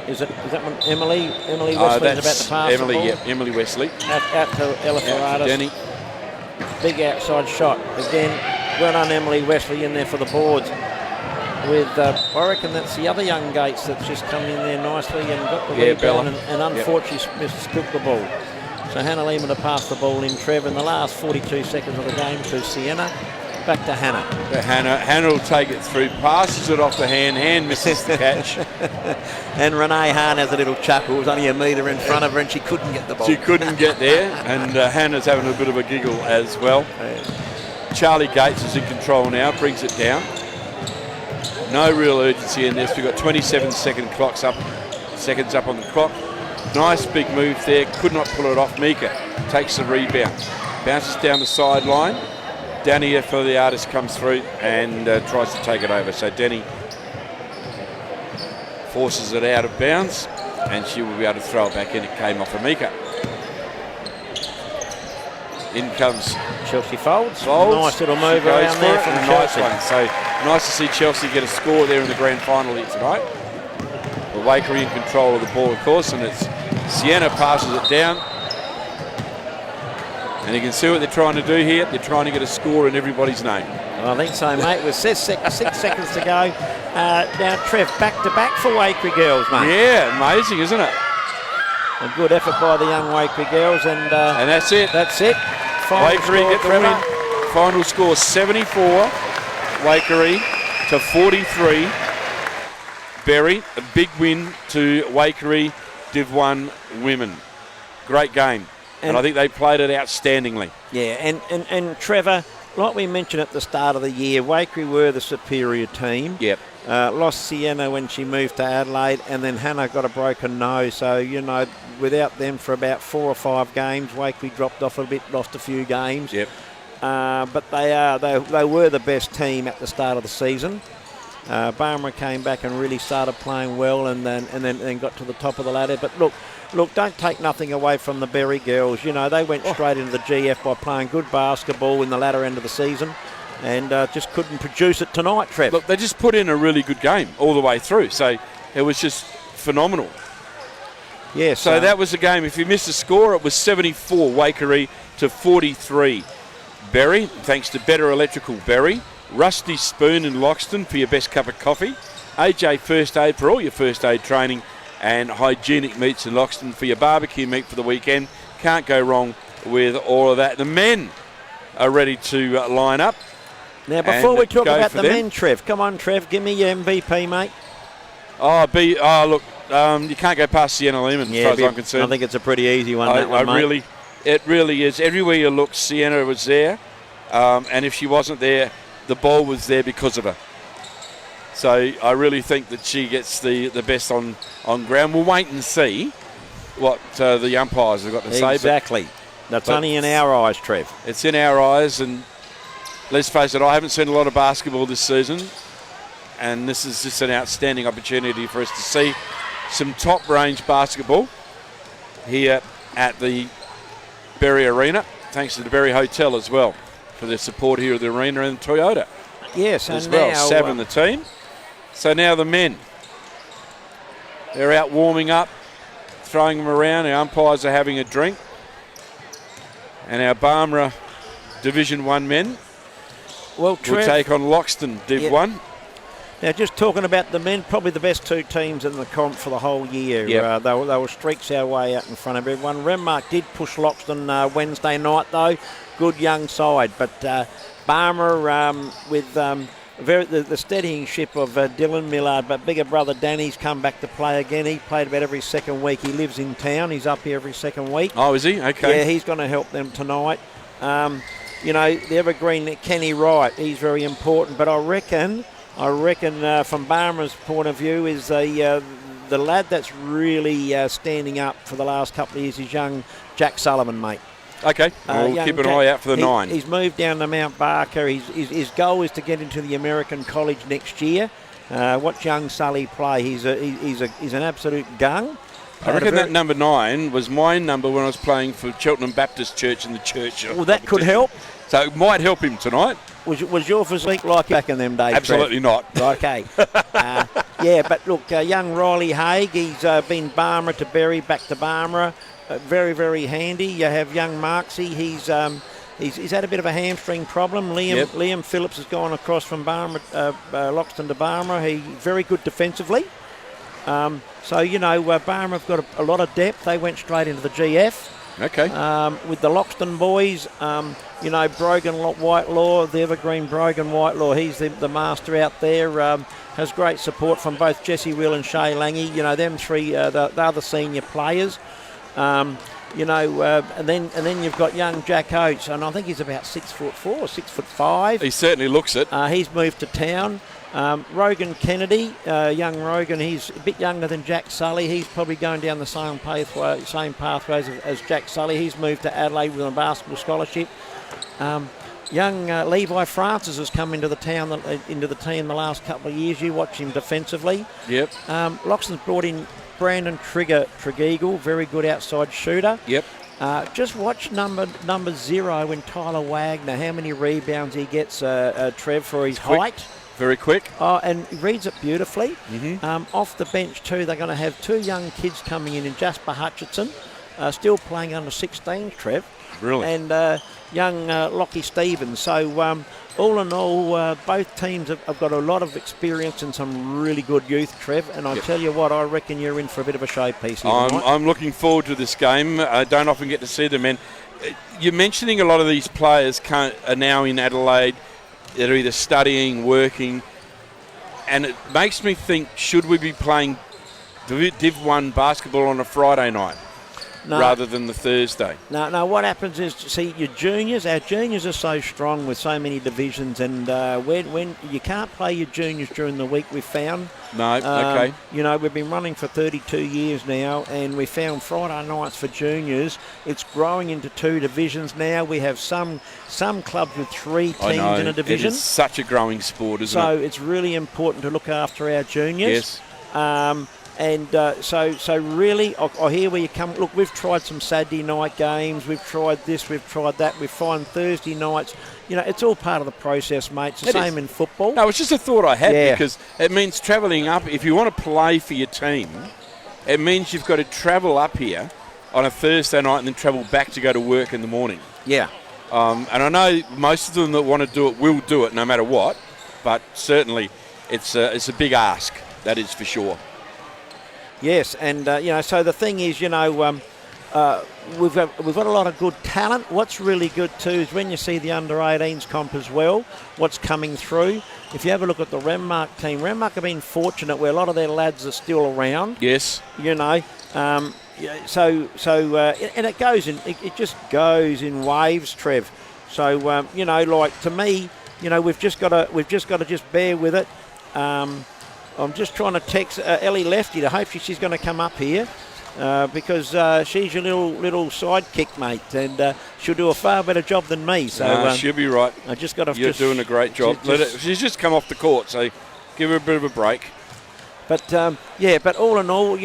[SPEAKER 2] is that one Emily Wesley's about to pass
[SPEAKER 1] Emily,
[SPEAKER 2] the ball?
[SPEAKER 1] yeah, Emily Wesley.
[SPEAKER 2] Out to Ella Ferraris.
[SPEAKER 1] Denny.
[SPEAKER 2] big outside shot. Again, well done Emily Wesley in there for the boards. With, I reckon that's the other young Gates that's just come in there nicely and got the rebound and unfortunately mistook the ball. So Hannah Lehman to pass the ball in, Trev, in the last 42 seconds of the game to Sienna. Back to Hannah.
[SPEAKER 1] Hannah will take it through, passes it off the hand misses the catch.
[SPEAKER 2] And Renee Hahn has a little chuckle. It was only a metre in front of her and she couldn't get the ball.
[SPEAKER 1] She couldn't get there, and Hannah's having a bit of a giggle as well. Charlie Gates is in control now, brings it down. No real urgency in this. We've got 27 seconds up on the clock. Nice big move there. Could not pull it off. Mika takes the rebound. Bounces down the sideline. Danny for the artist comes through and tries to take it over. So Danny forces it out of bounds and she will be able to throw it back in. It came off of Mika. In comes
[SPEAKER 2] Chelsea folds. Nice little move around there from Chelsea.
[SPEAKER 1] Nice one. So nice to see Chelsea get a score there in the grand final here tonight. The Waikerie in control of the ball, of course, and it's Sienna passes it down. And you can see what they're trying to do here. They're trying to get a score in everybody's name.
[SPEAKER 2] Well, I think so, mate. With 6 seconds to go. Now, Trev, back-to-back for Waikerie girls, mate.
[SPEAKER 1] Yeah, amazing, isn't it?
[SPEAKER 2] A good effort by the young Waikerie girls. And
[SPEAKER 1] that's it.
[SPEAKER 2] That's it.
[SPEAKER 1] Waikerie get the win. Final score 74, Waikerie to 43. Berry, a big win to Waikerie Div 1 women. Great game. And I think they played it outstandingly.
[SPEAKER 2] Yeah, and Trevor, like we mentioned at the start of the year, Waikerie were the superior team.
[SPEAKER 1] Yep.
[SPEAKER 2] Lost Sienna when she moved to Adelaide, and then Hannah got a broken nose. So, you know, without them for about 4 or 5 games, Waikerie dropped off a bit, lost a few games.
[SPEAKER 1] Yep.
[SPEAKER 2] But they were the best team at the start of the season. Barmera came back and really started playing well, and then got to the top of the ladder. But look, don't take nothing away from the Berry girls. You know, they went straight into the GF by playing good basketball in the latter end of the season, and just couldn't produce it tonight, Trev.
[SPEAKER 1] Look, they just put in a really good game all the way through, so it was just phenomenal.
[SPEAKER 2] Yeah.
[SPEAKER 1] So that was the game. If you missed the score, it was 74 Waikerie to 43 Berry, thanks to Better Electrical Berry. Rusty Spoon in Loxton for your best cup of coffee. AJ First Aid for all your first aid training. And Hygienic Meats in Loxton for your barbecue meat for the weekend. Can't go wrong with all of that. The men are ready to line up.
[SPEAKER 2] Now, before we talk about the men, Trev, come on, Trev, give me your MVP, mate.
[SPEAKER 1] Look, you can't go past Sienna Lehman as far as I'm concerned.
[SPEAKER 2] I think it's a pretty easy one, mate.
[SPEAKER 1] It really is. Everywhere you look, Sienna was there. And if she wasn't there, the ball was there because of her. So I really think that she gets the best on ground. We'll wait and see what the umpires have got to say.
[SPEAKER 2] Exactly. That's only in our eyes, Trev.
[SPEAKER 1] It's in our eyes, and let's face it, I haven't seen a lot of basketball this season, and this is just an outstanding opportunity for us to see some top-range basketball here at the Berry Arena, thanks to the Berry Hotel as well for their support here at the arena, and Toyota.
[SPEAKER 2] Yes,
[SPEAKER 1] as well. Sav and the team. So now the men. They're out warming up, throwing them around. Our umpires are having a drink. And our Barmera Division 1 men will take on Loxton Div 1.
[SPEAKER 2] Now, just talking about the men, probably the best 2 teams in the comp for the whole year.
[SPEAKER 1] Yep.
[SPEAKER 2] They were streaks our way out in front of everyone. Renmark did push Loxton Wednesday night, though. Good young side. But Barmera with the steadying ship of Dylan Millard, but bigger brother Danny's come back to play again. He played about every second week. He lives in town. He's up here every second week.
[SPEAKER 1] Oh, is he? Okay.
[SPEAKER 2] Yeah, he's going to help them tonight. You know, the evergreen Kenny Wright, he's very important. But I reckon from Barmera's point of view is the lad that's really standing up for the last couple of years is young Jack Sullivan, mate.
[SPEAKER 1] Okay, we'll keep an eye out for the 9.
[SPEAKER 2] He's moved down to Mount Barker. His goal is to get into the American College next year. Watch young Sully play. He's an absolute gung.
[SPEAKER 1] I reckon that number 9 was my number when I was playing for Cheltenham Baptist Church in the church.
[SPEAKER 2] Well, that could help.
[SPEAKER 1] So it might help him tonight.
[SPEAKER 2] Was your physique like back in them days?
[SPEAKER 1] Absolutely not.
[SPEAKER 2] Okay. Yeah, but look, young Riley Haig, he's been Barmera to Berry, back to Barmera. Very, very handy. You have young Marksy. He's had a bit of a hamstring problem. Liam Phillips has gone across from Loxton to Barmera. He's very good defensively. So, Barmera have got a lot of depth. They went straight into the GF.
[SPEAKER 1] Okay.
[SPEAKER 2] With the Loxton boys, Brogan Whitelaw, the evergreen Brogan Whitelaw, he's the master out there. Has great support from both Jesse Will and Shay Lange. Them three, the other senior players. And then you've got young Jack Oates, and I think he's about 6'4", 6'5".
[SPEAKER 1] He certainly looks it.
[SPEAKER 2] He's moved to town. Rogan Kennedy, young Rogan, he's a bit younger than Jack Sully. He's probably going down the same pathways as Jack Sully. He's moved to Adelaide with a basketball scholarship. Young Levi Francis has come into the team the last couple of years. You watch him defensively.
[SPEAKER 1] Yep.
[SPEAKER 2] Loxton's brought in Brandon Tregeagle, very good outside shooter.
[SPEAKER 1] Yep.
[SPEAKER 2] Just watch number 0 in Tyler Wagner, how many rebounds he gets, Trev, for his height.
[SPEAKER 1] Very quick.
[SPEAKER 2] Oh, and he reads it beautifully.
[SPEAKER 1] Mm-hmm.
[SPEAKER 2] Off the bench too, they're going to have 2 young kids coming in Jasper Hutchinson, still playing under 16, Trev.
[SPEAKER 1] Brilliant.
[SPEAKER 2] And young Lockie Stevens. So all in all, both teams have got a lot of experience and some really good youth, Trev. And I tell you what, I reckon you're in for a bit of a showpiece here tonight.
[SPEAKER 1] I'm looking forward to this game. I don't often get to see them. And you're mentioning a lot of these players are now in Adelaide. They're either studying, working, and it makes me think, should we be playing Div 1 basketball on a Friday night rather than the Thursday?
[SPEAKER 2] No, what happens is, see, our juniors are so strong with so many divisions, and when you can't play your juniors during the week, we've found.
[SPEAKER 1] No, okay.
[SPEAKER 2] We've been running for 32 years now, and we found Friday nights for juniors. It's growing into 2 divisions now. We have some clubs with 3 teams in a division.
[SPEAKER 1] It is such a growing sport, isn't it?
[SPEAKER 2] So it's really important to look after our juniors.
[SPEAKER 1] Yes.
[SPEAKER 2] So really, I hear where you come. Look, we've tried some Saturday night games. We've tried this. We've tried that. We find Thursday nights. It's all part of the process, mate. It's the same in football.
[SPEAKER 1] No, it's just a thought I had because it means travelling up. If you want to play for your team, it means you've got to travel up here on a Thursday night and then travel back to go to work in the morning.
[SPEAKER 2] Yeah.
[SPEAKER 1] And I know most of them that want to do it will do it no matter what, but certainly it's a big ask. That is for sure.
[SPEAKER 2] Yes, and so the thing is, we've got a lot of good talent. What's really good too is when you see the under-18s comp as well, what's coming through. If you have a look at the Renmark team, Renmark have been fortunate where a lot of their lads are still around.
[SPEAKER 1] Yes.
[SPEAKER 2] And it goes in. It just goes in waves, Trev. So like to me, we've just got to just bear with it. I'm just trying to text Ellie Lefty to hope she's going to come up here because she's your little sidekick, mate, and she'll do a far better job than me. So
[SPEAKER 1] she'll be right.
[SPEAKER 2] I just got to.
[SPEAKER 1] You're doing a great job. She's just come off the court, so give her a bit of a break.
[SPEAKER 2] But but all in all,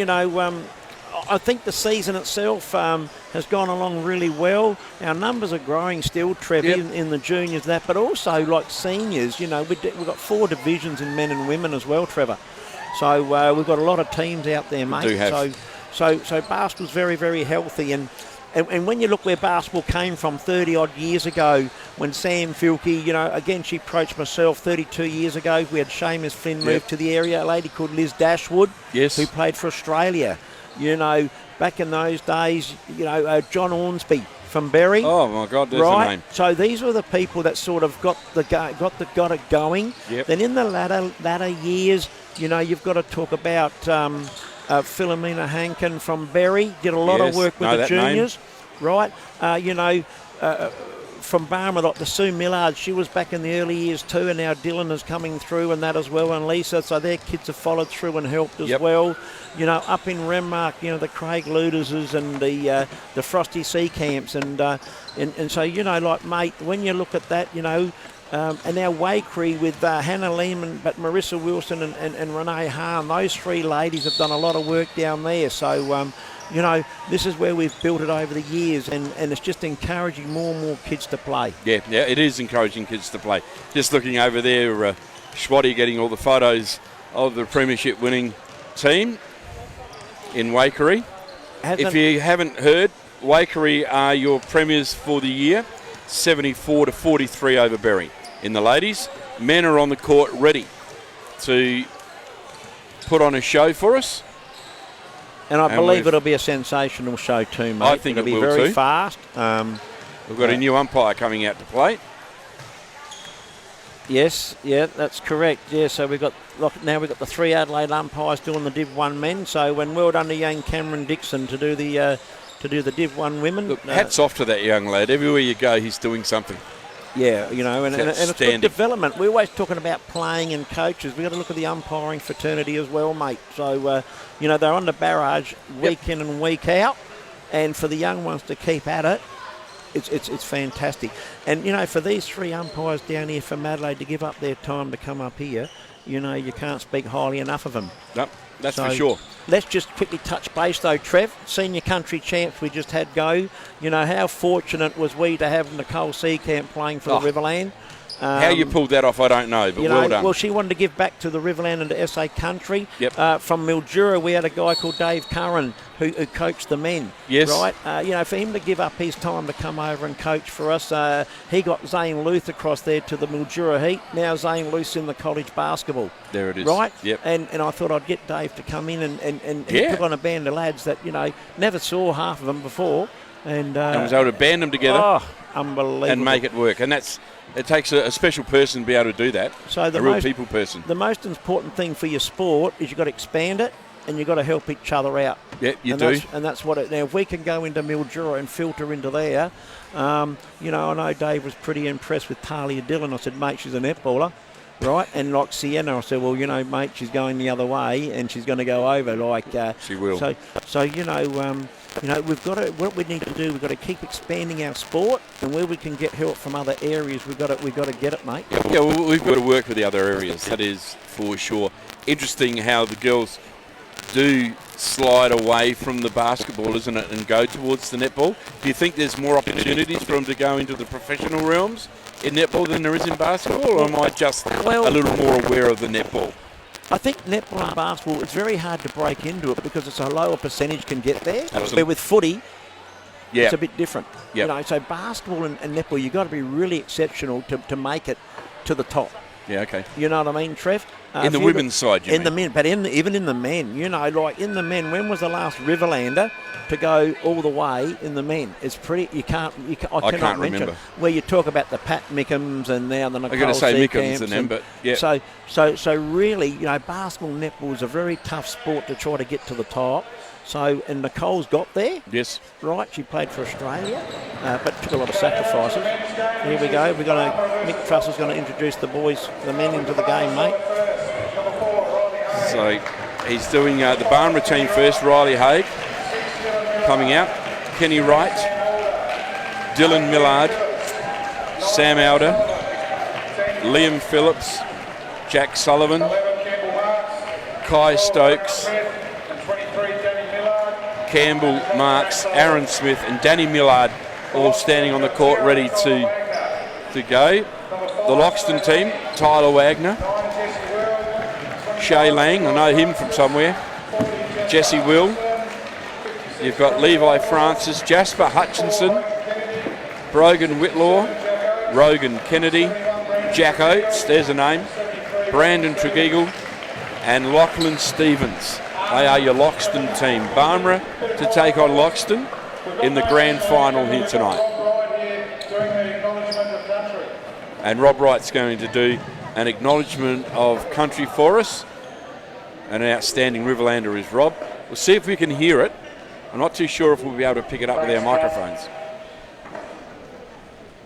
[SPEAKER 2] I think the season itself has gone along really well. Our numbers are growing still, Trev, in the juniors, but also like seniors. We've got 4 divisions in men and women as well, Trevor. So we've got a lot of teams out there, mate.
[SPEAKER 1] We do have.
[SPEAKER 2] So basketball's very, very healthy. And when you look where basketball came from 30-odd years ago, when Sam Filkey, again, she approached myself 32 years ago. We had Seamus Flynn move to the area, a lady called Liz Dashwood, who played for Australia. Back in those days, John Ormsby from Berry.
[SPEAKER 1] Oh my God, there's a name.
[SPEAKER 2] So these were the people that sort of got it going.
[SPEAKER 1] Yep.
[SPEAKER 2] Then in the latter years, you've got to talk about Philomena Hankin from Berry. Did a lot of work with the juniors, right? From Barmera, like the Sue Millard, she was back in the early years too, and now Dylan is coming through and that as well, and Lisa, so their kids have followed through and helped as well. Up in Renmark, the Craig Luderses and the Frosty Sea Camps, and so, like, mate, when you look at that, and our Wakery with Hannah Lehman, but Marissa Wilson and Renee Hahn, those 3 ladies have done a lot of work down there, so this is where we've built it over the years, and it's just encouraging more and more kids to play. Yeah,
[SPEAKER 1] it is encouraging kids to play. Just looking over there, Schwatty getting all the photos of the premiership winning team in Wakery. If you haven't heard, Wakery are your premiers for the year. 74-43 over Berry. In the ladies, men are on the court ready to put on a show for us.
[SPEAKER 2] And I believe it'll be a sensational show too, mate.
[SPEAKER 1] I think
[SPEAKER 2] it'll
[SPEAKER 1] it
[SPEAKER 2] be
[SPEAKER 1] will
[SPEAKER 2] very
[SPEAKER 1] too.
[SPEAKER 2] fast.
[SPEAKER 1] We've got a new umpire coming out to play.
[SPEAKER 2] Yes, yeah, that's correct. Yeah, so we've got the 3 Adelaide umpires doing the Div 1 men. So well done to young Cameron Dixon to do the Div 1 women.
[SPEAKER 1] Look, hats off to that young lad. Everywhere you go, he's doing something.
[SPEAKER 2] Yeah, you know, and it's good development. We're always talking about playing and coaches. We've got to look at the umpiring fraternity as well, mate. So, you know, they're on the barrage week in and week out. And for the young ones to keep at it, it's fantastic. And, you know, for these 3 umpires down here from Adelaide to give up their time to come up here, you know, you can't speak highly enough of them.
[SPEAKER 1] Nope, that's for sure.
[SPEAKER 2] Let's just quickly touch base though, Trev. Senior country champs we just had go. You know, how fortunate was we to have Nicole Seacamp playing for the Riverland?
[SPEAKER 1] How you pulled that off, I don't know, but well done.
[SPEAKER 2] Well, she wanted to give back to the Riverland and to SA Country.
[SPEAKER 1] Yep.
[SPEAKER 2] From Mildura, we had a guy called Dave Curran who coached the men.
[SPEAKER 1] Yes.
[SPEAKER 2] Right? You know, for him to give up his time to come over and coach for us, he got Zane Luth across there to the Mildura Heat. Now Zane Luth's in the college basketball.
[SPEAKER 1] There it is.
[SPEAKER 2] Right?
[SPEAKER 1] Yep.
[SPEAKER 2] And I thought I'd get Dave to come in and he took on a band of lads that, you know, never saw half of them before. And
[SPEAKER 1] was able to band them together.
[SPEAKER 2] Oh, unbelievable.
[SPEAKER 1] And make it work. And it takes a special person to be able to do that.
[SPEAKER 2] So a
[SPEAKER 1] real people person.
[SPEAKER 2] The most important thing for your sport is you've got to expand it and you've got to help each other out.
[SPEAKER 1] Yeah, you do.
[SPEAKER 2] That's what it. Now, if we can go into Mildura and filter into there, you know, I know Dave was pretty impressed with Talia Dillon. I said, mate, she's a netballer. Right, and like Sienna, I said, well, you know, mate, she's going the other way, and she's going to go over. Like
[SPEAKER 1] she will.
[SPEAKER 2] So you know, we've got to. What we need to do, we've got to keep expanding our sport, and where we can get help from other areas, we've got to get it, mate.
[SPEAKER 1] Yeah, well, we've got to work with the other areas. That is for sure. Interesting how the girls do slide away from the basketball, isn't it, and go towards the netball. Do you think there's more opportunities for them to go into the professional realms in netball than there is in basketball, or am I just a little more aware of the netball?
[SPEAKER 2] I think netball and basketball, it's very hard to break into it because it's a lower percentage can get there.
[SPEAKER 1] Absolutely.
[SPEAKER 2] But with footy, it's a bit different.
[SPEAKER 1] Yep.
[SPEAKER 2] You know, so basketball and netball, you've got to be really exceptional to make it to the top.
[SPEAKER 1] Yeah, okay.
[SPEAKER 2] You know what I mean, Trev?
[SPEAKER 1] In the women's side, you mean?
[SPEAKER 2] In the men, but even in the men, you know, like in the men, when was the last Riverlander to go all the way in the men? It's pretty. I cannot remember. Where you talk about the Pat Mickams and now the Nicole
[SPEAKER 1] I got to say Mickams
[SPEAKER 2] Seacamps
[SPEAKER 1] and them, but yeah.
[SPEAKER 2] So really, you know, basketball and netball is a very tough sport to try to get to the top. So, and Nicole's got there.
[SPEAKER 1] Yes. Right,
[SPEAKER 2] she played for Australia, but took a lot of sacrifices. Here we go. Mick Trussell's going to introduce the men into the game, mate.
[SPEAKER 1] So he's doing the Barnra team first. Riley Haig coming out. Kenny Wright, Dylan Millard, Sam Alder, Liam Phillips, Jack Sullivan, Kai Stokes, Campbell Marks, Aaron Smith and Danny Millard all standing on the court ready to go. The Loxton team, Tyler Wagner, Shay Lang, I know him from somewhere, Jesse Will, you've got Levi Francis, Jasper Hutchinson, Brogan Whitlaw, Rogan Kennedy, Jack Oates, there's a name, Brandon Tregeagle and Lachlan Stevens. They are your Loxton team. Barnra to take on Loxton in the grand final here tonight. And Rob Wright's going to do an acknowledgement of country for us. An outstanding Riverlander is Rob. We'll see if we can hear it. I'm not too sure if we'll be able to pick it up with our microphones.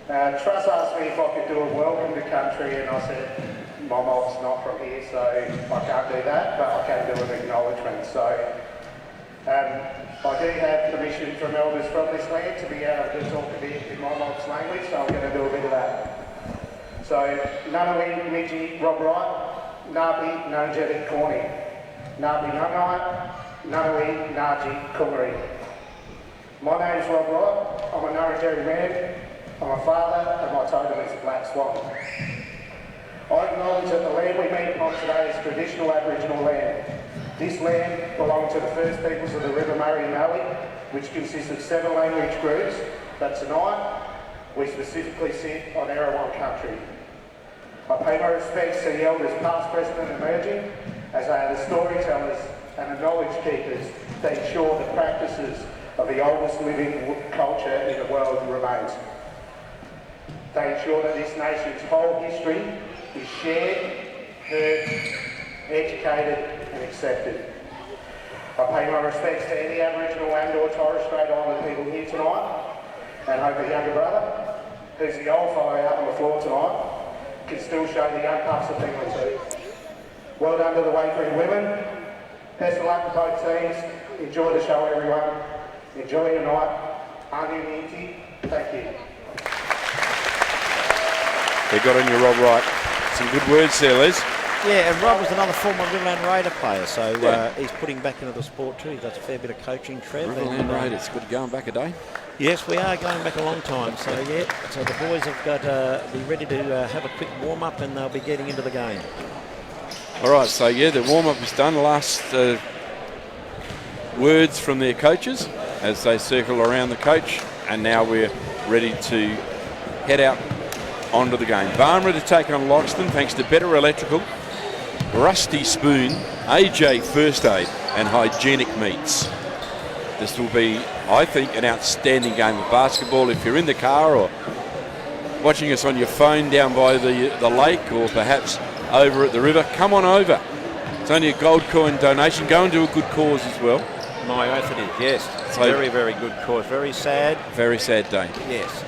[SPEAKER 3] Truss asked me if I could do a welcome to country, and I said, my mob's not from here, so I can't do that, but I can do an acknowledgement. So I do have permission from elders from this land to be able to talk a bit in my mob's language, so I'm going to do a bit of that. So, Nanawi Miji Rob Wright, Nabi Nanjevi Corny, Nabi Nanai, Nanawi Naji Kumari. My name is Rob Wright, I'm a Nurrajeri man, I'm a father, and my totem is a black swan. I acknowledge that the land we meet on today is traditional Aboriginal land. This land belonged to the first peoples of the River Murray Mallee, which consists of 7 language groups, that's Tanai, We specifically sit on Erewhon country. I pay my respects to the elders past, present and emerging, as they are the storytellers and the knowledge keepers that ensure the practices of the oldest living culture in the world remains. They ensure that this nation's whole history is shared, heard, educated and accepted. I pay my respects to any Aboriginal and or Torres Strait Islander people here tonight, and hope a younger brother, who's the old fellow out on the floor tonight, can still show the young pups a thing or two. Well done to the Wakefield women. Best of luck to both teams. Enjoy the show, everyone. Enjoy your night. Auntie Minty, thank you.
[SPEAKER 1] They got on you, Rob Wright. Some good words there, Les.
[SPEAKER 2] Yeah, and Rob was another former Riverland Raider player, so he's putting back into the sport too. He does a fair bit of coaching, Trev.
[SPEAKER 1] Riverland Raiders, good going back a day.
[SPEAKER 2] Yes, we are going back a long time, so yeah. So the boys have got to be ready to have a quick warm-up and they'll be getting into the game.
[SPEAKER 1] All right, so yeah, the warm-up is done. Last words from their coaches as they circle around the coach, and now we're ready to head out onto the game. Barmera to take on Loxton thanks to Better Electrical, Rusty Spoon, AJ First Aid and Hygienic Meats. This will be, I think, an outstanding game of basketball. If you're in the car or watching us on your phone down by the lake or perhaps over at the river, come on over. It's only a gold coin donation. Go and do a good cause as well.
[SPEAKER 2] My oath it is, yes.
[SPEAKER 1] So,
[SPEAKER 2] very, very good cause. Very sad.
[SPEAKER 1] Very sad day.
[SPEAKER 2] Yes.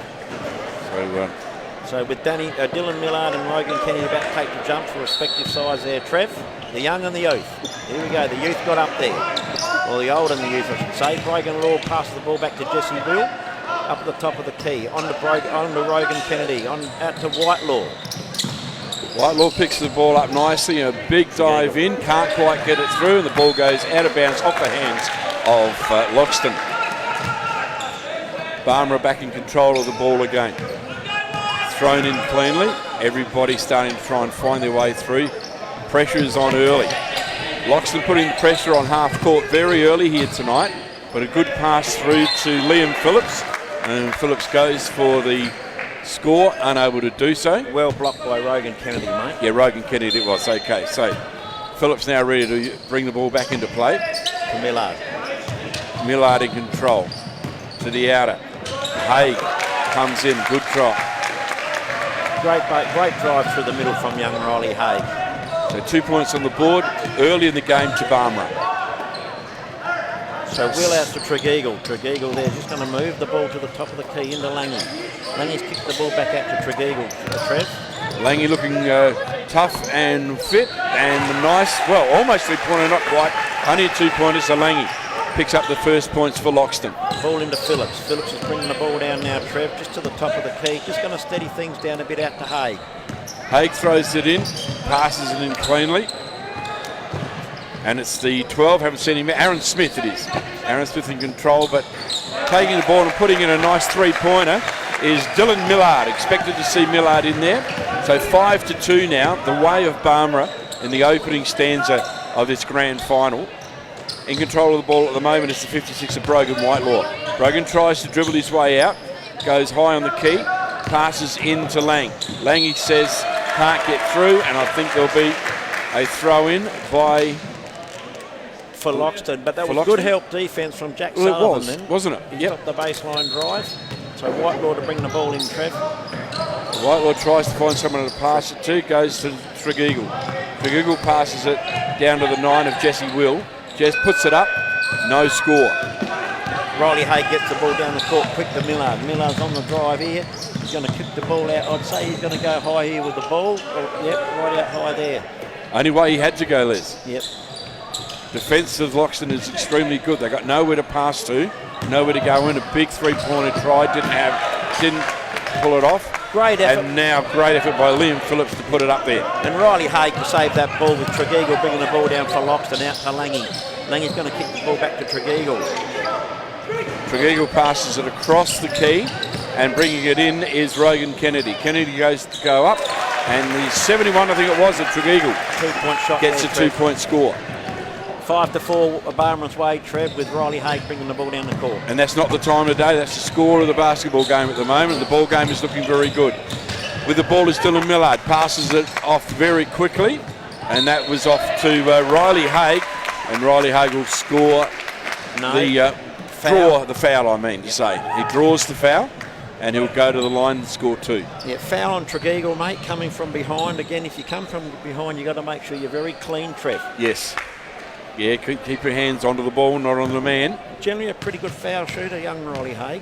[SPEAKER 1] So,
[SPEAKER 2] with Dylan Millard and Rogan Kenny about to take the jump for respective sides there, Trev. The young and the youth. Here we go. The youth got up there. Well, the old and the youth, I should say. Brogan Law passes the ball back to Jesse Will. Up at the top of the key. On to Rogan Kennedy. Out to Whitelaw.
[SPEAKER 1] Whitelaw picks the ball up nicely. A big dive in. Can't quite get it through. And the ball goes out of bounds off the hands of Loxton. Barmera back in control of the ball again. Thrown in cleanly. Everybody starting to try and find their way through. Pressure is on early. Loxton putting the pressure on half court very early here tonight, but a good pass through to Liam Phillips, and Phillips goes for the score, unable to do so.
[SPEAKER 2] Well blocked by Rogan Kennedy, mate.
[SPEAKER 1] Yeah, Rogan Kennedy it was. Okay, so Phillips now ready to bring the ball back into play.
[SPEAKER 2] To Millard.
[SPEAKER 1] Millard in control. To the outer. Haig comes in, good try.
[SPEAKER 2] Great drive through the middle from young Riley Haig.
[SPEAKER 1] So 2 points on the board early in the game to Barmera.
[SPEAKER 2] So Will out to Tregeagle. Tregeagle there just going to move the ball to the top of the key into Langy. Langy's kicked the ball back out to Tregeagle. Trev.
[SPEAKER 1] Langy looking tough and fit and nice. Well, almost 3-pointer, not quite. Only a 2-pointer, so Langy picks up the first points for Loxton.
[SPEAKER 2] Ball into Phillips. Phillips is bringing the ball down now, Trev, just to the top of the key. Just going to steady things down a bit out to Haig.
[SPEAKER 1] Haig throws it in, passes it in cleanly. And it's the 12, haven't seen him. Aaron Smith it is. Aaron Smith in control, but taking the ball and putting in a nice 3-pointer is Dylan Millard. Expected to see Millard in there. So 5-2 now, the way of Barmera in the opening stanza of this grand final. In control of the ball at the moment is the 56 of Brogan Whitelaw. Brogan tries to dribble his way out, goes high on the key, passes into Lang. Langy says can't get through, and I think there'll be a throw in by...
[SPEAKER 2] For Loxton, but that was good help defence from Jack Sullivan.
[SPEAKER 1] It was,
[SPEAKER 2] then.
[SPEAKER 1] Wasn't it?
[SPEAKER 2] He stopped the baseline drive. So Whitelaw to bring the ball in, Trev.
[SPEAKER 1] Whitelaw tries to find someone to pass it to, goes to Tregeagle. Tregeagle passes it down to the 9 of Jesse Will. Jess puts it up, no score.
[SPEAKER 2] Riley Hay gets the ball down the court quick to Millard. Millard's on the drive here. He's going to kick the ball out. I'd say he's going to go high here with the ball. Yep, right out high there.
[SPEAKER 1] Only way he had to go, Les.
[SPEAKER 2] Yep.
[SPEAKER 1] Defence of Loxton is extremely good. They got nowhere to pass to, nowhere to go in. A big 3-pointer try, didn't pull it off.
[SPEAKER 2] Great effort.
[SPEAKER 1] And now great effort by Liam Phillips to put it up there.
[SPEAKER 2] And Riley Haig to save that ball with Tregeagle bringing the ball down for Loxton out to Langy. Langy's going to kick the ball back to Tregeagle.
[SPEAKER 1] Tregeagle passes it across the key, and bringing it in is Rogan Kennedy. Kennedy goes to go up, and the 71, I think it was, at Tregeagle
[SPEAKER 2] 2-point shot
[SPEAKER 1] gets a 2-point score.
[SPEAKER 2] 5-4 Barmer's way, Trev, with Riley Haig bringing the ball down the court.
[SPEAKER 1] And that's not the time of day. That's the score of the basketball game at the moment. The ball game is looking very good. With the ball is Dylan Millard. Passes it off very quickly. And that was off to Riley Haig. And Riley Haig will score draw the foul, I mean to say. He draws the foul. And he'll go to the line and score 2.
[SPEAKER 2] Yeah, foul on Tregeagle, mate, coming from behind. Again, if you come from behind, you've got to make sure you're very clean, Trev.
[SPEAKER 1] Yes. Yeah, keep your hands onto the ball, not on the man.
[SPEAKER 2] Generally a pretty good foul shooter, young Riley Haig.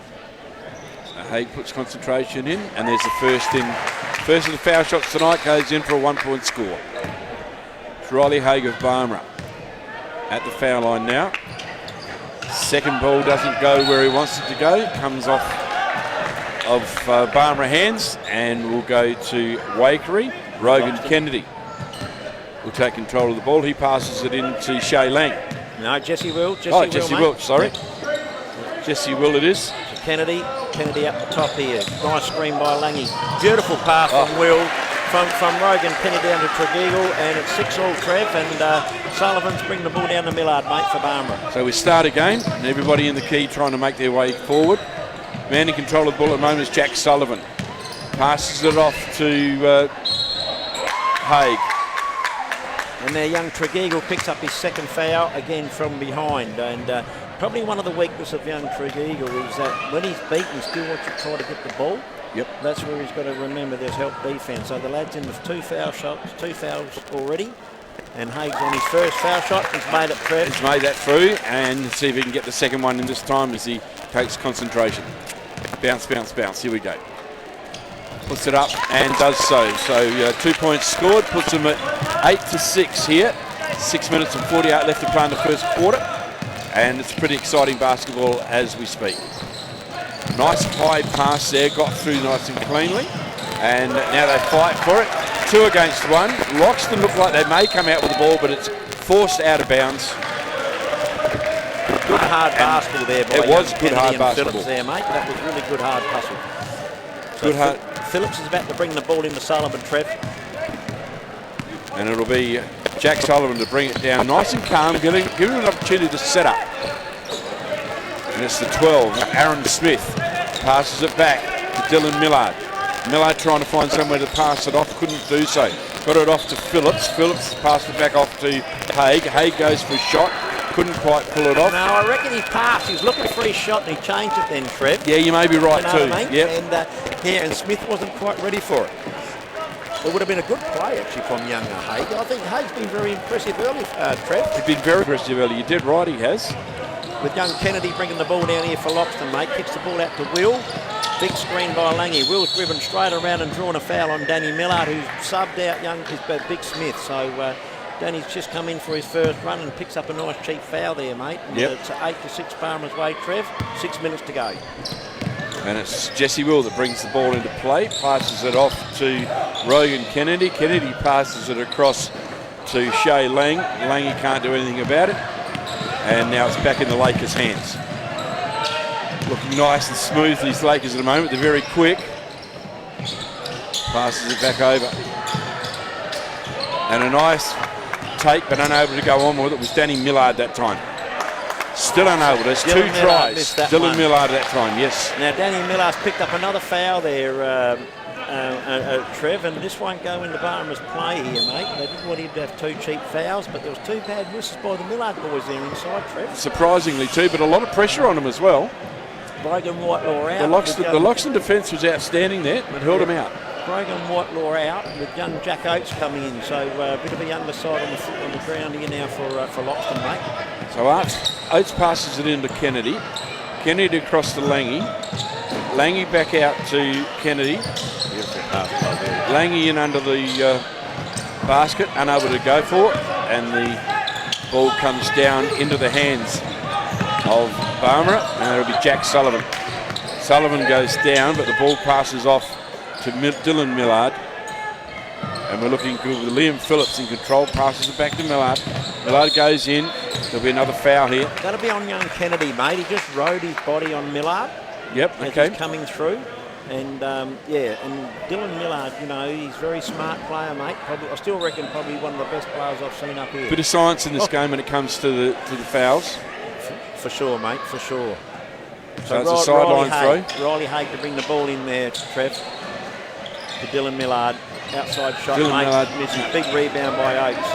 [SPEAKER 1] So Haig puts concentration in, and there's the first of the foul shots tonight goes in for a 1-point score. It's Riley Haig of Barmera at the foul line now. Second ball doesn't go where he wants it to go. Comes off of Barmera hands and will go to Wakery. Rogan Kennedy will take control of the ball. He passes it into Shay Lang.
[SPEAKER 2] No, Jesse Will.
[SPEAKER 1] Jesse Will, sorry. Jesse Will it is.
[SPEAKER 2] Kennedy up the top here. Nice screen by Langy. Beautiful pass from Will. From Rogan Kennedy down to Tregeagle, and it's 6-all, Trev, and Sullivan's bringing the ball down to Millard, mate, for Barmera.
[SPEAKER 1] So we start again, and everybody in the key trying to make their way forward. Man in control of the ball at the moment is Jack Sullivan. Passes it off to Haig.
[SPEAKER 2] And now young Tregeagle picks up his second foul, again from behind. And probably one of the weaknesses of young Tregeagle is that when he's beaten, he still wants to try to get the ball.
[SPEAKER 1] Yep.
[SPEAKER 2] That's where he's got to remember there's help defence. So the lad's in with 2 foul shots, 2 fouls already. And Haig's on his first foul shot. He's made it through.
[SPEAKER 1] He's made that through, and see if he can get the second one in this time as he takes concentration. Bounce, bounce, bounce. Here we go. Puts it up and does so. So 2 points scored, puts him at 8-6 here. 6 minutes and 48 left to play in the first quarter. And it's pretty exciting basketball as we speak. Nice high pass there, got through nice and cleanly. And now they fight for it. 2 against 1. Loxton look like they may come out with the ball, but it's forced out of bounds.
[SPEAKER 2] Good hard basketball there by
[SPEAKER 1] it was good hard basketball
[SPEAKER 2] Phillips there, mate. That was really good hard hustle. So
[SPEAKER 1] good hard.
[SPEAKER 2] Phillips is about to bring the ball into Sullivan, Trev.
[SPEAKER 1] And it'll be Jack Sullivan to bring it down nice and calm, giving him an opportunity to set up. And it's the 12, Aaron Smith passes it back to Dylan Millard. Millard trying to find somewhere to pass it off, couldn't do so. Got it off to Phillips. Phillips passed it back off to Haig. Haig goes for a shot, couldn't quite pull it off.
[SPEAKER 2] No, I reckon he passed. He was looking for his shot and he changed it then, Trev.
[SPEAKER 1] Yeah, you may be right too.
[SPEAKER 2] I mean?
[SPEAKER 1] Yep.
[SPEAKER 2] And Smith wasn't quite ready for it. It would have been a good play actually from young Haig. I think Haig's been very impressive early, Trev.
[SPEAKER 1] He's been very impressive early. You did right, he has.
[SPEAKER 2] With young Kennedy bringing the ball down here for Loxton, mate. Kicks the ball out to Will. Big screen by Langy. Will's driven straight around and drawn a foul on Danny Millard, who's subbed out young Big Smith. So Danny's just come in for his first run and picks up a nice cheap foul there, mate.
[SPEAKER 1] Yep.
[SPEAKER 2] It's 8-6 Barmera's way, Trev. 6 minutes to go.
[SPEAKER 1] And it's Jesse Will that brings the ball into play. Passes it off to Rogan Kennedy. Kennedy passes it across to Shay Lang. Langy can't do anything about it. And now it's back in the Lakers' hands. Looking nice and smooth, these Lakers at the moment. They're very quick. Passes it back over. And a nice take, but unable to go on with it, was Danny Millard that time. Still unable. There's
[SPEAKER 2] Dylan
[SPEAKER 1] 2
[SPEAKER 2] Millard
[SPEAKER 1] tries. Dylan
[SPEAKER 2] one.
[SPEAKER 1] Millard that time, yes.
[SPEAKER 2] Now Danny Millard's picked up another foul there, Trev, and this won't go into Barmera's play here, mate. They didn't want him to have 2 cheap fouls, but there was 2 bad whistles by the Millard boys there inside, Trev.
[SPEAKER 1] Surprisingly too, but a lot of pressure on him as well.
[SPEAKER 2] Brogan Whitelaw out.
[SPEAKER 1] The Loxton defence was outstanding there, but held him out.
[SPEAKER 2] Brogan Whitelaw out with young Jack Oates coming in, so a bit of a younger side on the ground here now for Loxton, mate.
[SPEAKER 1] So Oates passes it into Kennedy. Kennedy across to Langy. Langy back out to Kennedy.
[SPEAKER 2] Beautiful pass by there.
[SPEAKER 1] Langy in under the basket, unable to go for it, and the ball comes down into the hands of Barmera, and it'll be Jack Sullivan. Sullivan goes down, but the ball passes off to Dylan Millard. And we're looking good with Liam Phillips in control, passes it back to Millard. Millard goes in. There'll be another foul here.
[SPEAKER 2] That'll be on young Kennedy, mate. He just rode his body on Millard.
[SPEAKER 1] Yep,
[SPEAKER 2] as
[SPEAKER 1] okay.
[SPEAKER 2] he's coming through. And and Dylan Millard, you know, he's a very smart player, mate. I still reckon probably one of the best players I've seen up here.
[SPEAKER 1] Bit of science in this game when it comes to the fouls.
[SPEAKER 2] For sure, mate, for sure.
[SPEAKER 1] So it's a sideline throw.
[SPEAKER 2] Riley Haig to bring the ball in there, Trev. To Dylan Millard. Outside shot,
[SPEAKER 1] Dylan Millard
[SPEAKER 2] misses. Big rebound by Oates.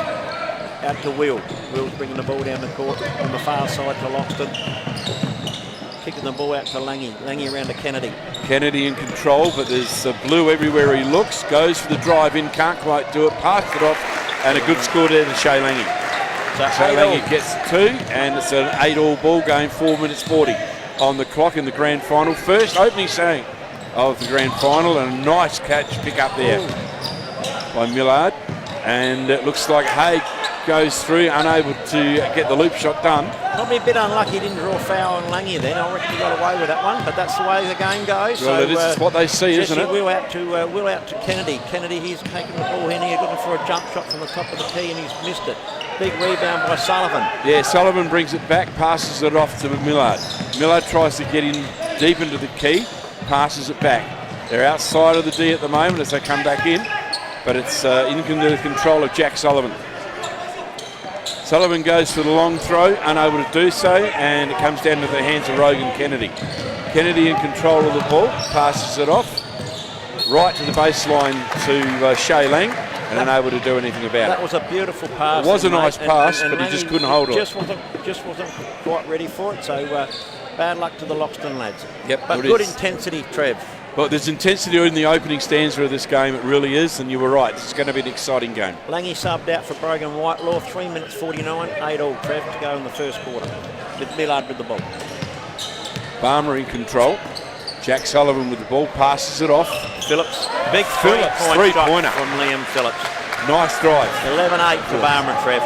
[SPEAKER 2] Out to Will. Will's bringing the ball down the court on the far side to Loxton. Kicking the ball out to Langy. Langy around to Kennedy.
[SPEAKER 1] Kennedy in control, but there's blue everywhere he looks. Goes for the drive in, can't quite do it. Passed it off, and a good score there to Shea Langy.
[SPEAKER 2] So
[SPEAKER 1] Shea Langy gets 2, and it's an 8-all ball game. 4 minutes 40 on the clock in the grand final. First opening saying of the grand final, and a nice catch pick up there by Millard. And it looks like Haig goes through, unable to get the loop shot done.
[SPEAKER 2] Probably a bit unlucky he didn't draw a foul on Langy then. I reckon he got away with that one, but that's the way the game goes.
[SPEAKER 1] Well,
[SPEAKER 2] so,
[SPEAKER 1] it is what they see, isn't it?
[SPEAKER 2] Will out to Kennedy. Kennedy, he's taking the ball in here, looking for a jump shot from the top of the tee, and he's missed it. Big rebound by Sullivan.
[SPEAKER 1] Yeah, Sullivan brings it back, passes it off to Millard. Millard tries to get in deep into the key, passes it back. They're outside of the D at the moment as they come back in, but it's in the control of Jack Sullivan. Sullivan goes for the long throw, unable to do so, and it comes down to the hands of Rogan Kennedy. Kennedy in control of the ball, passes it off, right to the baseline to Shea Lang, and unable to do anything about it.
[SPEAKER 2] That was a beautiful pass.
[SPEAKER 1] It was a nice pass,
[SPEAKER 2] and
[SPEAKER 1] but he just couldn't hold it.
[SPEAKER 2] Just wasn't quite ready for it, so bad luck to the Loxton lads.
[SPEAKER 1] Yep,
[SPEAKER 2] but good intensity, Trev.
[SPEAKER 1] But there's intensity in the opening stanza of this game, it really is, and you were right, this is going to be an exciting game.
[SPEAKER 2] Langy subbed out for Brogan Whitelaw, 3 minutes 49, 8-all, Trev, to go in the first quarter. With Millard with the ball.
[SPEAKER 1] Barmer in control. Jack Sullivan with the ball, passes it off.
[SPEAKER 2] Phillips, big three-pointer from Liam Phillips.
[SPEAKER 1] Nice drive.
[SPEAKER 2] 11-8 for Barmer and Trev.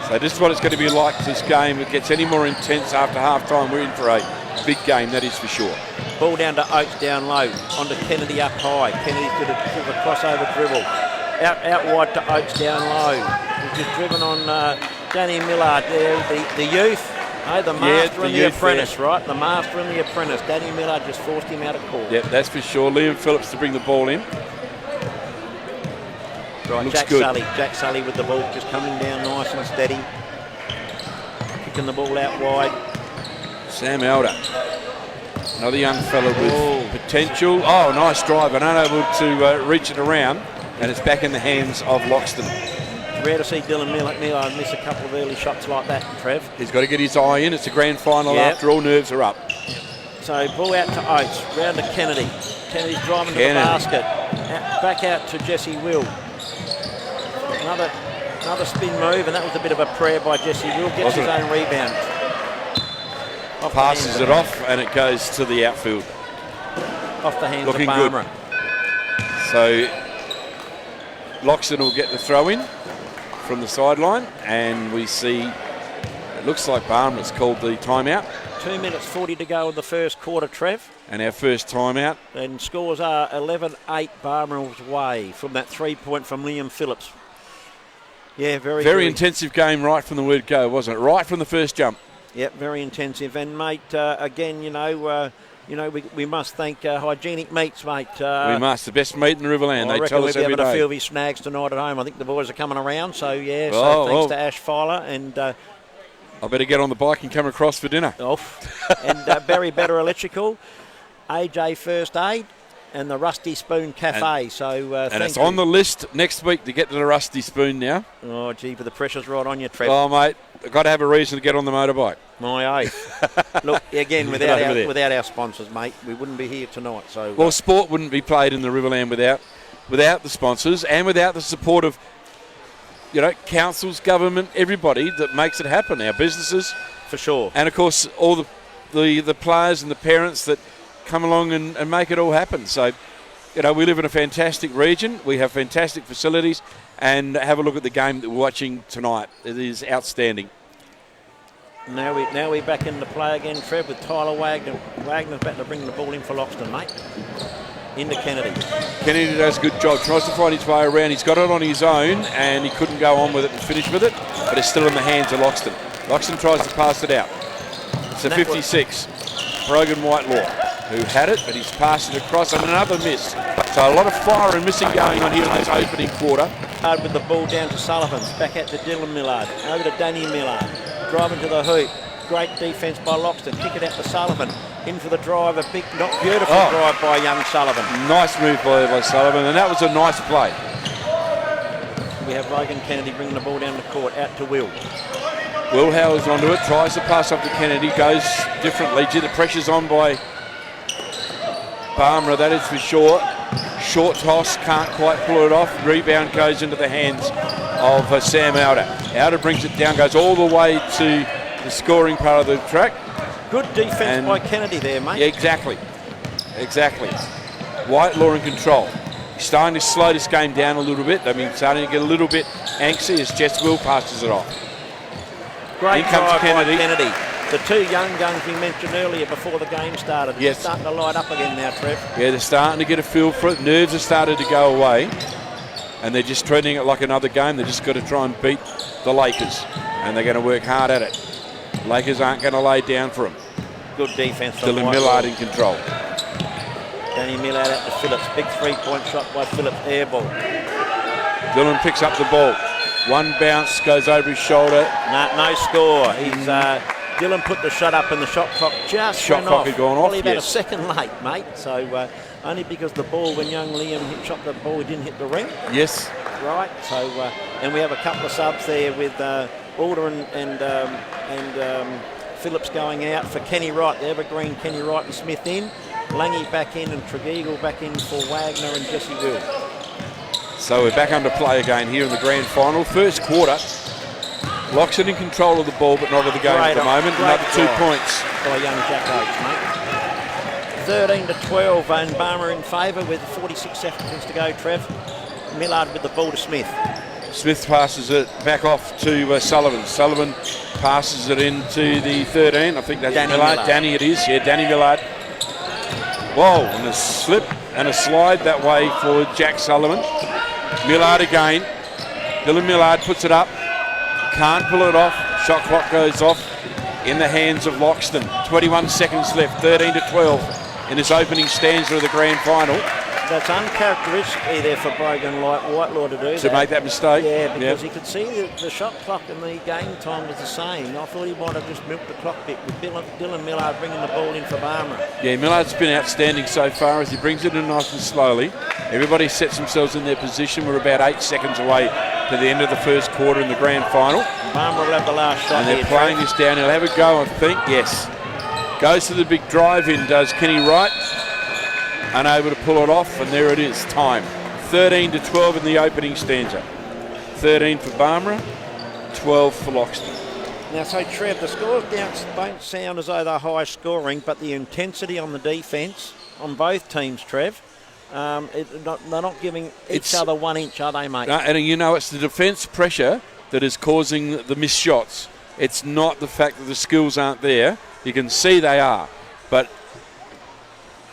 [SPEAKER 1] So this is what it's going to be like this game. If it gets any more intense after half-time, we're in for a big game, that is for sure.
[SPEAKER 2] Ball down to Oates down low, onto Kennedy up high. Kennedy's got a crossover dribble. Out wide to Oates down low. He's just driven on Danny Millard there, the youth. Hey, the master and the apprentice, there. Right? The master and the apprentice. Danny Millard just forced him out of court.
[SPEAKER 1] Yep, that's for sure. Liam Phillips to bring the ball in.
[SPEAKER 2] Right, Jack Sully with the ball, just coming down nice and steady. Kicking the ball out wide.
[SPEAKER 1] Sam Elder. Another young fella with potential. Oh, nice drive, and unable to reach it around. And it's back in the hands of Loxton.
[SPEAKER 2] It's rare to see Dylan Millard miss a couple of early shots like that, Trev.
[SPEAKER 1] He's got to get his eye in. It's a grand final after all, nerves are up.
[SPEAKER 2] So ball out to Oates, round to Kennedy. Kennedy's driving to the basket. Back out to Jesse Will. Another spin move, and that was a bit of a prayer by Jesse Will. Gets his own rebound.
[SPEAKER 1] Passes it off, and it goes to the outfield.
[SPEAKER 2] Off the hands
[SPEAKER 1] Looking
[SPEAKER 2] of Barmer.
[SPEAKER 1] Good. So Loxton will get the throw in from the sideline, and we see it looks like Barmer's called the timeout.
[SPEAKER 2] 2 minutes 40 to go in the first quarter, Trev.
[SPEAKER 1] And our first timeout.
[SPEAKER 2] And scores are 11-8 Barmer's way from that 3-point from Liam Phillips. Yeah, very
[SPEAKER 1] intensive game right from the word go, wasn't it? Right from the first jump.
[SPEAKER 2] Yep, very intensive. And mate, again, we must thank Hygienic Meats, mate.
[SPEAKER 1] We must. The best meat in the Riverland. They tell us every day.
[SPEAKER 2] We'll be having a few of his snags tonight at home. I think the boys are coming around. So yeah, thanks to Ash Filer and.
[SPEAKER 1] I better get on the bike and come across for dinner.
[SPEAKER 2] And Barry Better Electrical, AJ First Aid, and the Rusty Spoon Cafe.
[SPEAKER 1] And it's on the list next week to get to the Rusty Spoon now.
[SPEAKER 2] Oh, gee, but the pressure's right on you, Trevor.
[SPEAKER 1] Oh, mate, I've got to have a reason to get on the motorbike.
[SPEAKER 2] My oath. Look, again, without our sponsors, mate, we wouldn't be here tonight. So
[SPEAKER 1] well, sport wouldn't be played in the Riverland without the sponsors and without the support of councils, government, everybody that makes it happen. Our businesses,
[SPEAKER 2] for sure,
[SPEAKER 1] and of course all the players and the parents that come along and make it all happen. So, we live in a fantastic region. We have fantastic facilities, and have a look at the game that we're watching tonight. It is outstanding.
[SPEAKER 2] Now we're back into play again, Trev, with Tyler Wagner. Wagner's back to bring the ball in for Loxton, mate. Into Kennedy.
[SPEAKER 1] Kennedy does a good job. Tries to find his way around. He's got it on his own, and he couldn't go on with it and finish with it, but it's still in the hands of Loxton. Loxton tries to pass it out. It's a 56. Brogan Whitelaw. who had it, but he's passed it across, and another miss. So a lot of fire and missing going on here in this opening quarter.
[SPEAKER 2] With the ball down to Sullivan's, back out to Dylan Millard, over to Danny Millard, driving to the hoop. Great defence by Loxton, kick it out to Sullivan, in for the drive, a big, not beautiful drive by young Sullivan.
[SPEAKER 1] Nice move by Sullivan, and that was a nice play.
[SPEAKER 2] We have Logan Kennedy bringing the ball down the court, out to Will.
[SPEAKER 1] Will Howard's onto it, tries to pass up to Kennedy, goes differently. Gee, the pressure's on by Barmera, that is for sure. Short toss, can't quite pull it off. Rebound goes into the hands of Sam Outer. Outer brings it down, goes all the way to the scoring part of the track.
[SPEAKER 2] Good defence by Kennedy there, mate.
[SPEAKER 1] Yeah, exactly. Whitelaw in control. He's starting to slow this game down a little bit. I mean, starting to get a little bit angsty as Jess Will passes it off.
[SPEAKER 2] Great
[SPEAKER 1] in comes
[SPEAKER 2] drive
[SPEAKER 1] Kennedy.
[SPEAKER 2] by Kennedy. The two young guns we mentioned earlier before the game started. They're starting to light up again now, Trev.
[SPEAKER 1] Yeah, they're starting to get a feel for it. Nerves have started to go away. And they're just treating it like another game. They've just got to try and beat the Lakers. And they're going to work hard at it. Lakers aren't going to lay down for them.
[SPEAKER 2] Good defence from
[SPEAKER 1] Dylan Millard in control.
[SPEAKER 2] Danny Millard out to Phillips. Big three-point shot by Phillips. Air ball.
[SPEAKER 1] Dylan picks up the ball. One bounce goes over his shoulder.
[SPEAKER 2] No score. He's Dylan put the shot up and the shot clock just
[SPEAKER 1] Shot
[SPEAKER 2] went
[SPEAKER 1] clock
[SPEAKER 2] off.
[SPEAKER 1] had gone off,
[SPEAKER 2] Probably about
[SPEAKER 1] yes.
[SPEAKER 2] a second late, mate. So only because the ball, when young Liam shot the ball, he didn't hit the ring.
[SPEAKER 1] Yes.
[SPEAKER 2] Right. So and we have a couple of subs there with Alder and Phillips going out for Kenny Wright. The evergreen Kenny Wright and Smith in. Langy back in and Tregeagle back in for Wagner and Jesse Will.
[SPEAKER 1] So we're back under play again here in the grand final. First quarter. Loxton in control of the ball, but not of the game at the moment. Another 2 points.
[SPEAKER 2] By young Jack Oates, mate. 13-12 and Barmera in favour with 46 seconds to go, Trev. Millard with the ball to Smith.
[SPEAKER 1] Smith passes it back off to Sullivan. Sullivan passes it into the 13. I think that's
[SPEAKER 2] Danny
[SPEAKER 1] Millard. Danny it is. Yeah, Danny Millard. Whoa, and a slip and a slide that way for Jack Sullivan. Millard again. Dylan Millard puts it up. Can't pull it off. Shot clock goes off in the hands of Loxton. 21 seconds left. 13-12 in this opening stanza of the grand final.
[SPEAKER 2] That's uncharacteristically there for Brogan Whitelaw to do
[SPEAKER 1] To make that mistake?
[SPEAKER 2] Yeah, because he could see the shot clock and the game time was the same. I thought he might have just milked the clock bit with Dylan Millard bringing the ball in for Barmera.
[SPEAKER 1] Yeah, Millard's been outstanding so far as he brings it in nice and slowly. Everybody sets themselves in their position. We're about 8 seconds away to the end of the first quarter in the grand final.
[SPEAKER 2] Barmera will have the last shot.
[SPEAKER 1] And they're playing this down. He'll have a go, I think. Yes. Goes to the big drive in, does Kenny Wright. Unable to pull it off, and there it is, time. 13-12 in the opening stanza. 13 for Barmera, 12 for Loxton.
[SPEAKER 2] Now, so Trev, the scores don't sound as though they're high scoring, but the intensity on the defence on both teams, Trev, they're not giving each other 1 inch, are they, mate?
[SPEAKER 1] And you know, it's the defence pressure that is causing the missed shots. It's not the fact that the skills aren't there. You can see they are, but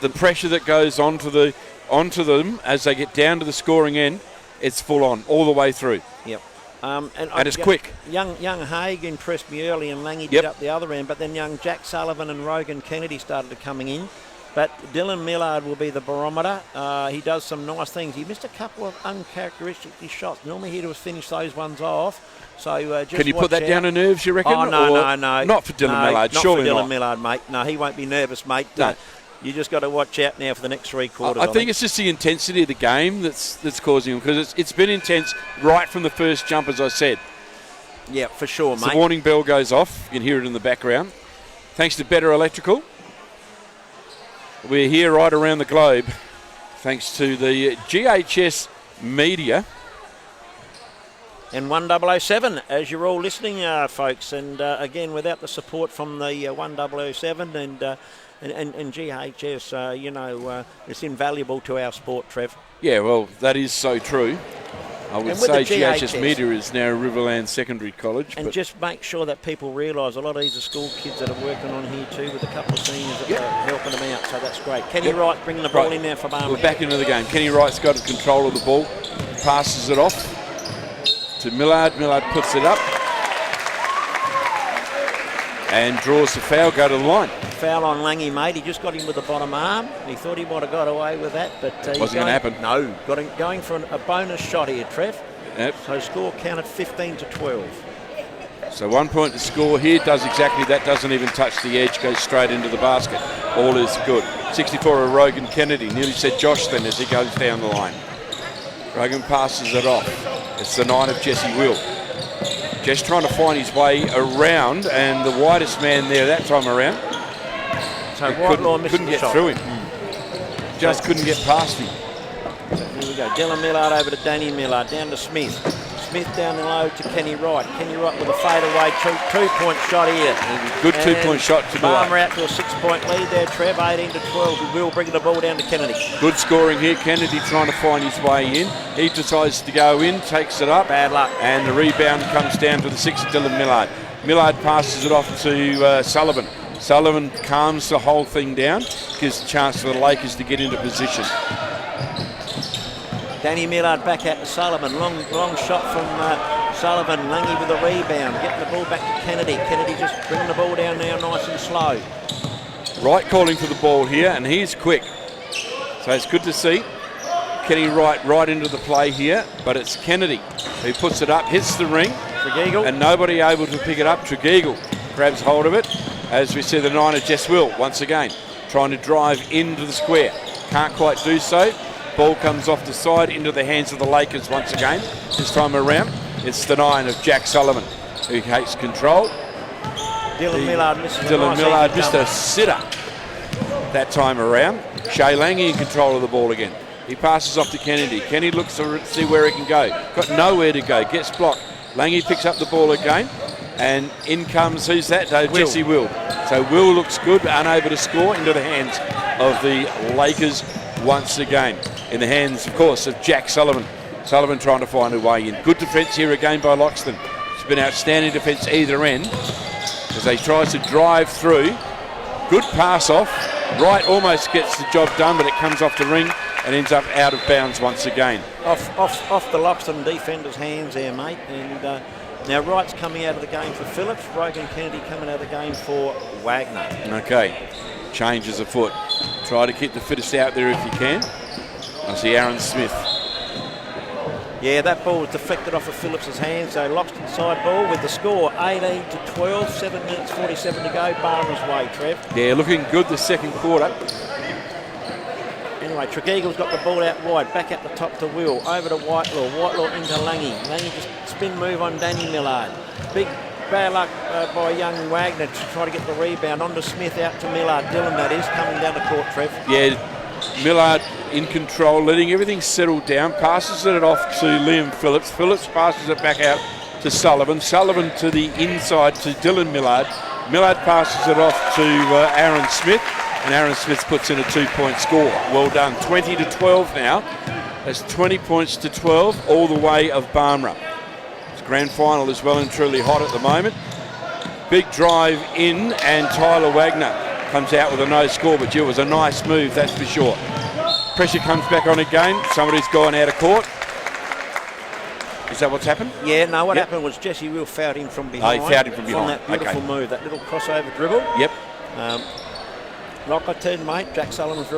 [SPEAKER 1] the pressure that goes onto them as they get down to the scoring end, it's full on all the way through.
[SPEAKER 2] Yep.
[SPEAKER 1] And it's quick.
[SPEAKER 2] Young Haig impressed me early, and Langy did up the other end, but then young Jack Sullivan and Rogan Kennedy started coming in. But Dylan Millard will be the barometer. He does some nice things. He missed a couple of uncharacteristic shots. Normally he'd have finished those ones off. So just
[SPEAKER 1] can you put that down to nerves, you reckon?
[SPEAKER 2] Oh, no.
[SPEAKER 1] Not for Dylan Millard, surely not.
[SPEAKER 2] Not for Dylan Millard, mate. No, he won't be nervous, mate.
[SPEAKER 1] No.
[SPEAKER 2] You just got to watch out now for the next 3 quarters.
[SPEAKER 1] I think it's just the intensity of the game that's causing them, because it's been intense right from the first jump, as I said.
[SPEAKER 2] Yeah, for sure, mate.
[SPEAKER 1] The warning bell goes off. You can hear it in the background. Thanks to Better Electrical. We're here right around the globe, thanks to the GHS Media.
[SPEAKER 2] And 1007, as you're all listening, folks. And again, without the support from the 1007 and GHS, it's invaluable to our sport, Trev.
[SPEAKER 1] Yeah, well, that is so true. I would say GHS Media is now Riverland Secondary College.
[SPEAKER 2] And just make sure that people realise a lot of these are school kids that are working on here too, with a couple of seniors that are helping them out, so that's great. Kenny Wright bringing the ball in there for Barmera.
[SPEAKER 1] We're back into the game. Kenny Wright's got control of the ball, passes it off to Millard. Millard puts it up. and draws the foul, go to the line.
[SPEAKER 2] Foul on Langy, mate. He just got him with the bottom arm. He thought he might have got away with that, but
[SPEAKER 1] wasn't going to happen.
[SPEAKER 2] No, got him going for a bonus shot here, Trev.
[SPEAKER 1] Yep.
[SPEAKER 2] So score counted 15-12.
[SPEAKER 1] So 1 point to score here, does exactly that, doesn't even touch the edge, goes straight into the basket. All is good. 64 of Rogan Kennedy, nearly said Josh then as he goes down the line. Rogan passes it off. It's the 9 of Jesse Will. Just trying to find his way around, and the widest man there that time around.
[SPEAKER 2] So Whitelaw
[SPEAKER 1] couldn't get through him. Just couldn't get past him.
[SPEAKER 2] Here we go. Dylan Millard over to Danny Millard, down to Smith. Smith down low to Kenny Wright. Kenny Wright with a fadeaway two-point shot here.
[SPEAKER 1] Good 2-point shot to
[SPEAKER 2] Barmer out to a 6-point lead there, Trev, 18-12. Will bringing the ball down to Kennedy.
[SPEAKER 1] Good scoring here. Kennedy trying to find his way in. He decides to go in, takes it up.
[SPEAKER 2] Bad luck.
[SPEAKER 1] And the rebound comes down to the 6 of Dylan Millard. Millard passes it off to Sullivan. Sullivan calms the whole thing down, gives a chance for the Lakers to get into position.
[SPEAKER 2] Danny Millard back out to Sullivan. Long shot from Sullivan. Langy with a rebound. Getting the ball back to Kennedy. Kennedy just bringing the ball down now nice and slow.
[SPEAKER 1] Wright calling for the ball here, and he's quick. So it's good to see. Kenny Wright right into the play here, but it's Kennedy who puts it up, hits the ring,
[SPEAKER 2] Tregeagle.
[SPEAKER 1] and nobody able to pick it up. Tregeagle grabs hold of it. As we see the 9 of Jess Will once again trying to drive into the square. Can't quite do so. Ball comes off the side into the hands of the Lakers once again. This time around, it's the 9 of Jack Sullivan who takes control.
[SPEAKER 2] Dylan Millard misses
[SPEAKER 1] Dylan Millard missed a sitter that time around. Shea Lange in control of the ball again. He passes off to Kennedy. Kennedy looks to see where he can go. Got nowhere to go. Gets blocked. Lange picks up the ball again. And in comes, who's that? Jesse Will. So Will looks good, but unable to score, into the hands of the Lakers once again. In the hands, of course, of Jack Sullivan. Sullivan trying to find a way in. Good defence here again by Loxton. It's been outstanding defence either end as they tries to drive through. Good pass off. Wright almost gets the job done, but it comes off the ring and ends up out of bounds once again.
[SPEAKER 2] Off the Loxton defender's hands there, mate. And now Wright's coming out of the game for Phillips. Rogan Kennedy coming out of the game for Wagner.
[SPEAKER 1] Okay, changes afoot. Try to keep the fittest out there if you can. I see Aaron Smith.
[SPEAKER 2] Yeah, that ball was deflected off of Phillips' hands. So Loxton side ball with the score 18-12, 7 minutes 47 to go. Barmer's way, Trev.
[SPEAKER 1] Yeah, looking good the second quarter.
[SPEAKER 2] Anyway, Tregeagle's got the ball out wide, back at the top to Will, over to Whitelaw, Whitelaw into Lange. Lange just spin move on Danny Millard. Big bad luck by young Wagner to try to get the rebound. On to Smith, out to Millard. Dylan, that is, coming down the court, Trev.
[SPEAKER 1] Yeah, Millard in control, letting everything settle down, passes it off to Liam Phillips. Phillips passes it back out to Sullivan. Sullivan to the inside to Dylan Millard. Millard passes it off to Aaron Smith. And Aaron Smith puts in a 2-point score. Well done. 20-12 now. That's 20 points to 12 all the way of Barmera. It's grand final is well and truly hot at the moment. Big drive in, and Tyler Wagner comes out with a no score, but it was a nice move, that's for sure. Pressure comes back on again. Somebody's gone out of court. Is that what's happened?
[SPEAKER 2] Yeah, no, what happened was Jesse Will fouled him from behind.
[SPEAKER 1] Oh, he fouled him from behind.
[SPEAKER 2] That beautiful move, that little crossover dribble.
[SPEAKER 1] Yep.
[SPEAKER 2] Like I said, mate, Jack Sullivan's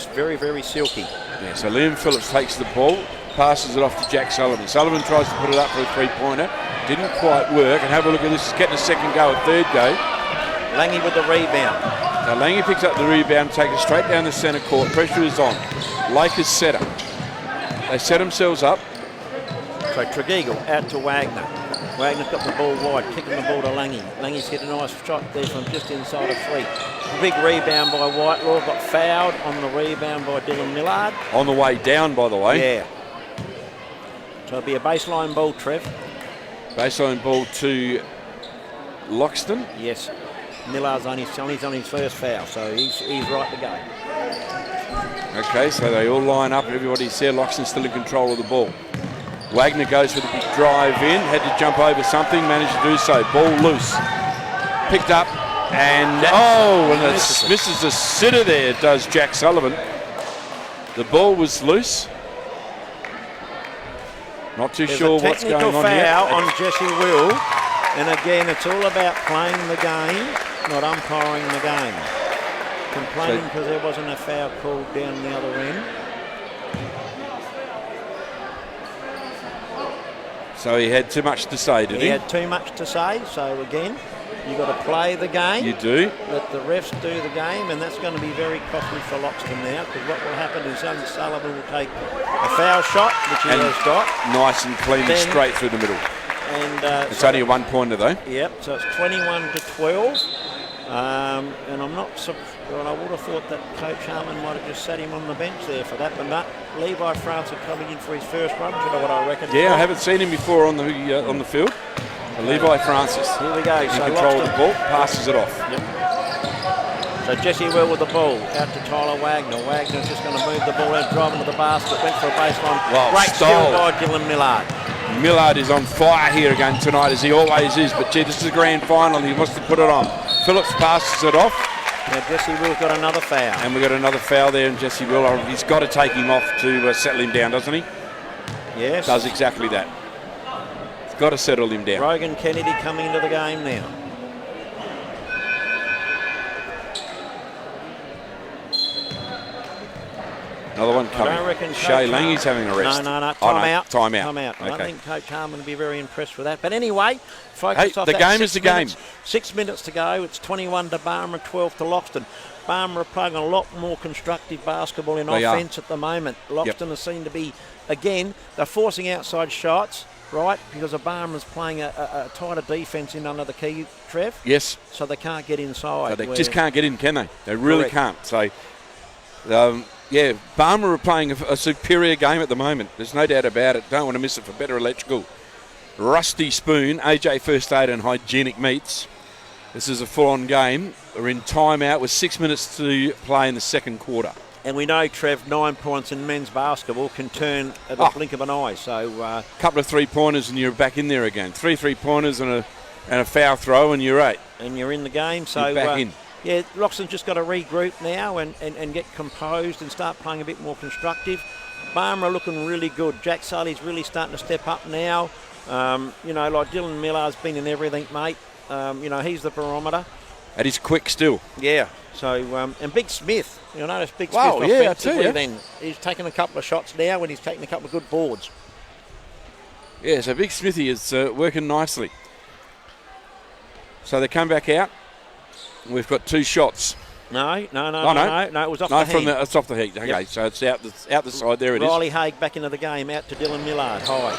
[SPEAKER 2] very, very silky.
[SPEAKER 1] Yeah, so Liam Phillips takes the ball, passes it off to Jack Sullivan. Sullivan tries to put it up for a three-pointer. Didn't quite work. And have a look at this. He's getting a second go, a third go.
[SPEAKER 2] Lange with the rebound.
[SPEAKER 1] Now Lange picks up the rebound, takes it straight down the centre court. Pressure is on. Lakers set up. They set themselves up.
[SPEAKER 2] So Tregeagle out to Wagner. Wagner's got the ball wide, kicking the ball to Lange. Lange's hit a nice shot there from just inside of 3. Big rebound by Whitelaw, got fouled on the rebound by Dylan Millard.
[SPEAKER 1] On the way down, by the way.
[SPEAKER 2] Yeah. So it'll be a baseline ball, Trev.
[SPEAKER 1] Baseline ball to Loxton.
[SPEAKER 2] Yes. Millard's on his first foul, so he's right to go.
[SPEAKER 1] Okay, so they all line up. Everybody's there. Loxton's still in control of the ball. Wagner goes for the big drive in. Had to jump over something. Managed to do so. Ball loose. Picked up. And and it misses a sitter there, does Jack Sullivan. The ball was loose. Not too sure what's going on here.
[SPEAKER 2] There's a technical foul on Jesse Will. And again, it's all about playing the game, not umpiring the game. Complaining because there wasn't a foul called down the other end.
[SPEAKER 1] So he had too much to say, did he?
[SPEAKER 2] He had too much to say, so again, you've got to play the game.
[SPEAKER 1] You do.
[SPEAKER 2] Let the refs do the game, and that's going to be very costly for Loxton now, because what will happen is young Sullivan will take a foul shot, which he has got.
[SPEAKER 1] Nice and clean and straight through the middle.
[SPEAKER 2] And
[SPEAKER 1] it's only a 1 pointer though.
[SPEAKER 2] Yep, so it's 21-12. And I'm not well, I would have thought that Coach Harmon might have just sat him on the bench there for that, but not. Levi Francis coming in for his first run. Do you know what I reckon?
[SPEAKER 1] Yeah, I haven't seen him before on the field. Levi Francis.
[SPEAKER 2] Here we go.
[SPEAKER 1] In control of the ball, passes it off.
[SPEAKER 2] Yep. So Jesse Will with the ball out to Tyler Wagner. Wagner's just going to move the ball out, driving to the basket. Went for a baseline.
[SPEAKER 1] Wow,
[SPEAKER 2] great steal by Dylan Millard.
[SPEAKER 1] Millard is on fire here again tonight, as he always is. But gee, this is the grand final. He wants to put it on. Phillips passes it off.
[SPEAKER 2] Now Jesse Will's got another foul.
[SPEAKER 1] And we've got another foul there, and Jesse Will, he's got to take him off to settle him down, doesn't he?
[SPEAKER 2] Yes.
[SPEAKER 1] Does exactly that. He's got to settle him down.
[SPEAKER 2] Rogan Kennedy coming into the game now.
[SPEAKER 1] Another one coming.
[SPEAKER 2] I don't reckon
[SPEAKER 1] Shay Lange's having a rest.
[SPEAKER 2] No.
[SPEAKER 1] Oh,
[SPEAKER 2] Time out.
[SPEAKER 1] Time out.
[SPEAKER 2] I
[SPEAKER 1] Okay.
[SPEAKER 2] don't think Coach Harmon will be very impressed with that. But anyway, focus off
[SPEAKER 1] the
[SPEAKER 2] that.
[SPEAKER 1] game is the game.
[SPEAKER 2] 6 minutes to go. It's 21 to Barmer, 12 to Loxton. Barmer are playing a lot more constructive basketball in offence at the moment. Loxton seem to be, again, they're forcing outside shots, right, because Barmer's playing a tighter defence in under the key, Trev.
[SPEAKER 1] Yes.
[SPEAKER 2] So they can't get inside.
[SPEAKER 1] So they just can't get in, can they? They really can't. So, yeah, Barmer are playing a superior game at the moment. There's no doubt about it. Don't want to miss it for Better Electrical. Rusty Spoon, AJ First Aid and Hygienic Meats. This is a full-on game. We're in timeout with 6 minutes to play in the second quarter.
[SPEAKER 2] And we know, Trev, 9 points in men's basketball can turn at the blink of an eye. So,
[SPEAKER 1] a couple of three-pointers and you're back in there again. Three-pointers and a foul throw and you're 8.
[SPEAKER 2] And you're in the game. So
[SPEAKER 1] you're back in.
[SPEAKER 2] Yeah, Loxton's just got to regroup now and get composed and start playing a bit more constructive. Barmer are looking really good. Jack Sully's really starting to step up now. You know, like Dylan Millar's been in everything, mate. You know, he's the barometer.
[SPEAKER 1] And he's quick still.
[SPEAKER 2] Yeah. So, and Big Smith. You'll notice Big Smith
[SPEAKER 1] offensively
[SPEAKER 2] then. He's taken a couple of shots now and he's taken a couple of good boards.
[SPEAKER 1] Yeah, so Big Smithy is working nicely. So they come back out. We've got 2 shots.
[SPEAKER 2] No, it was off the heat.
[SPEAKER 1] It's off the heat. Okay, yep. So it's out the side. There it is.
[SPEAKER 2] Riley Haig back into the game, out to Dylan Millard, high.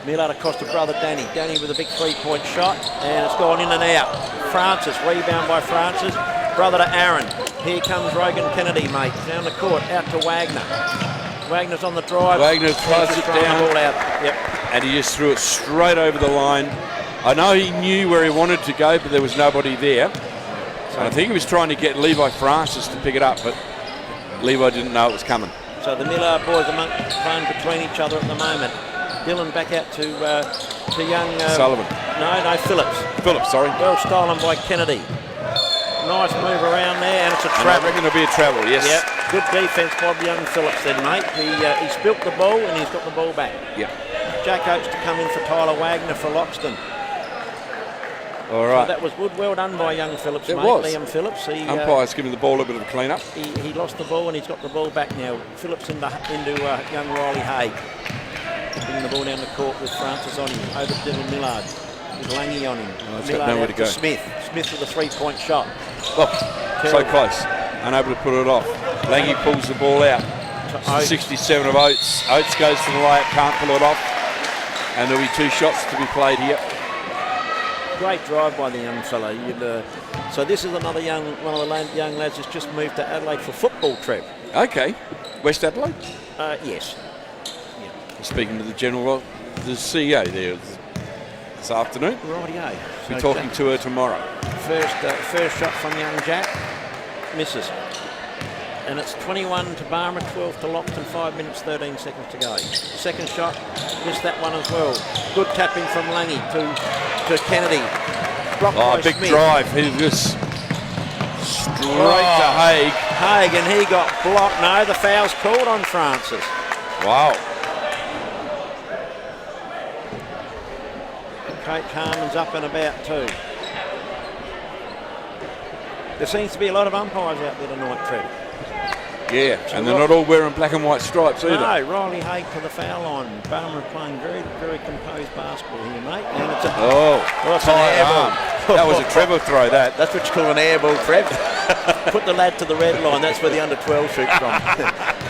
[SPEAKER 2] Millard across to brother Danny. Danny with a big 3-point shot, and it's gone in and out. Francis, rebound by Francis. Brother to Aaron. Here comes Rogan Kennedy, mate. Down the court, out to Wagner. Wagner's on the drive.
[SPEAKER 1] Wagner throws it down.
[SPEAKER 2] The ball out. Yep.
[SPEAKER 1] And he just threw it straight over the line. I know he knew where he wanted to go, but there was nobody there. So I think he was trying to get Levi Francis to pick it up, but Levi didn't know it was coming.
[SPEAKER 2] So the Millard boys are playing between each other at the moment. Dylan back out to young...
[SPEAKER 1] Sullivan.
[SPEAKER 2] No, Phillips.
[SPEAKER 1] Phillips, sorry.
[SPEAKER 2] Well stolen by Kennedy. Nice move around there, and it's a travel.
[SPEAKER 1] I reckon it'll be a travel, yes.
[SPEAKER 2] Yep. Good defence by young Phillips then, mate. He spilt the ball, and he's got the ball back.
[SPEAKER 1] Yep.
[SPEAKER 2] Jack Oates to come in for Tyler Wagner for Loxton.
[SPEAKER 1] All right.
[SPEAKER 2] So that was good. Well done by young Phillips,
[SPEAKER 1] it
[SPEAKER 2] mate.
[SPEAKER 1] Was.
[SPEAKER 2] Liam Phillips.
[SPEAKER 1] Umpire's giving the ball a bit of a clean-up.
[SPEAKER 2] He lost the ball, and he's got the ball back now. Phillips into young Riley Haig. Bringing the ball down the court with Francis on him. Over to Dylan Millard. With Lange on him.
[SPEAKER 1] It's got nowhere to go.
[SPEAKER 2] Smith with a 3-point shot.
[SPEAKER 1] Oh, so close. Unable to put it off. Lange pulls the ball out. 67 of Oates. Oates goes for the layup, can't pull it off. And there'll be 2 shots to be played here.
[SPEAKER 2] Great drive by the young fella. So this is another one of the young lads that's just moved to Adelaide for football, Trev.
[SPEAKER 1] Okay. West Adelaide?
[SPEAKER 2] Yes.
[SPEAKER 1] Yeah. Speaking to the CEO there this afternoon.
[SPEAKER 2] Rightio.
[SPEAKER 1] We're talking to her tomorrow.
[SPEAKER 2] First shot from young Jack. Misses. And it's 21 to Barmer, 12 to Loxton, 5 minutes, 13 seconds to go. Second shot, missed that one as well. Good tapping from Lange to Kennedy. Blocked by
[SPEAKER 1] big
[SPEAKER 2] Smith.
[SPEAKER 1] drive. He was straight to Haig.
[SPEAKER 2] Haig, and he got blocked. No, the foul's called on Francis.
[SPEAKER 1] Wow.
[SPEAKER 2] Coach Harmon's up and about too. There seems to be a lot of umpires out there tonight, Trev.
[SPEAKER 1] Yeah, and they're not all wearing black and white stripes either.
[SPEAKER 2] No, Riley Haig to the foul line. Barmer playing very, very composed basketball here, mate. And it's
[SPEAKER 1] it's
[SPEAKER 2] an air ball.
[SPEAKER 1] That was a Trevor throw, that.
[SPEAKER 2] That's what you call an air ball, Trev. Put the lad to the red line. That's where the under-12 shoots from.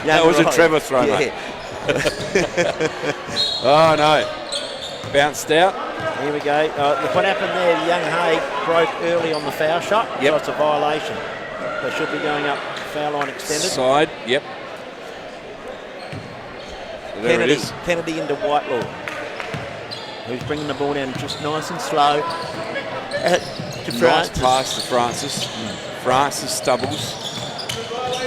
[SPEAKER 1] That was a Trevor throw, mate. Oh, no. Bounced out.
[SPEAKER 2] Here we go. Look what happened there. Young Haig broke early on the foul shot.
[SPEAKER 1] Yep.
[SPEAKER 2] So it's a violation. They should be going up foul line extended.
[SPEAKER 1] Side, yep. So there it is.
[SPEAKER 2] Kennedy into Whitelaw, who's bringing the ball down just nice and slow.
[SPEAKER 1] Nice pass to Francis. Francis stumbles.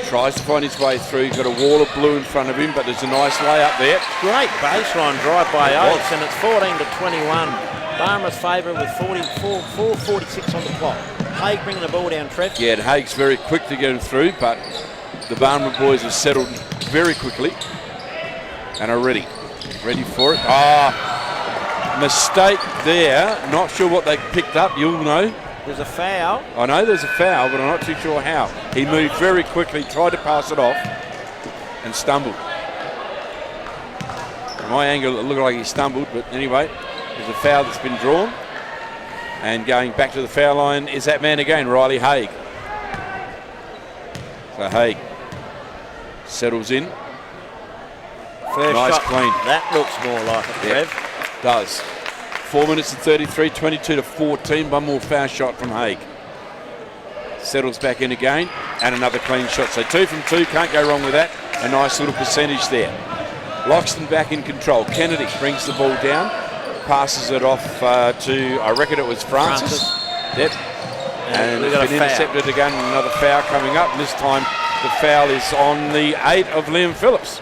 [SPEAKER 1] Tries to find his way through. He's got a wall of blue in front of him, but there's a nice layup there.
[SPEAKER 2] Great baseline drive by Oates, and it's 14-21. Barmer's favourite with 4:46 on the clock. Haig bringing the ball down, Trev.
[SPEAKER 1] Yeah, and Haig's very quick to get him through, but the Barmer boys have settled very quickly and are ready for it. Mistake there. Not sure what they picked up. You'll know.
[SPEAKER 2] There's a foul.
[SPEAKER 1] I know there's a foul, but I'm not too sure how. He moved very quickly, tried to pass it off, and stumbled. From my angle, it looked like he stumbled, but anyway, there's a foul that's been drawn. And going back to the foul line is that man again, Riley Haig. So Haig settles in.
[SPEAKER 2] First
[SPEAKER 1] nice
[SPEAKER 2] shot.
[SPEAKER 1] clean.
[SPEAKER 2] That looks more like it, Trev.
[SPEAKER 1] Does. 4 minutes and 33, 22-14. One more foul shot from Haig. Settles back in again, and another clean shot. So 2 from 2, can't go wrong with that. A nice little percentage there. Loxton back in control. Kennedy brings the ball down, passes it off to, I reckon it was Francis. Yep. And it's been intercepted again. Another foul coming up. And this time the foul is on the 8 of Liam Phillips.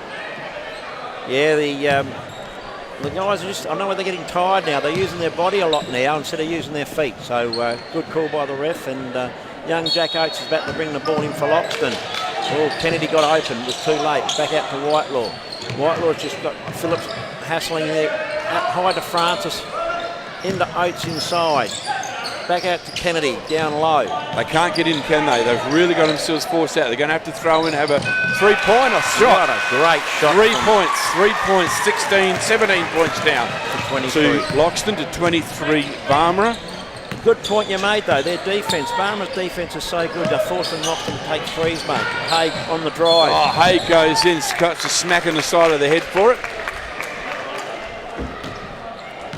[SPEAKER 2] Yeah, the guys are just, I know they're getting tired now. They're using their body a lot now instead of using their feet. So good call by the ref. And young Jack Oates is about to bring the ball in for Loxton. Oh, Kennedy got open. It was too late. Back out to Whitelaw. Whitelaw's just got Phillips hassling there. Out high to Francis. Into Oates inside. Back out to Kennedy, down low.
[SPEAKER 1] They can't get in, can they? They've really got themselves forced out. They're going to have to throw in, have a three-pointer shot.
[SPEAKER 2] What a great shot.
[SPEAKER 1] 3 points, 16, 17 points down. To Loxton, to 23 Barmera.
[SPEAKER 2] Good point you made, though. Their defence, Barmera's defence is so good, they're forcing Loxton to take threes, mate. Haig on the drive.
[SPEAKER 1] Oh, Haig goes in, cuts a smack in the side of the head for it.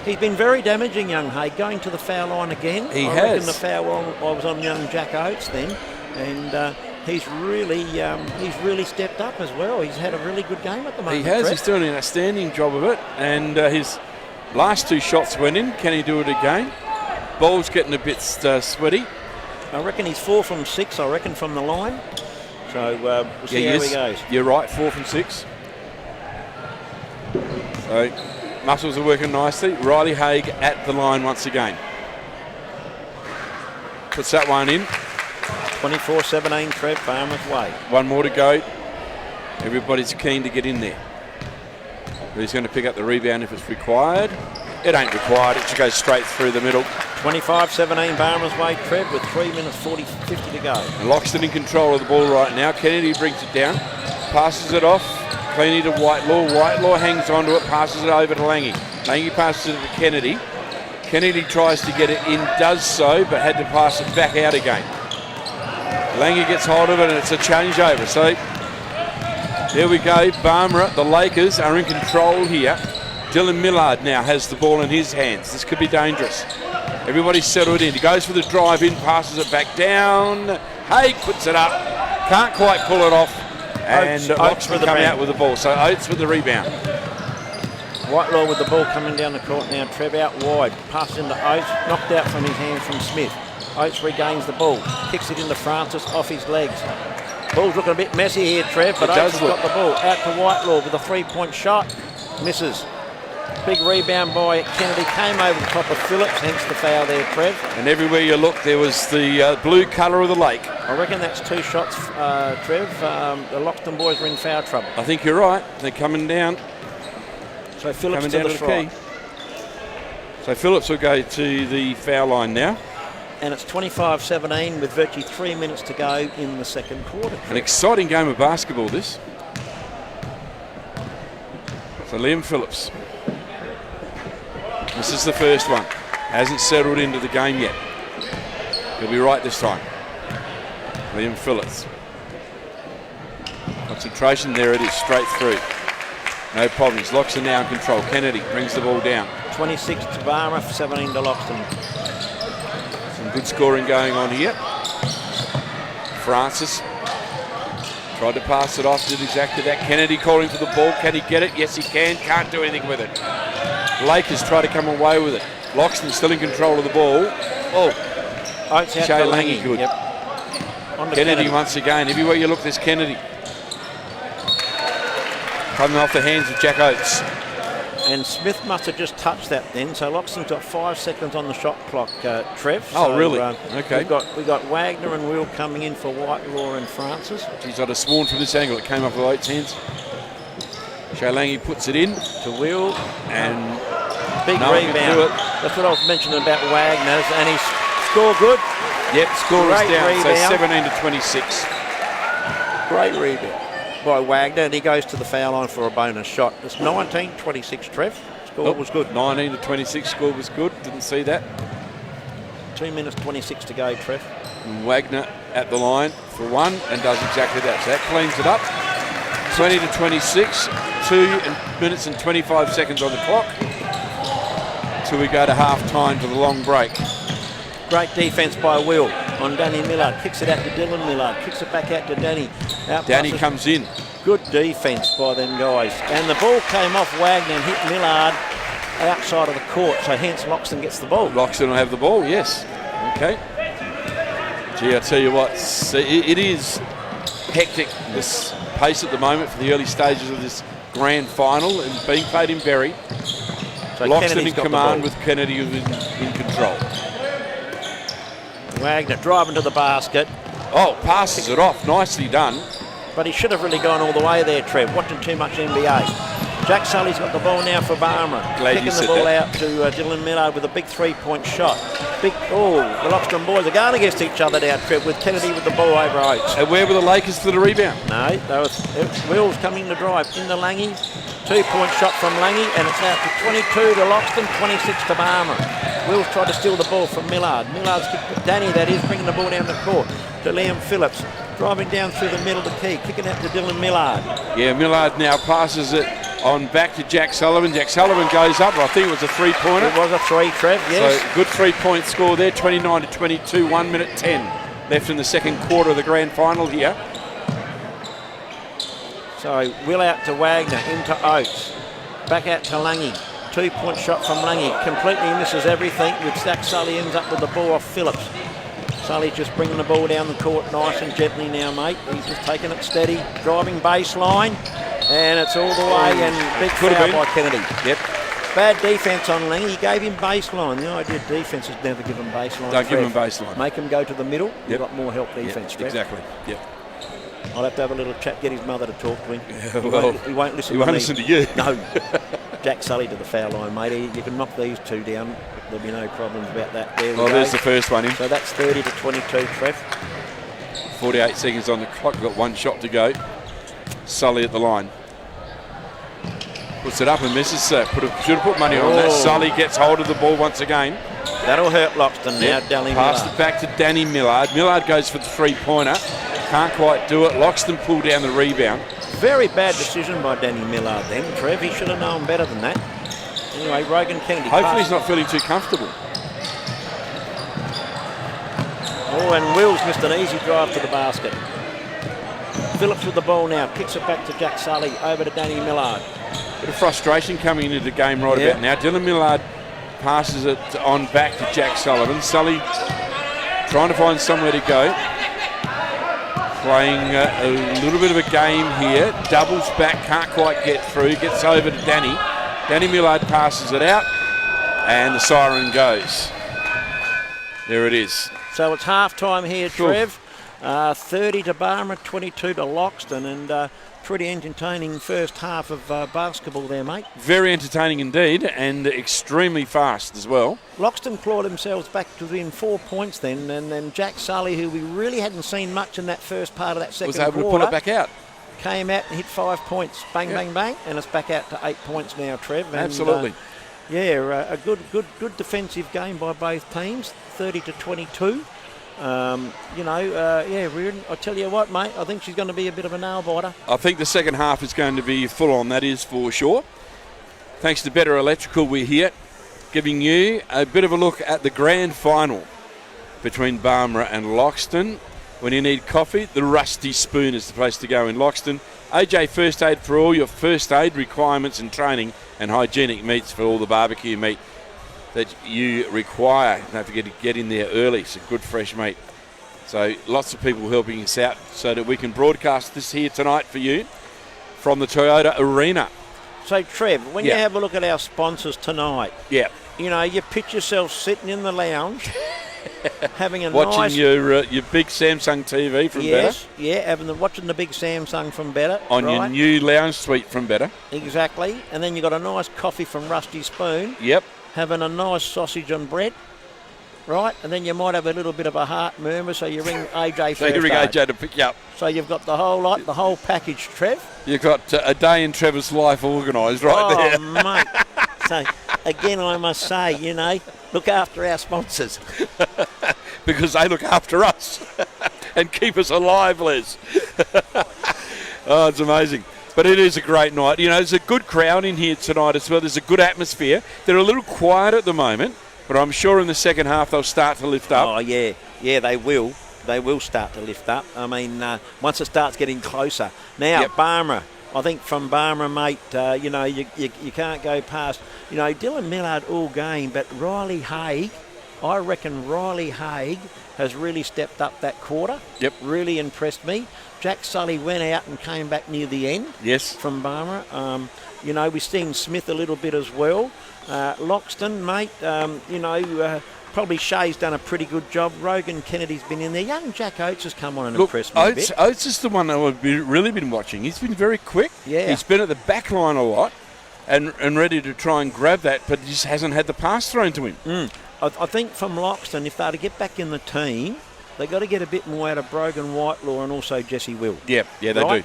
[SPEAKER 2] He's been very damaging, young Haig, going to the foul line again.
[SPEAKER 1] I
[SPEAKER 2] reckon the foul was on young Jack Oates then, and he's really stepped up as well. He's had a really good game at the moment.
[SPEAKER 1] He has.
[SPEAKER 2] Brett.
[SPEAKER 1] He's doing an outstanding job of it, and his last 2 shots went in. Can he do it again? Ball's getting a bit sweaty.
[SPEAKER 2] I reckon he's 4 from 6. I reckon from the line. So we'll see how he goes.
[SPEAKER 1] You're right, 4 from 6. So. Muscles are working nicely. Riley Haig at the line once again. Puts that one in.
[SPEAKER 2] 24-17, Trev, Barmer's way.
[SPEAKER 1] 1 more to go. Everybody's keen to get in there. He's going to pick up the rebound if it's required. It ain't required. It should go straight through the middle.
[SPEAKER 2] 25-17, Barmer's way, Trev, with 3 minutes 50 to go.
[SPEAKER 1] And Loxton in control of the ball right now. Kennedy brings it down. Passes it off. Cleanly to Whitelaw. Whitelaw hangs onto it, passes it over to Lange. Lange passes it to Kennedy. Kennedy tries to get it in, does so, but had to pass it back out again. Lange gets hold of it, and it's a changeover. So there we go. Barmera, the Lakers, are in control here. Dylan Millard now has the ball in his hands. This could be dangerous. Everybody's settled in. He goes for the drive in, passes it back down. Haig puts it up. Can't quite pull it off. And Loxton coming out with the ball. So Oates with the rebound.
[SPEAKER 2] Whitelaw with the ball coming down the court now. Trev out wide. Passes into Oates. Knocked out from his hand from Smith. Oates regains the ball. Kicks it into Francis off his legs. Ball's looking a bit messy here, Trev, but Oates has got the ball. Out to Whitelaw with a 3-point shot. Misses. Big rebound by Kennedy. Came over the top of Phillips, hence the foul there, Trev.
[SPEAKER 1] And everywhere you look, there was the blue colour of the lake.
[SPEAKER 2] I reckon that's 2 shots, Trev. The Loxton boys are in foul trouble.
[SPEAKER 1] I think you're right. They're coming down.
[SPEAKER 2] So Phillips
[SPEAKER 1] coming
[SPEAKER 2] to
[SPEAKER 1] down
[SPEAKER 2] the
[SPEAKER 1] to the
[SPEAKER 2] strike.
[SPEAKER 1] key. So Phillips will go to the foul line now.
[SPEAKER 2] And it's 25-17 with virtually 3 minutes to go in the second quarter.
[SPEAKER 1] An exciting game of basketball, this. So Liam Phillips. This is the first one. Hasn't settled into the game yet. He'll be right this time. Liam Phillips. Concentration, there it is, straight through. No problems. Locks are now in control. Kennedy brings the ball down.
[SPEAKER 2] 26 to Barmer, 17 to Loxton.
[SPEAKER 1] Some good scoring going on here. Francis tried to pass it off, did exactly that. Kennedy calling for the ball. Can he get it? Yes, he can. Can't do anything with it. Lakers try to come away with it. Loxton still in control of the ball. Oh, Shay Lange good.
[SPEAKER 2] Yep.
[SPEAKER 1] Kennedy once again. Everywhere you look, there's Kennedy. Coming off the hands of Jack Oates.
[SPEAKER 2] And Smith must have just touched that then. So Loxton's got 5 seconds on the shot clock, Trev.
[SPEAKER 1] Oh,
[SPEAKER 2] so,
[SPEAKER 1] really? Okay.
[SPEAKER 2] We got Wagner and Will coming in for Whitelaw and Francis.
[SPEAKER 1] Geez, I'd have sworn from this angle it came off of Oates' hands. Shay Lange puts it in
[SPEAKER 2] to Will.
[SPEAKER 1] And
[SPEAKER 2] big
[SPEAKER 1] no
[SPEAKER 2] rebound. That's what I was mentioning about Wagner. And he's scored good.
[SPEAKER 1] Yep, score is down.
[SPEAKER 2] Rebound.
[SPEAKER 1] So 17 to 26.
[SPEAKER 2] Great rebound by Wagner, and he goes to the foul line for a bonus shot. It's 19-26, Trev. Score was good.
[SPEAKER 1] 19 to 26, score was good. Didn't see that.
[SPEAKER 2] 2 minutes 26 to go, Trev.
[SPEAKER 1] And Wagner at the line for one and does exactly that. So that cleans it up. 20 to 26, 2 minutes and 25 seconds on the clock till we go to half time for the long break.
[SPEAKER 2] Great defence by Will on Danny Millard. Kicks it out to Dylan Millard. Kicks it back out to Danny.
[SPEAKER 1] Danny comes in.
[SPEAKER 2] Good defence by them guys. And the ball came off Wagner and hit Millard outside of the court. So hence Loxton gets the ball.
[SPEAKER 1] Loxton will have the ball, yes. Okay. Gee, I tell you what, it is hectic, this pace at the moment for the early stages of this grand final and being played in Berry. So Loxton in command with Kennedy in control.
[SPEAKER 2] Wagner driving to the basket.
[SPEAKER 1] Oh, passes it off. Nicely done.
[SPEAKER 2] But he should have really gone all the way there, Trev. Watching too much NBA. Jack Sully's got the ball now for Barmer.
[SPEAKER 1] Glad
[SPEAKER 2] Kicking the ball out to Dylan Millard with a big three-point shot. The Loxton boys are going against each other now, Trev, with Kennedy with the ball over Oates.
[SPEAKER 1] And where were the Lakers for the rebound?
[SPEAKER 2] No, Will's coming to drive into Lange. 2-point shot from Lange, and it's out to 22 to Loxton, 26 to Barmer. Will's tried to steal the ball from Millard. Millard's kicked Danny, that is, bringing the ball down the court to Liam Phillips. Driving down through the middle of the key, kicking out to Dylan Millard. Yeah,
[SPEAKER 1] Millard now passes it on back to Jack Sullivan. Jack Sullivan goes up. I think it was a three-pointer.
[SPEAKER 2] It was a three, Trev, yes.
[SPEAKER 1] So good three-point score there, 29 to 22, 1 minute 10 left in the second quarter of the grand final here.
[SPEAKER 2] So Will out to Wagner, into Oates. Back out to Lange. 2-point shot from Lange. Completely misses everything with Jack Sully ends up with the ball off Phillips. Sully just bringing the ball down the court nice and gently now, mate. He's just taking it steady, driving baseline, and it's all the way, and big foul by Kennedy.
[SPEAKER 1] Yep.
[SPEAKER 2] Bad defence on Lange. He gave him baseline. The idea of defence is never give him baseline.
[SPEAKER 1] Don't give him baseline.
[SPEAKER 2] Make him go to the middle. You've got more help defence.
[SPEAKER 1] Yep, exactly. Yep.
[SPEAKER 2] I'll have to have a little chat, get his mother to talk to him.
[SPEAKER 1] Yeah,
[SPEAKER 2] he won't listen
[SPEAKER 1] to me. He won't listen to you.
[SPEAKER 2] No. Jack Sully to the foul line, mate. You can knock these two down. There'll be no problems about that.
[SPEAKER 1] There's the first one in.
[SPEAKER 2] So that's 30 to 22, Trev.
[SPEAKER 1] 48 seconds on the clock. We've got one shot to go. Sully at the line. Puts it up and misses. Should have put money on that. Sully gets hold of the ball once again.
[SPEAKER 2] That'll hurt Loxton now. Danny
[SPEAKER 1] Passed it back to Danny Millard. Millard goes for the three-pointer. Can't quite do it. Loxton pulled down the rebound.
[SPEAKER 2] Very bad decision by Danny Millard then, Trev. He should have known better than that. Anyway, Rogan Kennedy.
[SPEAKER 1] Hopefully he's not feeling too comfortable.
[SPEAKER 2] Oh, and Will's missed an easy drive to the basket. Phillips with the ball now. Kicks it back to Jack Sully. Over to Danny Millard.
[SPEAKER 1] Bit of frustration coming into the game about now. Dylan Millard passes it on back to Jack Sullivan. Sully trying to find somewhere to go. Playing a little bit of a game here. Doubles back, can't quite get through. Gets over to Danny. Danny Millard passes it out, and the siren goes. There it is.
[SPEAKER 2] So it's half-time here, Trev. 30 to Barmah, 22 to Loxton, and pretty entertaining first half of basketball there, mate.
[SPEAKER 1] Very entertaining indeed, and extremely fast as well.
[SPEAKER 2] Loxton clawed themselves back to within 4 points then, and then Jack Sully, who we really hadn't seen much in that first part of that second quarter,
[SPEAKER 1] was able to pull it back out.
[SPEAKER 2] Came out and hit 5 points. Bang, bang, bang, and it's back out to 8 points now, Trev. And,
[SPEAKER 1] Absolutely.
[SPEAKER 2] a good defensive game by both teams, 30 to 22. I tell you what, mate, I think she's going to be a bit of a nail biter.
[SPEAKER 1] I think the second half is going to be full on, that is for sure. Thanks to Better Electrical, we're here giving you a bit of a look at the grand final between Barmah and Loxton. When you need coffee, the Rusty Spoon is the place to go in Loxton. AJ First Aid for all your first aid requirements and training, and hygienic meats for all the barbecue meat that you require. Don't forget to get in there early. It's a good fresh meat. So lots of people helping us out so that we can broadcast this here tonight for you from the Toyota Arena.
[SPEAKER 2] So Trev, when you have a look at our sponsors tonight, you picture yourself sitting in the lounge having a
[SPEAKER 1] watching your big Samsung TV from Better.
[SPEAKER 2] Watching the big Samsung from Better.
[SPEAKER 1] On your new lounge suite from Better.
[SPEAKER 2] Exactly. And then you got a nice coffee from Rusty Spoon.
[SPEAKER 1] Yep.
[SPEAKER 2] Having a nice sausage and bread, right? And then you might have a little bit of a heart murmur, so you ring AJ
[SPEAKER 1] So you ring AJ to pick you up.
[SPEAKER 2] So you've got the whole lot, the whole package, Trev.
[SPEAKER 1] You've got a day in Trevor's life organised there.
[SPEAKER 2] Oh, mate. So, again, I must say, look after our sponsors.
[SPEAKER 1] Because they look after us and keep us alive, Les. Oh, it's amazing. But it is a great night. There's a good crowd in here tonight as well. There's a good atmosphere. They're a little quiet at the moment, but I'm sure in the second half they'll start to lift up.
[SPEAKER 2] Oh, yeah. Yeah, they will. They will start to lift up. I mean, once it starts getting closer. Now, Barmah. I think from Barmah, mate, you can't go past, Dylan Millard all game, but Riley Haig, I reckon Riley Haig has really stepped up that quarter.
[SPEAKER 1] Yep.
[SPEAKER 2] Really impressed me. Jack Sully went out and came back near the end.
[SPEAKER 1] Yes.
[SPEAKER 2] From Barmah. We've seen Smith a little bit as well. Loxton, mate, probably Shea's done a pretty good job. Rogan Kennedy's been in there. Young Jack Oates has come on and impressed me a bit.
[SPEAKER 1] Oates is the one that I've really been watching. He's been very quick.
[SPEAKER 2] Yeah.
[SPEAKER 1] He's been at the back line a lot and ready to try and grab that, but he just hasn't had the pass thrown to him.
[SPEAKER 2] I think from Loxton, if they're to get back in the team, they've got to get a bit more out of Brogan Whitelaw and also Jesse Will.
[SPEAKER 1] Yeah, they do.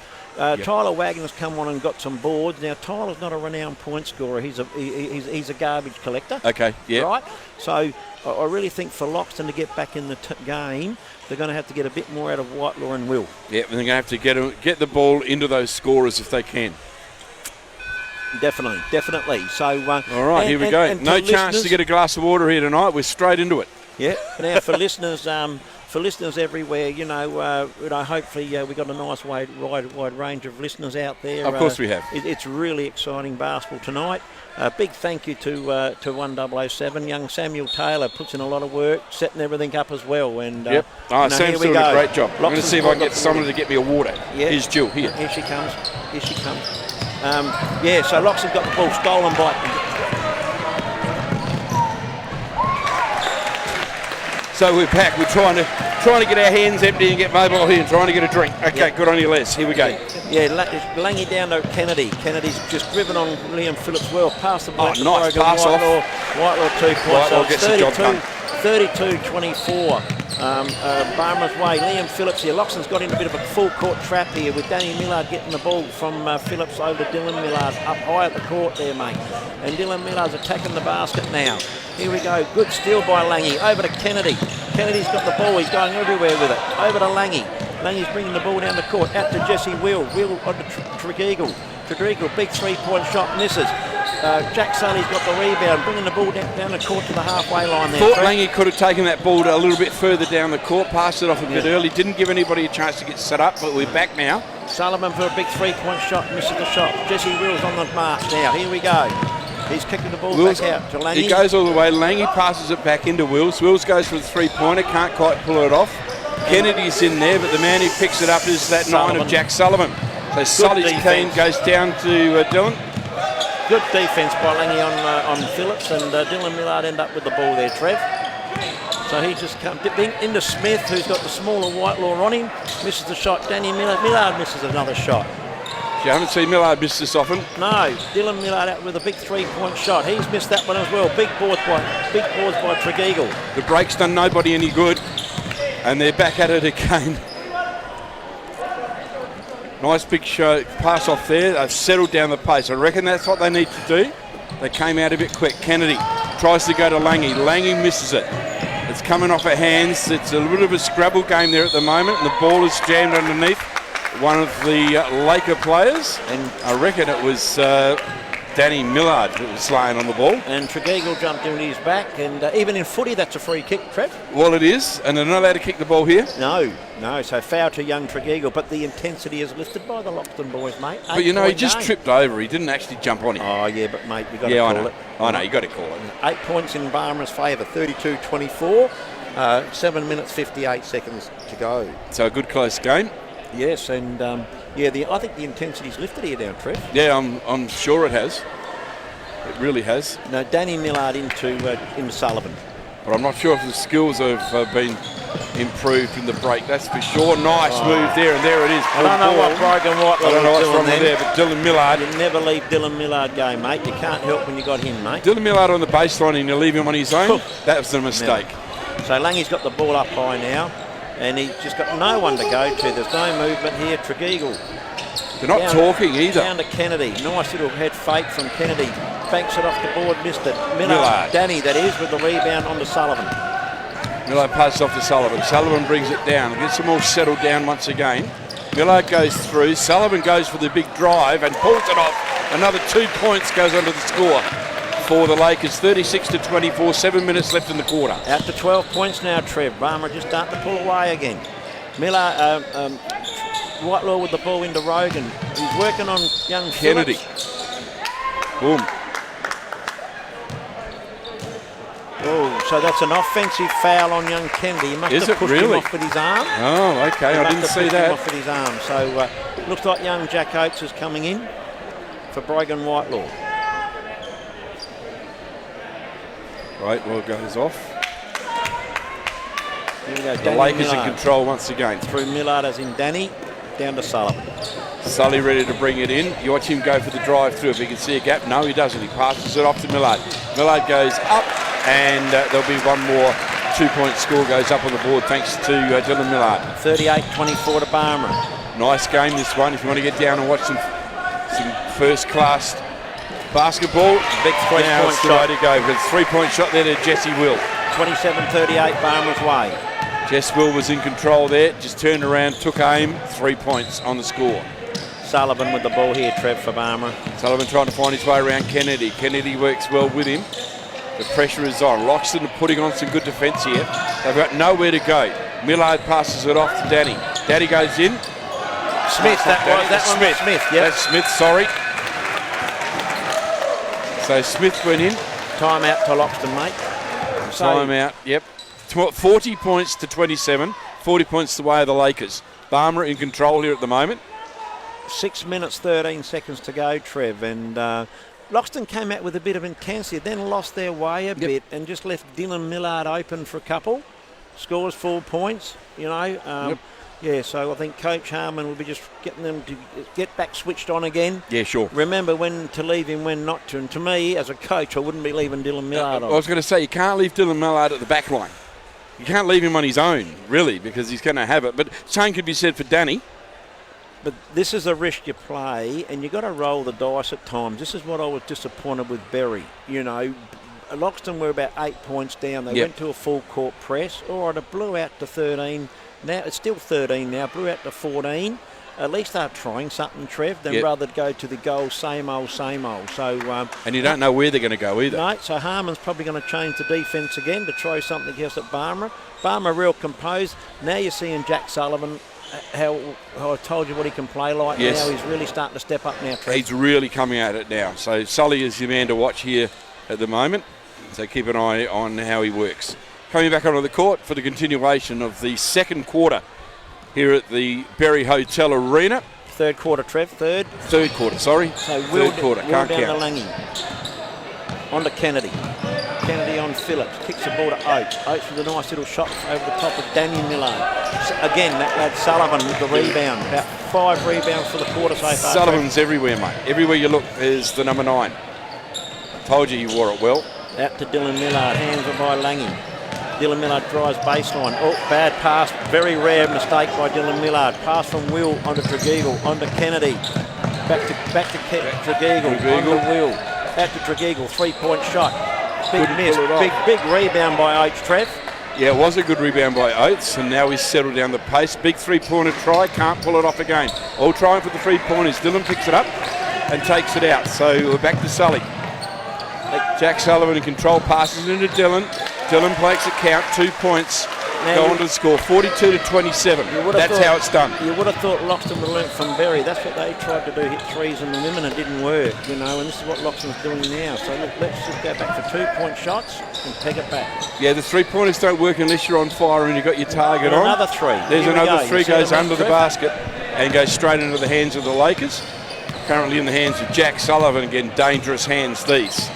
[SPEAKER 2] Tyler Wagner's come on and got some boards. Now, Tyler's not a renowned point scorer. He's a garbage collector.
[SPEAKER 1] Okay, yeah.
[SPEAKER 2] Right? So I really think for Loxton to get back in the game, they're going to have to get a bit more out of Whitelaw and Will.
[SPEAKER 1] Yeah, and they're going to have to get the ball into those scorers if they can.
[SPEAKER 2] Definitely. So,
[SPEAKER 1] all right, here we go. No chance to get a glass of water here tonight. We're straight into it.
[SPEAKER 2] Yeah. Now, for listeners everywhere, hopefully we've got a nice wide range of listeners out there.
[SPEAKER 1] Of course we have.
[SPEAKER 2] It's really exciting basketball tonight. Big thank you to 1007. Young Samuel Taylor puts in a lot of work, setting everything up as well. And
[SPEAKER 1] Sam's doing a great job. I'm going to see if I can get someone to get me a water.
[SPEAKER 2] Yeah.
[SPEAKER 1] Here's Jill, here.
[SPEAKER 2] Here she comes. So Loxton's got the ball stolen by...
[SPEAKER 1] So we're back. We're trying to get our hands empty and get mobile here and trying to get a drink. Okay, good on you, Les. Here we go.
[SPEAKER 2] Yeah, Langy down to Kennedy. Kennedy's just driven on Liam Phillips well, past the ball.
[SPEAKER 1] Oh, nice pass off.
[SPEAKER 2] Whitelaw 2 points.
[SPEAKER 1] Whitelaw gets the job done.
[SPEAKER 2] 32-24. Barmah's way. Liam Phillips here. Loxton's got in a bit of a full court trap here with Danny Millard getting the ball from Phillips over to Dylan Millard up high at the court there, mate. And Dylan Millard's attacking the basket now. Here we go. Good steal by Langy. Over to Kennedy. Kennedy's got the ball. He's going everywhere with it. Over to Langy. Langy's bringing the ball down the court. Out to Jesse Will. Will on to Tregeagle. Tregeagle, big three-point shot, misses. Jack Sully's got the rebound, bringing the ball down the court to the halfway line there.
[SPEAKER 1] Thought Langy could have taken that ball a little bit further down the court, passed it off a bit early, didn't give anybody a chance to get set up, but we're back now.
[SPEAKER 2] Sullivan for a big three-point shot, misses the shot. Jesse Will's on the march now. Here we go. He's kicking the ball back out to Langy.
[SPEAKER 1] He goes all the way. Langy passes it back into Wills. Wills goes for the three-pointer, can't quite pull it off. Kennedy's in there, but the man who picks it up is that Sullivan. 9 of Jack Sullivan. So Sully's keen, goes down to Dylan.
[SPEAKER 2] Good defence by Langy on Phillips, and Dylan Millard end up with the ball there, Trev. So he just come dipping into Smith, who's got the smaller Whitelaw on him. Misses the shot. Danny Millard misses another shot.
[SPEAKER 1] You haven't seen Millard miss this often.
[SPEAKER 2] No, Dylan Millard out with a big 3-point shot. He's missed that one as well. Big boards by Tregeagle.
[SPEAKER 1] The break's done nobody any good, and they're back at it again. Nice big show, pass off there. They've settled down the pace. I reckon that's what they need to do. They came out a bit quick. Kennedy tries to go to Lange. Lange misses it. It's coming off her hands. It's a little bit of a scrabble game there at the moment, and the ball is jammed underneath one of the Laker players, and I reckon it was Danny Millard that was laying on the ball.
[SPEAKER 2] And Tregeagle jumped into his back, and even in footy, that's a free kick, Trev.
[SPEAKER 1] Well, it is, and they're not allowed to kick the ball here.
[SPEAKER 2] No, so foul to young Tregeagle, but the intensity is lifted by the Loxton boys, mate.
[SPEAKER 1] But you know, he just tripped over. He didn't actually jump on him.
[SPEAKER 2] Oh, yeah, but mate, you've got to call it.
[SPEAKER 1] I know, you got to call it.
[SPEAKER 2] 8 points in Barmera's favour, 32-24, 7 minutes 58 seconds to go.
[SPEAKER 1] So a good close game.
[SPEAKER 2] Yes, and I think the intensity's lifted here now, Trev.
[SPEAKER 1] Yeah, I'm sure it has. It really has.
[SPEAKER 2] No, Danny Millard into Sullivan.
[SPEAKER 1] But I'm not sure if the skills have been improved in the break, that's for sure. Nice move there, and there it is.
[SPEAKER 2] I don't know what Brogan White
[SPEAKER 1] I don't know what's wrong with there, but Dylan Millard.
[SPEAKER 2] You never leave Dylan Millard go, mate. You can't help when you got him, mate.
[SPEAKER 1] Dylan Millard on the baseline and you leave him on his own, that was a mistake.
[SPEAKER 2] So Lange's got the ball up high now, and he's just got no one to go to. There's no movement here. Tregeagle.
[SPEAKER 1] They're not talking either.
[SPEAKER 2] Down to Kennedy. Nice little head fake from Kennedy. Banks it off the board, missed it. Millard. Danny, that is, with the rebound onto Sullivan.
[SPEAKER 1] Millard passes off to Sullivan. Sullivan brings it down. Gets them all settled down once again. Millard goes through. Sullivan goes for the big drive and pulls it off. Another 2 points goes under the score for the Lakers. 36-24, 7 minutes left in the quarter.
[SPEAKER 3] Out to 12 points now, Trev. Barmer just starting to pull away again. Miller, Whitelaw with the ball into Rogan. He's working on young
[SPEAKER 1] Kennedy.
[SPEAKER 3] Phillips.
[SPEAKER 1] Boom.
[SPEAKER 3] Oh, so that's an offensive foul on young Kennedy. He must have pushed him off with his arm.
[SPEAKER 1] Oh, okay. I didn't see that.
[SPEAKER 3] Him off with his arm. So looks like young Jack Oates is coming in for Brogan Whitelaw.
[SPEAKER 1] Whitelaw goes off.
[SPEAKER 3] Here we go.
[SPEAKER 1] The Lakers in control once again.
[SPEAKER 3] Through Millard as in Danny, down to Sullivan.
[SPEAKER 1] Sully ready to bring it in. You watch him go for the drive through. If he can see a gap, no, he doesn't. He passes it off to Millard. Millard goes up, and there'll be one more 2-point score goes up on the board thanks to Dylan Millard.
[SPEAKER 3] 38-24 to Barmer.
[SPEAKER 1] Nice game this one. If you want to get down and watch some first-class basketball,
[SPEAKER 3] big 3-point shot.
[SPEAKER 1] To go. There's a 3-point shot there to Jesse Will.
[SPEAKER 3] 27-38 Barmer's way.
[SPEAKER 1] Jess Will was in control there, just turned around, took aim, 3 points on the score.
[SPEAKER 3] Sullivan with the ball here, Trev, for Barmer.
[SPEAKER 1] Sullivan trying to find his way around Kennedy. Kennedy works well with him. The pressure is on. Loxton are putting on some good defence here. They've got nowhere to go. Millard passes it off to Danny. Danny goes in.
[SPEAKER 3] Smith, that one Smith. Yep.
[SPEAKER 1] That's Smith, sorry. So Smith went in.
[SPEAKER 3] Timeout to Loxton, mate.
[SPEAKER 1] Timeout, yep. 40 points to 27. 40 points the way of the Lakers. Barmer in control here at the moment.
[SPEAKER 3] 6 minutes, 13 seconds to go, Trev. And Loxton came out with a bit of intensity, then lost their way a bit and just left Dylan Millard open for a couple. Scores 4 points, you know. Yeah, so I think Coach Harmon will be just getting them to get back switched on again.
[SPEAKER 1] Yeah, sure.
[SPEAKER 3] Remember when to leave him, when not to. And to me, as a coach, I wouldn't be leaving Dylan Millard on.
[SPEAKER 1] I was going to say, you can't leave Dylan Millard at the back line. You can't leave him on his own, really, because he's going to have it. But same could be said for Danny.
[SPEAKER 3] But this is a risk you play, and you've got to roll the dice at times. This is what I was disappointed with Berry. You know, Loxton were about 8 points down. They went to a full court press. All right, it blew out to 13. Now it's still 13 now, blew out to 14. At least they're trying something, Trev, than rather go to the goal, same old, same old. So,
[SPEAKER 1] and you don't know where they're going to go either.
[SPEAKER 3] No, so Harmon's probably going to change the defence again to try something else at Barmer. Barmer real composed. Now you're seeing Jack Sullivan, how I told you what he can play like now. He's really starting to step up now, Trev.
[SPEAKER 1] He's really coming at it now. So Sully is the man to watch here at the moment. So keep an eye on how he works. Coming back onto the court for the continuation of the second quarter here at the Berry Hotel Arena.
[SPEAKER 3] Third quarter, Trev. Third
[SPEAKER 1] quarter, sorry.
[SPEAKER 3] So
[SPEAKER 1] third quarter, can't
[SPEAKER 3] down
[SPEAKER 1] count.
[SPEAKER 3] to Lange. On to Kennedy.
[SPEAKER 2] Kennedy on Phillips. Kicks the ball to Oates. Oates with a nice little shot over the top of Danny Millard. Again, that lad Sullivan with the rebound. About 5 rebounds for the quarter so far.
[SPEAKER 1] Sullivan's everywhere, mate. Everywhere you look is the number 9. Told you he wore it well.
[SPEAKER 2] Out to Dylan Millard. Hands are by Langy. Dylan Millard drives baseline. Oh, bad pass. Very rare mistake by Dylan Millard. Pass from Will onto Tregeagle, onto Kennedy. Back to Tregeagle, onto Will. Out to Tregeagle, 3-point shot. Big miss. Big rebound by Oates, Trev.
[SPEAKER 1] Yeah, it was a good rebound by Oates, and now he's settled down the pace. Big 3-pointer try, can't pull it off again. All trying for the 3-pointers. Dylan picks it up and takes it out. So we're back to Sully. Jack Sullivan in control, passes into Dylan. Dylan makes it count, 2 points. Go on to the score, 42-27. That's how it's done.
[SPEAKER 2] You would have thought Loxton would have learnt from Berry. That's what they tried to do, hit threes in the women, and it didn't work, you know, and this is what Loxton's doing now. So let's just go back for 2-point shots and peg it back.
[SPEAKER 1] Yeah, the 3-pointers don't work unless you're on fire and you've got your target on.
[SPEAKER 2] Another 3.
[SPEAKER 1] There's another 3, goes under the basket and goes straight into the hands of the Lakers. Currently in the hands of Jack Sullivan. Again, dangerous hands these.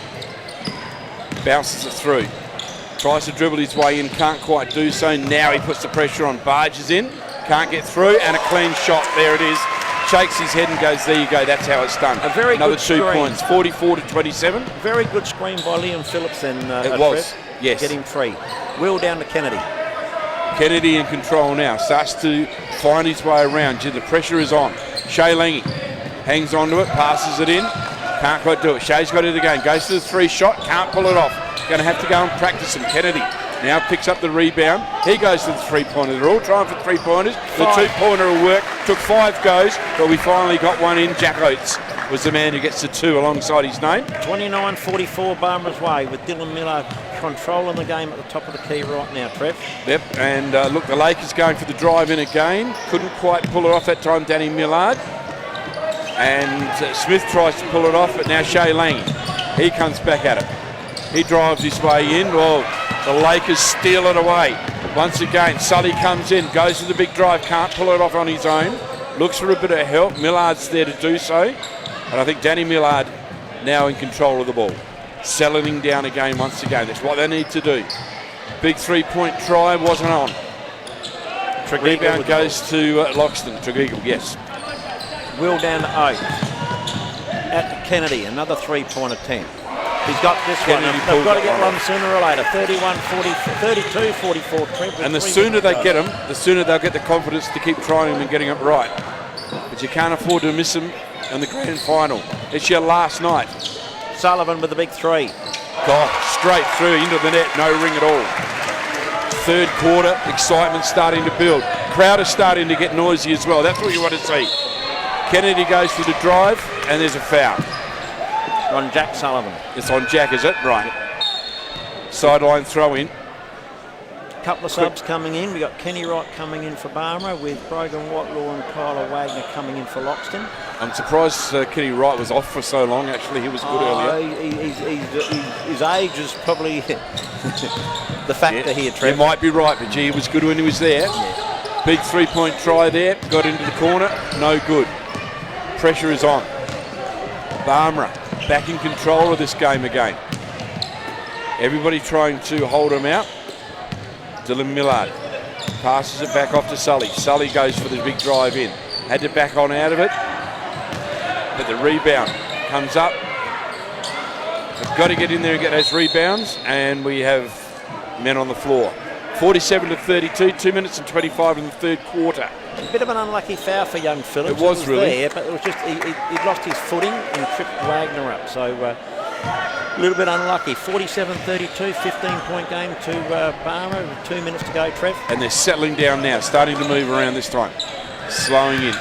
[SPEAKER 1] Bounces it through. Tries to dribble his way in, can't quite do so. Now he puts the pressure on, barges in, can't get through, and a clean shot. There it is. Shakes his head and goes, there you go, that's how it's done. Another 2 points, 44-27.
[SPEAKER 2] Very good screen by Liam Phillips then.
[SPEAKER 1] It was, yes.
[SPEAKER 2] Get him free. Will down to Kennedy.
[SPEAKER 1] Kennedy in control now, starts to find his way around. The pressure is on. Shay Lange hangs onto it, passes it in, can't quite do it. Shay's got it again, goes to the 3 shot, can't pull it off. Going to have to go and practice him. Kennedy now picks up the rebound. He goes to the 3-pointer. They're all trying for 3-pointers. The 2-pointer will work. Took 5 goes, but we finally got one in. Jack Oates was the man who gets the 2 alongside his name.
[SPEAKER 2] 29-44 Barmera's way with Dylan Miller controlling the game at the top of the key right now, Trev.
[SPEAKER 1] Yep, and look, the Lakers going for the drive in again. Couldn't quite pull it off that time, Danny Millard. And Smith tries to pull it off, but now Shay Lange. He comes back at it. He drives his way in. Well, the Lakers steal it away. Once again, Sully comes in, goes to the big drive, can't pull it off on his own. Looks for a bit of help. Millard's there to do so. And I think Danny Millard now in control of the ball. Settling down again once again. That's what they need to do. Big 3-point try wasn't on. Rebound goes to Loxton. Tregeagle, yes.
[SPEAKER 2] Will down to Oates. Out to Kennedy, another 3-point attempt. He's got this one. They've got to get one sooner or later. 32-44.
[SPEAKER 1] And the sooner they get them, the sooner they'll get the confidence to keep trying them and getting it right. But you can't afford to miss them in the grand final. It's your last night.
[SPEAKER 2] Sullivan with the big 3.
[SPEAKER 1] God, straight through into the net, no ring at all. Third quarter, excitement starting to build. Crowd is starting to get noisy as well. That's what you want to see. Kennedy goes for the drive, and there's a foul.
[SPEAKER 2] On Jack Sullivan.
[SPEAKER 1] It's on Jack, is it? Right. Sideline throw in.
[SPEAKER 2] Couple of subs coming in. We got Kenny Wright coming in for Barmera with Brogan Watlaw and Kyler Wagner coming in for Loxton.
[SPEAKER 1] I'm surprised Kenny Wright was off for so long. Actually, he was good earlier.
[SPEAKER 2] His age is probably the factor here, Trevor.
[SPEAKER 1] You might be right, but gee, he was good when he was there. Yeah. Big 3-point try there. Got into the corner. No good. Pressure is on. Barmera back in control of this game again. Everybody trying to hold him out. Dylan Millard passes it back off to Sully. Sully goes for the big drive in. Had to back on out of it. But the rebound comes up. They've got to get in there and get those rebounds. And we have men on the floor. 47-32, 2 minutes and 25 in the third quarter.
[SPEAKER 2] A bit of an unlucky foul for young Phillips.
[SPEAKER 1] It was really.
[SPEAKER 2] There, but it was just he'd lost his footing and tripped Wagner up. So a little bit unlucky. 47-32, 15-point game to Barmera with 2 minutes to go, Trev.
[SPEAKER 1] And they're settling down now, starting to move around this time. Slowing in.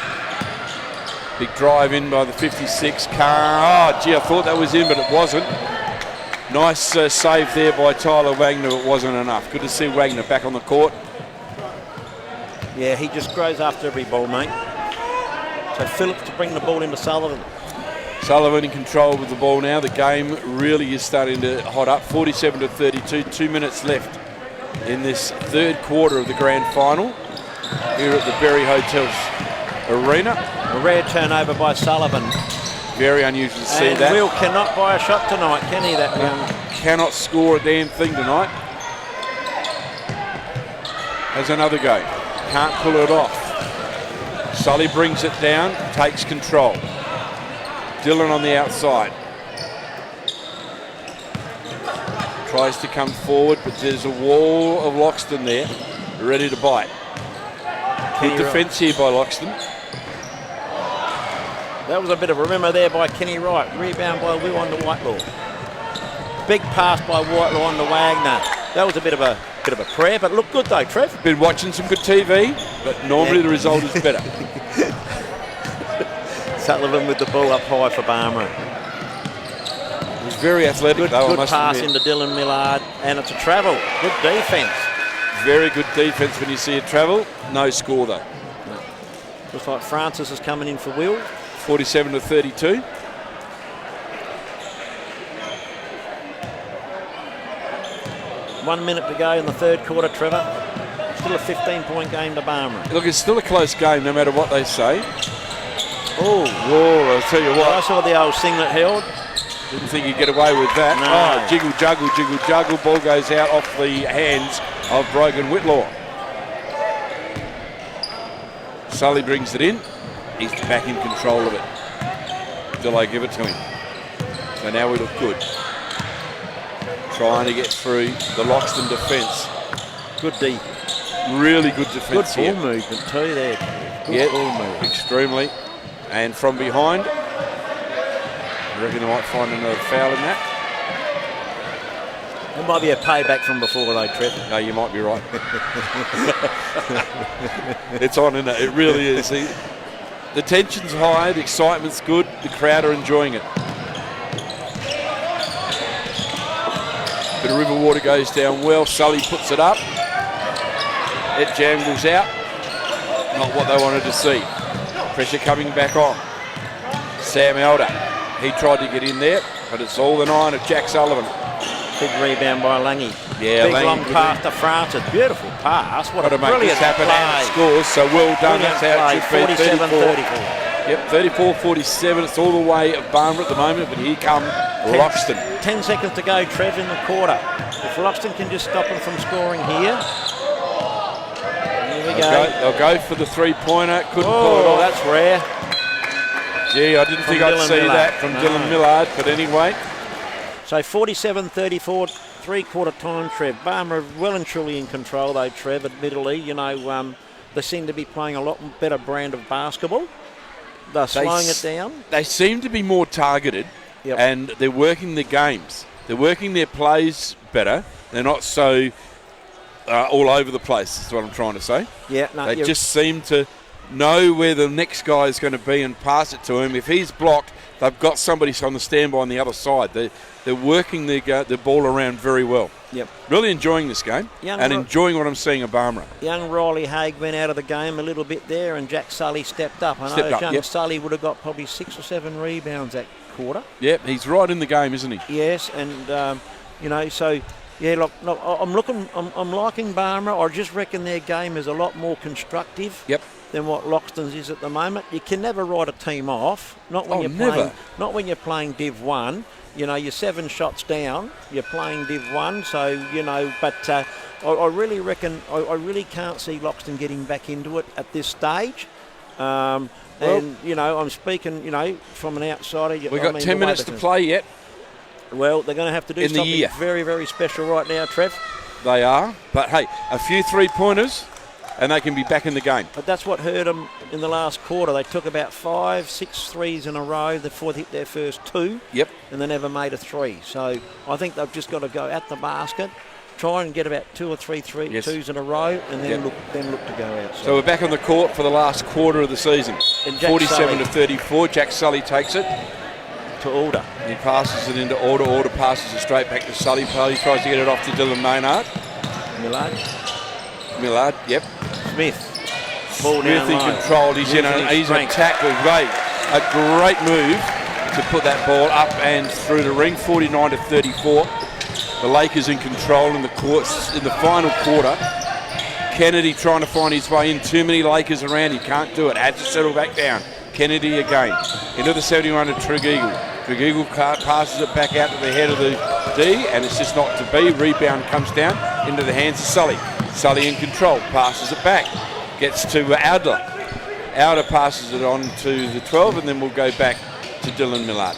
[SPEAKER 1] Big drive in by the 56. Oh, gee, I thought that was in, but it wasn't. Nice save there by Tyler Wagner. It wasn't enough. Good to see Wagner back on the court.
[SPEAKER 2] Yeah, he just grows after every ball, mate. So Phillips to bring the ball into Sullivan.
[SPEAKER 1] Sullivan in control with the ball now. The game really is starting to hot up. 47-32, 2 minutes left in this third quarter of the grand final here at the Berry Hotels Arena.
[SPEAKER 2] A rare turnover by Sullivan.
[SPEAKER 1] Very unusual to see
[SPEAKER 2] and
[SPEAKER 1] that.
[SPEAKER 2] Will cannot buy a shot tonight, can he, that young
[SPEAKER 1] cannot score a damn thing tonight. Has another go. Can't pull it off. Sully brings it down, takes control. Dylan on the outside. Tries to come forward, but there's a wall of Loxton there, ready to bite. Good defence here by Loxton.
[SPEAKER 2] That was a bit of a rimmer there by Kenny Wright. Rebound by Will on to Whitelaw. Big pass by Whitelaw on to Wagner. That was a bit of a prayer, but looked good though, Trev.
[SPEAKER 1] Been watching some good TV, but normally the result is better.
[SPEAKER 2] Sullivan with the ball up high for Barmera.
[SPEAKER 1] He's very athletic though, I
[SPEAKER 2] Good
[SPEAKER 1] must
[SPEAKER 2] pass
[SPEAKER 1] admit.
[SPEAKER 2] into Dylan Millard, and it's a travel. Good defence.
[SPEAKER 1] Very good defence when you see it travel. No score though.
[SPEAKER 2] Looks like Francis is coming in for Will.
[SPEAKER 1] 47 to 32.
[SPEAKER 2] One minute to go in the third quarter, Trevor. Still a 15-point game to Barmera.
[SPEAKER 1] Look, it's still a close game no matter what they say.
[SPEAKER 2] Oh,
[SPEAKER 1] Whoa, I'll tell you
[SPEAKER 2] I
[SPEAKER 1] what.
[SPEAKER 2] saw the old singlet held.
[SPEAKER 1] Didn't think you'd get away with that.
[SPEAKER 2] No.
[SPEAKER 1] Oh, jiggle, juggle, jiggle, juggle. Ball goes out off the hands of Brogan Whitlaw. Sully brings it in. He's back in control of it. Till they give it to him. So now we look good. Trying to get through the Loxton defence.
[SPEAKER 2] Good deep.
[SPEAKER 1] Really good
[SPEAKER 2] Good
[SPEAKER 1] defence
[SPEAKER 2] ball
[SPEAKER 1] here.
[SPEAKER 2] movement too there. Good
[SPEAKER 1] Yeah,
[SPEAKER 2] ball movement.
[SPEAKER 1] extremely. And from behind, I reckon they might find another foul in that.
[SPEAKER 2] It might be a payback from before though, Trev.
[SPEAKER 1] No, you might be right. It's on, isn't it? It really is. The tension's high, the excitement's good, the crowd are enjoying it. Bit of river water goes down well. Sully puts it up. It jangles out. Not what they wanted to see. Pressure coming back on. Sam Elder. He tried to get in there, but it's all the 9 of Jack Sullivan.
[SPEAKER 2] Big rebound by Langy.
[SPEAKER 1] Yeah,
[SPEAKER 2] Big
[SPEAKER 1] Langy
[SPEAKER 2] long
[SPEAKER 1] good
[SPEAKER 2] pass to Francis. Beautiful pass. What
[SPEAKER 1] Got
[SPEAKER 2] a
[SPEAKER 1] to make
[SPEAKER 2] brilliant
[SPEAKER 1] this happen
[SPEAKER 2] play.
[SPEAKER 1] and it scores. So well done.
[SPEAKER 2] Brilliant
[SPEAKER 1] That's how it
[SPEAKER 2] play.
[SPEAKER 1] should be.
[SPEAKER 2] 47-34.
[SPEAKER 1] Yep, 34-47. It's all the way of Barmera at the moment, but here come Loxton.
[SPEAKER 2] 10 seconds to go, Trev, in the quarter. If Loxton can just stop them from scoring here. Here we go.
[SPEAKER 1] They'll go for the three-pointer. Couldn't pull it
[SPEAKER 2] Oh,
[SPEAKER 1] off.
[SPEAKER 2] that's rare.
[SPEAKER 1] Gee, I didn't think I'd
[SPEAKER 2] Dylan
[SPEAKER 1] see
[SPEAKER 2] Millard.
[SPEAKER 1] that from
[SPEAKER 2] No.
[SPEAKER 1] Dylan Millard, but anyway.
[SPEAKER 2] So 47-34, three-quarter time, Trev. Barmera well and truly in control, though, Trev, admittedly. You know, they seem to be playing a lot better brand of basketball. They're slowing it down.
[SPEAKER 1] They seem to be more targeted,
[SPEAKER 2] Yep.
[SPEAKER 1] and they're working their games. They're working their plays better. They're not so all over the place, is what I'm trying to say.
[SPEAKER 2] Yeah, no,
[SPEAKER 1] They just seem to know where the next guy is going to be and pass it to him. If he's blocked, they've got somebody on the standby on the other side. They're working their ball around very well.
[SPEAKER 2] Yep.
[SPEAKER 1] Really enjoying this game and enjoying what I'm seeing at Barmera.
[SPEAKER 2] Young Riley Haig went out of the game a little bit there, and Jack Sully stepped up. I know young Sully would have got probably 6 or 7 rebounds that quarter.
[SPEAKER 1] Yep, he's right in the game, isn't he?
[SPEAKER 2] Yes, and you know, so yeah, look, I'm liking Barmera. I just reckon their game is a lot more constructive.
[SPEAKER 1] Yep.
[SPEAKER 2] Than what Loxton's is at the moment. You can never write a team off. Not when you're playing Div 1. You know, you're 7 shots down. You're playing Div 1, so you know. But I really reckon I really can't see Loxton getting back into it at this stage. And you know, I'm speaking, you know, from an outsider.
[SPEAKER 1] We've got 10 minutes to play yet.
[SPEAKER 2] Well, they're going to have to do something very, very special right now, Trev.
[SPEAKER 1] They are, but hey, a few three-pointers, and they can be back in the game.
[SPEAKER 2] But that's what hurt them in the last quarter. They took about 5-6 threes in a row before they hit their first 2.
[SPEAKER 1] Yep.
[SPEAKER 2] And they never made a 3. So I think they've just got to go at the basket, try and get about 2 or 3 twos in a row, and then look to go out.
[SPEAKER 1] So we're back on the court for the last quarter of the season. 47-34. Jack Sully takes it
[SPEAKER 2] to Alder.
[SPEAKER 1] He passes it into Alder. Alder passes it straight back to Sully. Sully tries to get it off to Dylan Maynard. Millard, yep.
[SPEAKER 2] Smith. Ball down
[SPEAKER 1] Smith in control. He's in a tackle. A great move to put that ball up and through the ring. 49-34. The Lakers in control in the courts in the final quarter. Kennedy trying to find his way in. Too many Lakers around. He can't do it. Had to settle back down. Kennedy again. Into the 71 of Tregeagle. Eagle passes it back out to the head of the D, and it's just not to be. Rebound comes down into the hands of Sully. Sully in control, passes it back, gets to Adler. Adler passes it on to the 12, and then we'll go back to Dylan Millard.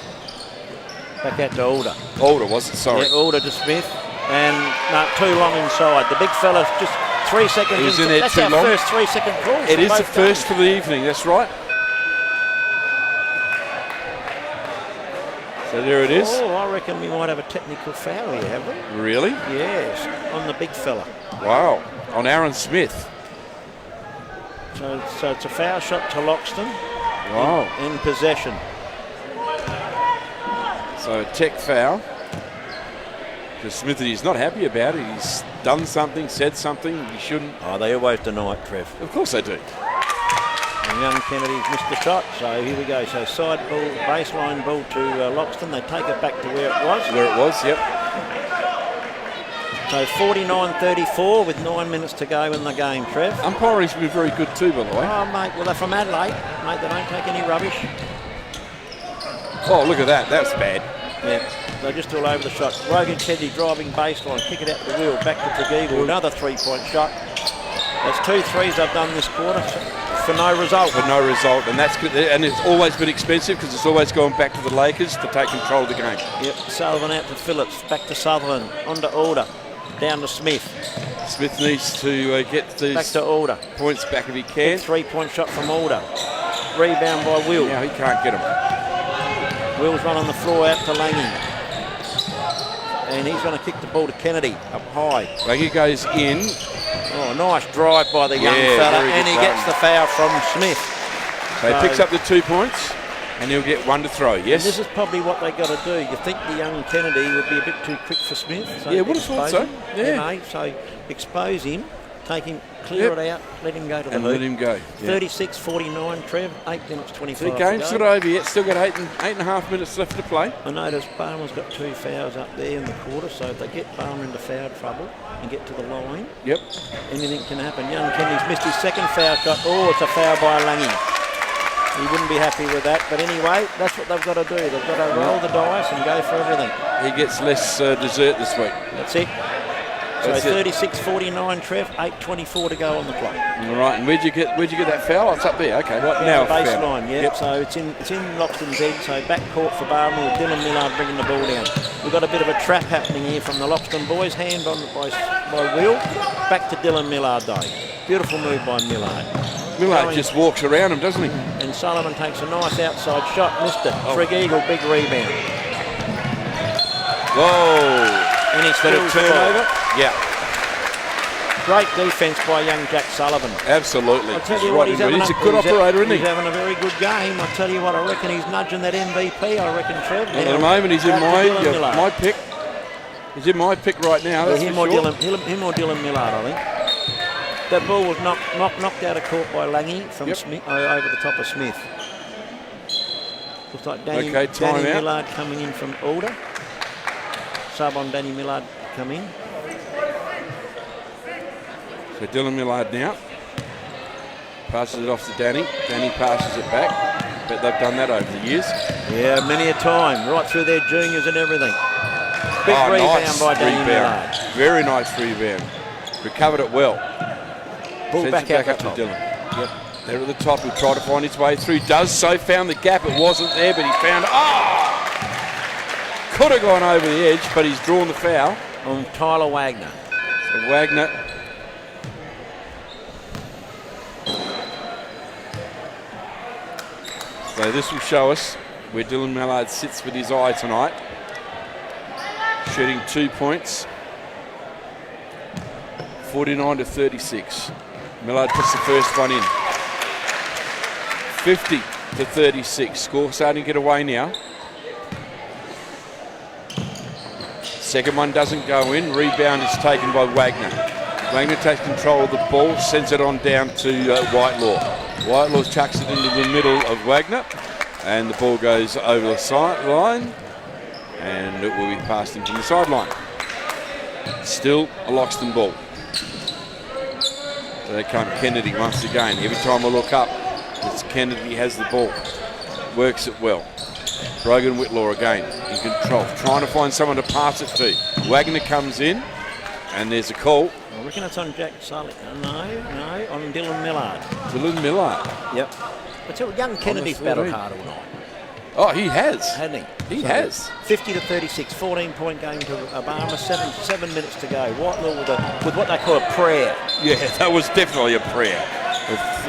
[SPEAKER 2] Back out to Alder.
[SPEAKER 1] Alder, was it? Sorry.
[SPEAKER 2] Yeah, Alder to Smith. And no, too long inside. The big fella's just 3 seconds.
[SPEAKER 1] He's in there
[SPEAKER 2] that's
[SPEAKER 1] too
[SPEAKER 2] our
[SPEAKER 1] long.
[SPEAKER 2] first 3 second call.
[SPEAKER 1] It is the first for the evening, that's right. So there it is.
[SPEAKER 2] Oh, I reckon we might have a technical foul here, have we?
[SPEAKER 1] Really?
[SPEAKER 2] Yes, on the big fella.
[SPEAKER 1] Wow. On Aaron Smith.
[SPEAKER 2] So it's a foul shot to Loxton.
[SPEAKER 1] Wow.
[SPEAKER 2] In possession.
[SPEAKER 1] So a tech foul. Because Smithy's not happy about it. He's done something, said something he shouldn't.
[SPEAKER 2] Oh, they always deny it, Trev.
[SPEAKER 1] Of course they do.
[SPEAKER 2] And young Kennedy's missed the shot, so here we go. So side ball, baseline ball to Loxton. They take it back to where it was.
[SPEAKER 1] Where it was, yep.
[SPEAKER 2] So 49-34 with 9 minutes to go in the game, Trev.
[SPEAKER 1] Umpiring's been very good too, by the way.
[SPEAKER 2] Oh, mate, well, they're from Adelaide. Mate, they don't take any rubbish.
[SPEAKER 1] Oh, look at that. That's bad.
[SPEAKER 2] Yeah, they're just all over the shot. Rogan Kennedy driving baseline, kick it out the wheel, back to Tregeagle. Another 3-point shot. That's 2 threes they've done this quarter for no result.
[SPEAKER 1] For no result, and that's good. And it's always been expensive because it's always gone back to the Lakers to take control of the game.
[SPEAKER 2] Yep, Sullivan out to Phillips, back to Sutherland, on to Alder, down to Smith.
[SPEAKER 1] Smith needs to get these
[SPEAKER 2] back to Alder.
[SPEAKER 1] Points back if he can.
[SPEAKER 2] 3-point shot from Alder. Rebound by Will.
[SPEAKER 1] Yeah, he can't get him.
[SPEAKER 2] Will's run on the floor out to Langy. And he's going to kick the ball to Kennedy up high.
[SPEAKER 1] Langy goes in.
[SPEAKER 2] Oh, nice drive by the young fella. And he gets the foul from Smith.
[SPEAKER 1] So he picks up the 2 points and he'll get 1 to throw, yes?
[SPEAKER 2] This is probably what they got to do. You think the young Kennedy would be a bit too quick for Smith. So
[SPEAKER 1] yeah, would have thought so. Yeah.
[SPEAKER 2] You know, so expose him, take him, clear it out, let him go to the hoop.
[SPEAKER 1] Let him go.
[SPEAKER 2] 36-49, Trev, 8 minutes 25
[SPEAKER 1] The game's not over yet. Still got 8.5 minutes left to play.
[SPEAKER 2] I notice Barmer's got 2 fouls up there in the quarter, so if they get Barmer into foul trouble and get to the line, anything can happen. Young Kennedy's missed his second foul shot. Oh, it's a foul by Langy. He wouldn't be happy with that, but anyway, that's what they've got to do. They've got to roll the dice and go for everything.
[SPEAKER 1] He gets less dessert this week.
[SPEAKER 2] That's it. So 36-49, Trev, 8:24 to go on the clock.
[SPEAKER 1] All right, and where'd you get that foul? Oh, it's up there. Okay,
[SPEAKER 2] right
[SPEAKER 1] now
[SPEAKER 2] baseline. Yeah. So it's in Loxton's end. So back court for Barmer with Dylan Millard bringing the ball down. We've got a bit of a trap happening here from the Loxton boys. Hand on by Will. Back to Dylan Millard though. Beautiful move by Millard.
[SPEAKER 1] Millard just walks around him, doesn't he?
[SPEAKER 2] And Sullivan takes a nice outside shot. Missed it. Tregeagle, big rebound.
[SPEAKER 1] Whoa.
[SPEAKER 2] And he's got a turnover.
[SPEAKER 1] Yeah.
[SPEAKER 2] Great defence by young Jack Sullivan.
[SPEAKER 1] Absolutely.
[SPEAKER 2] I tell you what, he's a good
[SPEAKER 1] operator, isn't he?
[SPEAKER 2] He's having a very good game. I tell you what, I reckon he's nudging that MVP. I reckon, Trev.
[SPEAKER 1] At the moment, he's in my pick. He's in my pick right now. That's
[SPEAKER 2] him or Dylan Millard, I think. That ball was knocked out of court by Langy from Smith over the top of Smith. Looks like Danny Millard coming in from Alder. Sub on Danny Millard come in.
[SPEAKER 1] So Dylan Millard now passes it off to Danny. Danny passes it back. But they've done that over the years.
[SPEAKER 2] Yeah, many a time, right through their juniors and everything. Big rebound by Danny Millard.
[SPEAKER 1] Very nice rebound. Recovered it well.
[SPEAKER 2] Ball back out
[SPEAKER 1] up to Dylan. Yep. There at the top, he'll try to find his way through. Does so, found the gap. It wasn't there, but he found it. Oh! Could have gone over the edge, but he's drawn the foul.
[SPEAKER 2] On Tyler Wagner.
[SPEAKER 1] So Wagner. So this will show us where Dylan Millard sits with his eye tonight. Shooting 2 points. 49-36. Millard puts the first one in. 50-36. Score starting to get away now. Second one doesn't go in. Rebound is taken by Wagner. Wagner takes control of the ball, sends it on down to Whitelaw. Whitelaw chucks it into the middle of Wagner, and the ball goes over the sideline, and it will be passed in from the sideline. Still a Loxton ball. So they come Kennedy once again. Every time I look up, it's Kennedy has the ball. Works it well. Brogan Whitlaw again in control, trying to find someone to pass it to. Wagner comes in, and there's a call.
[SPEAKER 2] I reckon it's on Jack Sully. No, on Dylan Millard.
[SPEAKER 1] Dylan Millard.
[SPEAKER 2] Yep. But young Kennedy's battled hard all night.
[SPEAKER 1] Oh, he has.
[SPEAKER 2] Hasn't he?
[SPEAKER 1] He has.
[SPEAKER 2] 50 to 36, 14-point game to Obama, 7 minutes to go. Whitelaw with what they call a prayer.
[SPEAKER 1] Yeah, that was definitely a prayer.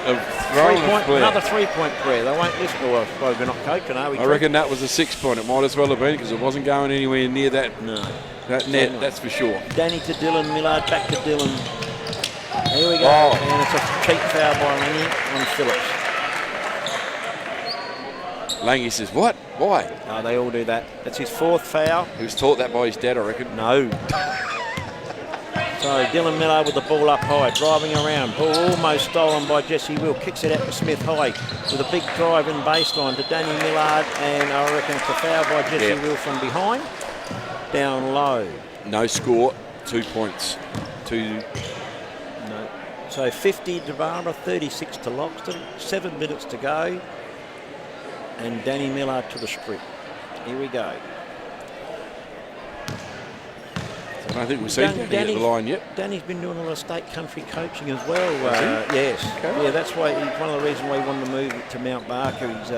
[SPEAKER 2] Another 3-point prayer. They won't listen. Well, I suppose we're not coaching, are we?
[SPEAKER 1] I reckon that was a 6-point. It might as well have been because it wasn't going anywhere near that, that net, that's for sure.
[SPEAKER 2] Danny to Dylan, Millard back to Dylan. Here we go.
[SPEAKER 1] Oh.
[SPEAKER 2] And it's a cheap foul by Langy on Phillips.
[SPEAKER 1] Langy says, what? Why?
[SPEAKER 2] Oh, they all do that. That's his 4th foul.
[SPEAKER 1] He was taught that by his dad, I reckon.
[SPEAKER 2] No. So Dylan Millard with the ball up high, driving around. Ball almost stolen by Jesse Will. Kicks it out to Smith High with a big drive in baseline to Danny Millard. And I reckon it's a foul by Jesse Will from behind. Down low.
[SPEAKER 1] No score, 2 points. No.
[SPEAKER 2] So 50 to Barbara, 36 to Loxton. 7 minutes to go. And Danny Millard to the strip. Here we go.
[SPEAKER 1] I don't think we've seen Danny at the line yet.
[SPEAKER 2] Danny's been doing a lot of state country coaching as well. Yes.
[SPEAKER 1] Okay.
[SPEAKER 2] Yeah, that's why one of the reasons why he wanted to move to Mount Barker. He's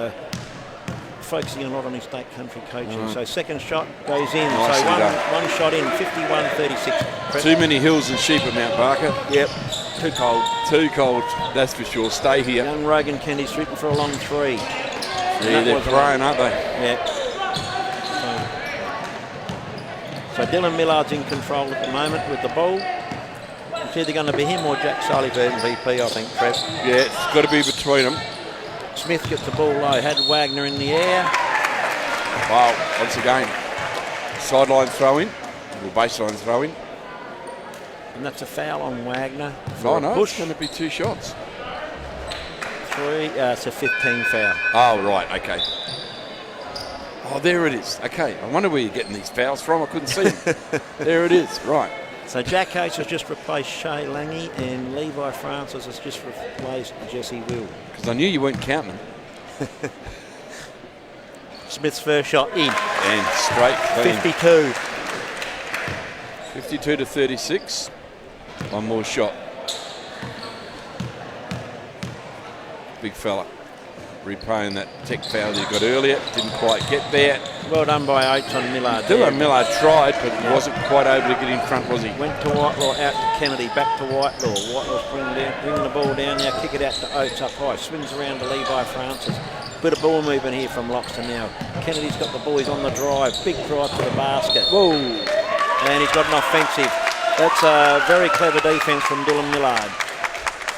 [SPEAKER 2] focusing a lot on his state country coaching.
[SPEAKER 1] Right.
[SPEAKER 2] So second shot goes in.
[SPEAKER 1] Nicely
[SPEAKER 2] so
[SPEAKER 1] done.
[SPEAKER 2] one shot in, 51-36.
[SPEAKER 1] Too many hills and sheep at Mount Barker.
[SPEAKER 2] Yep. Too cold.
[SPEAKER 1] Too cold, that's for sure. Stay here.
[SPEAKER 2] Young Rogan Kennedy's shooting for a long 3.
[SPEAKER 1] Yeah, they're praying, aren't they?
[SPEAKER 2] Yeah. So Dylan Millard's in control at the moment with the ball. It's either going to be him or Jack Sully for MVP, I think, Trev.
[SPEAKER 1] Yeah, it's got to be between them.
[SPEAKER 2] Smith gets the ball low, had Wagner in the air.
[SPEAKER 1] Wow, once again, sideline throw-in, or baseline throw-in.
[SPEAKER 2] And that's a foul on Wagner.
[SPEAKER 1] Oh no, it's going to be 2 shots.
[SPEAKER 2] 3, it's a 15 foul.
[SPEAKER 1] Oh, right, okay. Oh, there it is. Okay, I wonder where you're getting these fouls from. I couldn't see them. There it is, right.
[SPEAKER 2] So Jack Cates has just replaced Shay Langy and Levi Francis has just replaced Jesse Will.
[SPEAKER 1] Because I knew you weren't counting them.
[SPEAKER 2] Smith's first shot in.
[SPEAKER 1] And straight clean.
[SPEAKER 2] 52.
[SPEAKER 1] 52 to 36. One more shot. Big fella. Repaying that tech foul that he got earlier. Didn't quite get there.
[SPEAKER 2] Well done by Oates on Millard.
[SPEAKER 1] Dylan Millard tried, but he wasn't quite able to get in front, was he?
[SPEAKER 2] Went to Whitelaw, out to Kennedy, back to Whitelaw. Whitelaw's bringing the ball down now, kick it out to Oates up high. Swings around to Levi Francis. Bit of ball movement here from Loxton now. Kennedy's got the ball, he's on the drive. Big drive to the basket.
[SPEAKER 1] Whoa.
[SPEAKER 2] And he's got an offensive. That's a very clever defence from Dylan Millard.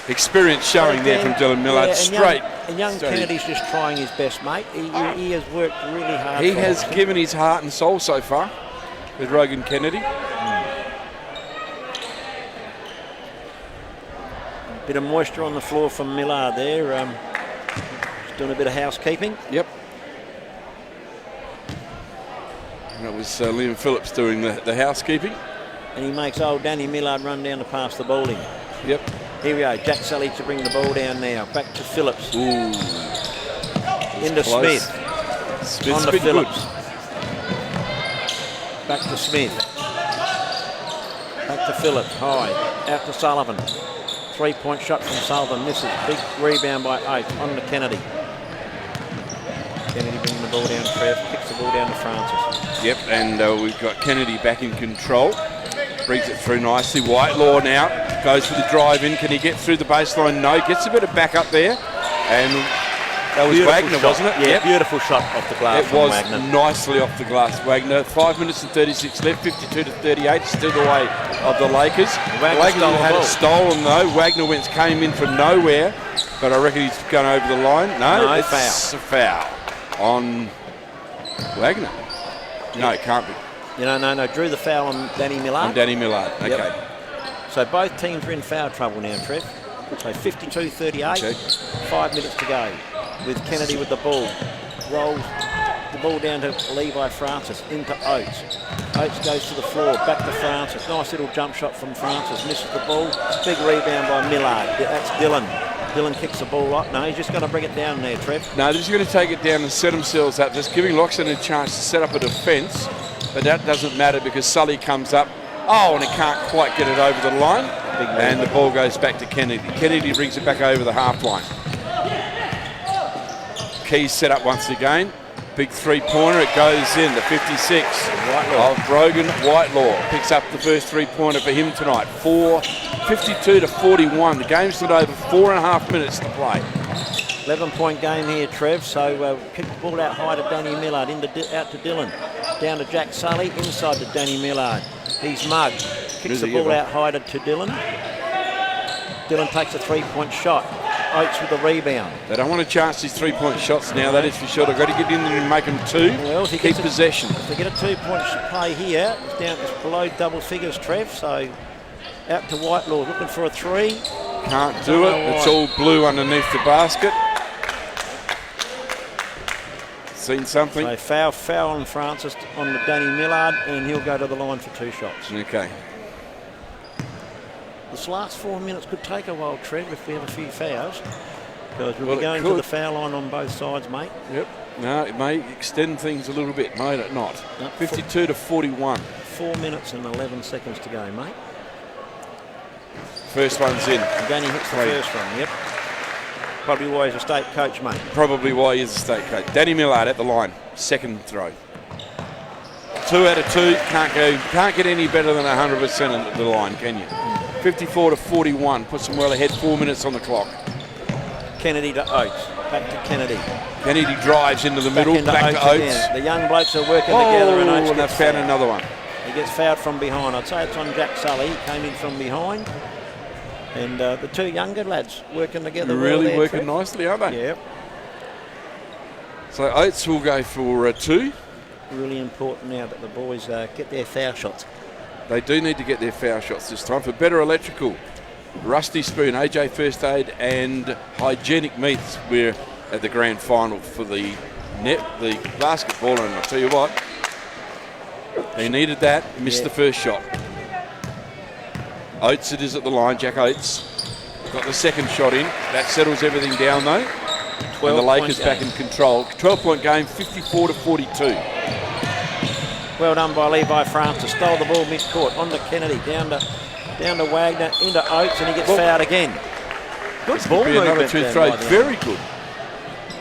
[SPEAKER 1] Experience showing there from Dylan Millard. Straight.
[SPEAKER 2] And young Kennedy's just trying his best, mate. He has worked really hard.
[SPEAKER 1] He has given his heart and soul so far with Rogan Kennedy.
[SPEAKER 2] Bit of moisture on the floor from Millard there. Just doing a bit of housekeeping.
[SPEAKER 1] Yep. And it was Liam Phillips doing the housekeeping.
[SPEAKER 2] And he makes old Danny Millard run down to pass the ball in.
[SPEAKER 1] Yep.
[SPEAKER 2] Here we go. Jack Sully to bring the ball down now. Back to Phillips.
[SPEAKER 1] Ooh.
[SPEAKER 2] Into
[SPEAKER 1] Close.
[SPEAKER 2] Smith.
[SPEAKER 1] Smith's
[SPEAKER 2] On to
[SPEAKER 1] been
[SPEAKER 2] Phillips.
[SPEAKER 1] good.
[SPEAKER 2] Back to Smith. Back to Phillips. High. Out to Sullivan. 3-point shot from Sullivan. Misses. Big rebound by Oates. On to Kennedy. Kennedy bringing the ball down. Trev kicks the ball down to Francis.
[SPEAKER 1] Yep, and we've got Kennedy back in control. Brings it through nicely. Whitelaw now goes for the drive in. Can he get through the baseline? No. Gets a bit of back up there. And that was
[SPEAKER 2] Beautiful
[SPEAKER 1] Wagner,
[SPEAKER 2] shot.
[SPEAKER 1] wasn't it?
[SPEAKER 2] Yeah,
[SPEAKER 1] Yep.
[SPEAKER 2] beautiful shot off the glass.
[SPEAKER 1] It was
[SPEAKER 2] Wagner.
[SPEAKER 1] nicely off the glass, Wagner. 5 minutes and 36 left, 52 to 38, still the way of the Lakers.
[SPEAKER 2] Wagner
[SPEAKER 1] Lakers
[SPEAKER 2] stole the
[SPEAKER 1] had
[SPEAKER 2] ball.
[SPEAKER 1] it stolen though. Wagner came in from nowhere, but I reckon he's gone over the line. No, it's
[SPEAKER 2] foul.
[SPEAKER 1] a foul on Wagner. No, it can't be.
[SPEAKER 2] No. Drew the foul on Danny Millard.
[SPEAKER 1] On Danny Millard, okay.
[SPEAKER 2] Yep. So both teams are in foul trouble now, Trev. So 52-38,
[SPEAKER 1] Okay.
[SPEAKER 2] 5 minutes to go. With Kennedy with the ball. Rolls the ball down to Levi Francis, into Oates. Oates goes to the floor, back to Francis. Nice little jump shot from Francis, misses the ball. Big rebound by Millard. That's Dylan. Dylan kicks the ball up. No, he's just going to bring it down there, Trev.
[SPEAKER 1] No, they're just going to take it down and set themselves up, just giving Loxton a chance to set up a defence, but that doesn't matter because Sully comes up. Oh, and he can't quite get it over the line, and the ball goes back to Kennedy. Kennedy brings it back over the half line. Keys set up once again. Big three-pointer, it goes in, the 56 of Brogan Whitelaw. Picks up the first three-pointer for him tonight. 52-41. The game's not over, 4.5 minutes to play.
[SPEAKER 2] 11-point game here, Trev. So kick the ball out high to Danny Millard, out to Dylan. Down to Jack Sully, inside to Danny Millard. He's mugged. Kicks the ball out high to Dylan. Dylan takes a three-point shot. Oates with the rebound.
[SPEAKER 1] They don't want to chance these three-point shots now, that is for sure. They've got to get in there and make them two.
[SPEAKER 2] Well, if he
[SPEAKER 1] keep possession.
[SPEAKER 2] If they get a two-point play here, it's below double figures, Trev. So out to Whitelaw, looking for a three.
[SPEAKER 1] Can't do it. It's all blue underneath the basket. Seen something?
[SPEAKER 2] So foul on Francis on the Danny Millard, and he'll go to the line for two shots.
[SPEAKER 1] Okay.
[SPEAKER 2] This last 4 minutes could take a while, Trev, if we have a few fouls. Because we'll be going to the foul line on both sides, mate.
[SPEAKER 1] Yep. No, it may extend things a little bit, may it not? No, 52-41.
[SPEAKER 2] 4 minutes and 11 seconds to go, mate.
[SPEAKER 1] First one's in.
[SPEAKER 2] Danny hits the first one, yep. Probably why he's a state coach, mate.
[SPEAKER 1] Probably why he's a state coach. Danny Millard at the line. Second throw. 2 out of 2. Can't get any better than 100% at the line, can you? 54-41. Puts them well ahead. 4 minutes on the clock.
[SPEAKER 2] Kennedy to Oates. Back to Kennedy.
[SPEAKER 1] Kennedy drives into the middle. Back to Oates.
[SPEAKER 2] Again. The young blokes are working together, and Oates
[SPEAKER 1] they've found another one.
[SPEAKER 2] He gets fouled from behind. I'd say it's on Jack Sully. He came in from behind. And the two younger lads working together.
[SPEAKER 1] Really
[SPEAKER 2] well
[SPEAKER 1] working nicely, aren't they?
[SPEAKER 2] Yep.
[SPEAKER 1] So Oates will go for 2.
[SPEAKER 2] Really important now that the boys get their foul shots.
[SPEAKER 1] They do need to get their foul shots this time. For better electrical, Rusty Spoon, AJ First Aid and Hygienic Meats, we're at the grand final for the basketball, and I'll tell you what, they needed that, missed the first shot. Oates it is at the line, Jack Oates. Got the second shot in. That settles everything down though. And the Lakers back in control. 12-point game, 54-42.
[SPEAKER 2] Well done by Levi Francis. Stole the ball mid-court, on to Kennedy, down to Wagner, into Oates, and he gets fouled again. Good ball movement. Another 2 throws.
[SPEAKER 1] Very good.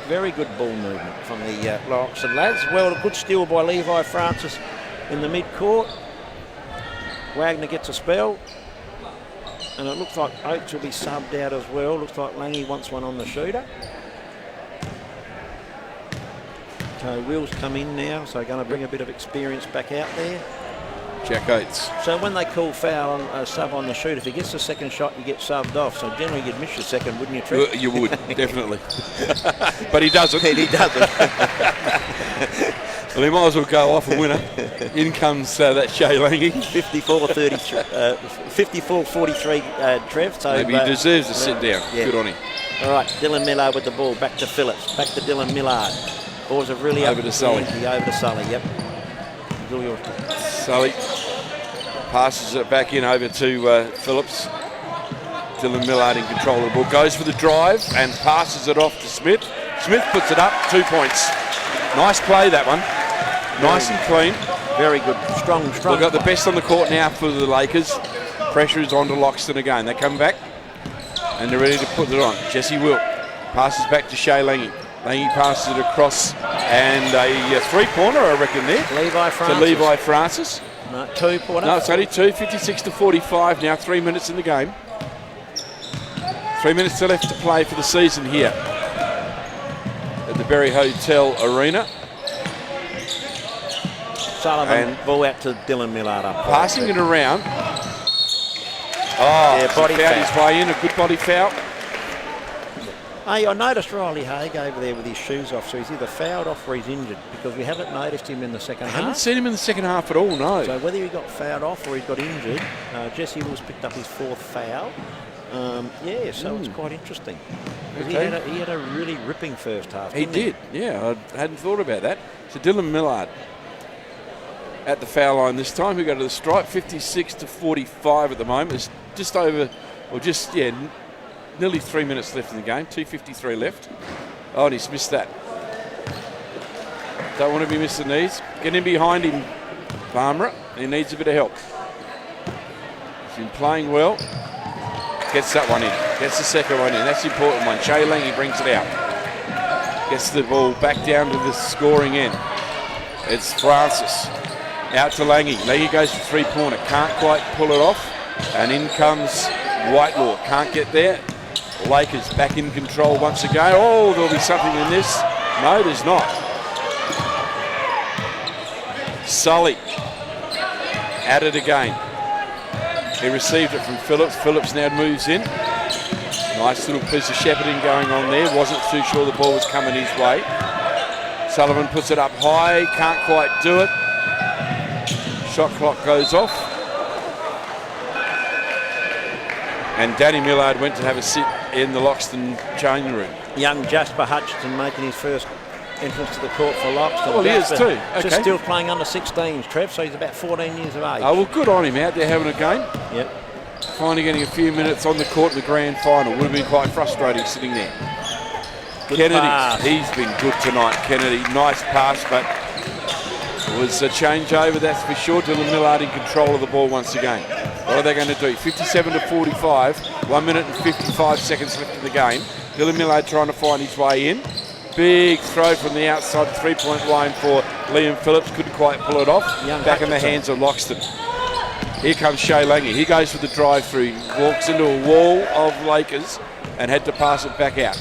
[SPEAKER 2] Very good ball movement from the Loxton lads. Well, a good steal by Levi Francis in the mid-court. Wagner gets a spell. And it looks like Oates will be subbed out as well. Looks like Langy wants one on the shooter. So Will's come in now, so going to bring a bit of experience back out there.
[SPEAKER 1] Jack Oates.
[SPEAKER 2] So when they call foul on sub on the shoot, if he gets the second shot, you get subbed off. So generally you'd miss your second, wouldn't you, Trent?
[SPEAKER 1] You would, definitely. But he doesn't.
[SPEAKER 2] He doesn't.
[SPEAKER 1] Well, he might as well go off a winner. In comes that Shay Langy.
[SPEAKER 2] 54-43, Trev. So
[SPEAKER 1] maybe he deserves to sit down.
[SPEAKER 2] Yeah.
[SPEAKER 1] Good on him.
[SPEAKER 2] All right, Dylan Millard with the ball. Back to Phillips. Back to Dylan Millard. Balls are really
[SPEAKER 1] over to Sully.
[SPEAKER 2] Over to Sully, yep.
[SPEAKER 1] Sully passes it back in over to Phillips. Dylan Millard in control of the ball. Goes for the drive and passes it off to Smith. Smith puts it up, 2 points. Nice play, that one. Nice and clean.
[SPEAKER 2] Very good. Strong.
[SPEAKER 1] We've got the best on the court now for the Lakers. Pressure is on to Loxton again. They come back and they're ready to put it on. Jesse Wilt passes back to Shay Langy. Langy passes it across and a three-pointer, I reckon, there. To Levi Francis.
[SPEAKER 2] No, 2-pointer.
[SPEAKER 1] No, it's only 2, 56-45 now, 3 minutes in the game. 3 minutes left to play for the season here at the Berry Hotel Arena.
[SPEAKER 2] Sullivan, ball out to Dylan Millard up.
[SPEAKER 1] Passing it around. Oh, yeah, body foul his way in, a good body foul.
[SPEAKER 2] Hey, I noticed Riley Haig over there with his shoes off, so he's either fouled off or he's injured, because we haven't noticed him in the second half.
[SPEAKER 1] I haven't seen him in the second half at all, no.
[SPEAKER 2] So whether he got fouled off or he got injured, Jesse Wills picked up his 4th foul. So it's quite interesting. Okay. He had a really ripping first half.
[SPEAKER 1] He did, yeah. I hadn't thought about that. So Dylan Millard at the foul line this time. We go to the stripe, 56-45 at the moment. It's just over, or just, nearly 3 minutes left in the game, 2:53 left. Oh, and he's missed that. Don't want to be missing these. Get in behind him, Farmer. He needs a bit of help. He's been playing well. Gets that one in. Gets the second one in. That's the important one. Shay Lange brings it out. Gets the ball back down to the scoring end. It's Francis. Out to Lange. Lange goes for three-pointer. Can't quite pull it off. And in comes Whitelaw. Can't get there. Lakers back in control once again. Oh, there'll be something in this. No, there's not. Sully. At it again. He received it from Phillips. Phillips now moves in. Nice little piece of shepherding going on there. Wasn't too sure the ball was coming his way. Sullivan puts it up high. Can't quite do it. Shot clock goes off. And Danny Millard went to have a sit in the Loxton changing room.
[SPEAKER 2] Young Jasper Hutchinson making his first entrance to the court for Loxton.
[SPEAKER 1] Well, he is too. Okay.
[SPEAKER 2] Just still playing under 16s, Trev, so he's about 14 years of age.
[SPEAKER 1] Oh, well, good on him out there having a game.
[SPEAKER 2] Yep.
[SPEAKER 1] Finally getting a few minutes on the court in the grand final. Would have been quite frustrating sitting there.
[SPEAKER 2] Good
[SPEAKER 1] Kennedy,
[SPEAKER 2] pass.
[SPEAKER 1] he's been good tonight. Kennedy, nice pass, but it was a changeover, that's for sure. Dylan Millard in control of the ball once again. What are they going to do? 57-45, 1 minute and 55 seconds left in the game. Dylan Millard trying to find his way in. Big throw from the outside three-point line for Liam Phillips. Couldn't quite pull it off. Back in the hands of Loxton. Here comes Shay Lange. He goes for the drive-through. Walks into a wall of Lakers and had to pass it back out.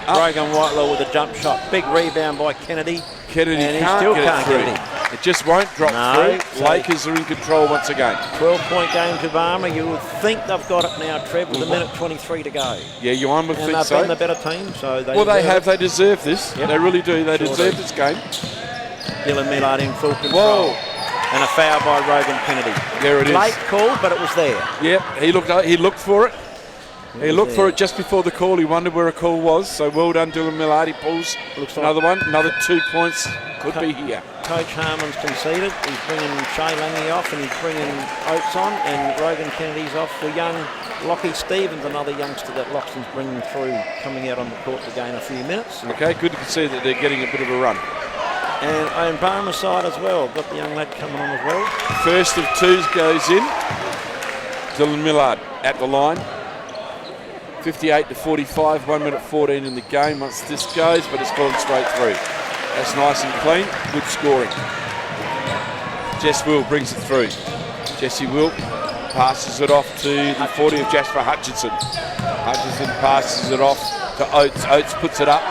[SPEAKER 2] Rogan Whitelaw with a jump shot. Big rebound by Kennedy.
[SPEAKER 1] Kennedy
[SPEAKER 2] and
[SPEAKER 1] can't
[SPEAKER 2] still
[SPEAKER 1] get
[SPEAKER 2] can't
[SPEAKER 1] it through.
[SPEAKER 2] get it in.
[SPEAKER 1] It just won't drop
[SPEAKER 2] No,
[SPEAKER 1] through.
[SPEAKER 2] so
[SPEAKER 1] Lakers are in control once again.
[SPEAKER 2] 12-point game to Barmer. You would think they've got it now, Trev, with a minute 23 to go.
[SPEAKER 1] Yeah, you would
[SPEAKER 2] And
[SPEAKER 1] think
[SPEAKER 2] they've
[SPEAKER 1] so.
[SPEAKER 2] been the better team, so they
[SPEAKER 1] Well, they
[SPEAKER 2] deserve
[SPEAKER 1] have.
[SPEAKER 2] it.
[SPEAKER 1] They deserve this.
[SPEAKER 2] Yep.
[SPEAKER 1] They really do. They
[SPEAKER 2] Sure
[SPEAKER 1] deserve
[SPEAKER 2] do.
[SPEAKER 1] this game.
[SPEAKER 2] Dylan Millard in full control.
[SPEAKER 1] Whoa.
[SPEAKER 2] And a foul by Rogan Kennedy.
[SPEAKER 1] There it is.
[SPEAKER 2] Late call, but it was there.
[SPEAKER 1] Yep, he looked for it. He looked for it just before the call. He wondered where a call was. So well done, Dylan Millard. He pulls another one. Another 2 points. Could be here.
[SPEAKER 2] Coach Harmon's conceded. He's bringing Shay Lange off and he's bringing Oates on, and Rogan Kennedy's off for young Lockie Stevens, another youngster that Loxton's bringing through, coming out on the court to gain a few minutes.
[SPEAKER 1] Okay, good to see that they're getting a bit of a run.
[SPEAKER 2] And Barmer's side as well. Got the young lad coming on as well.
[SPEAKER 1] First of twos goes in. Dylan Millard at the line. 58-45, 1 minute 14 in the game once this goes, but it's gone straight through. That's nice and clean, good scoring. Jess Will brings it through. Jesse Will passes it off to the 40 of Jasper Hutchinson. Hutchinson passes it off to Oates. Oates puts it up.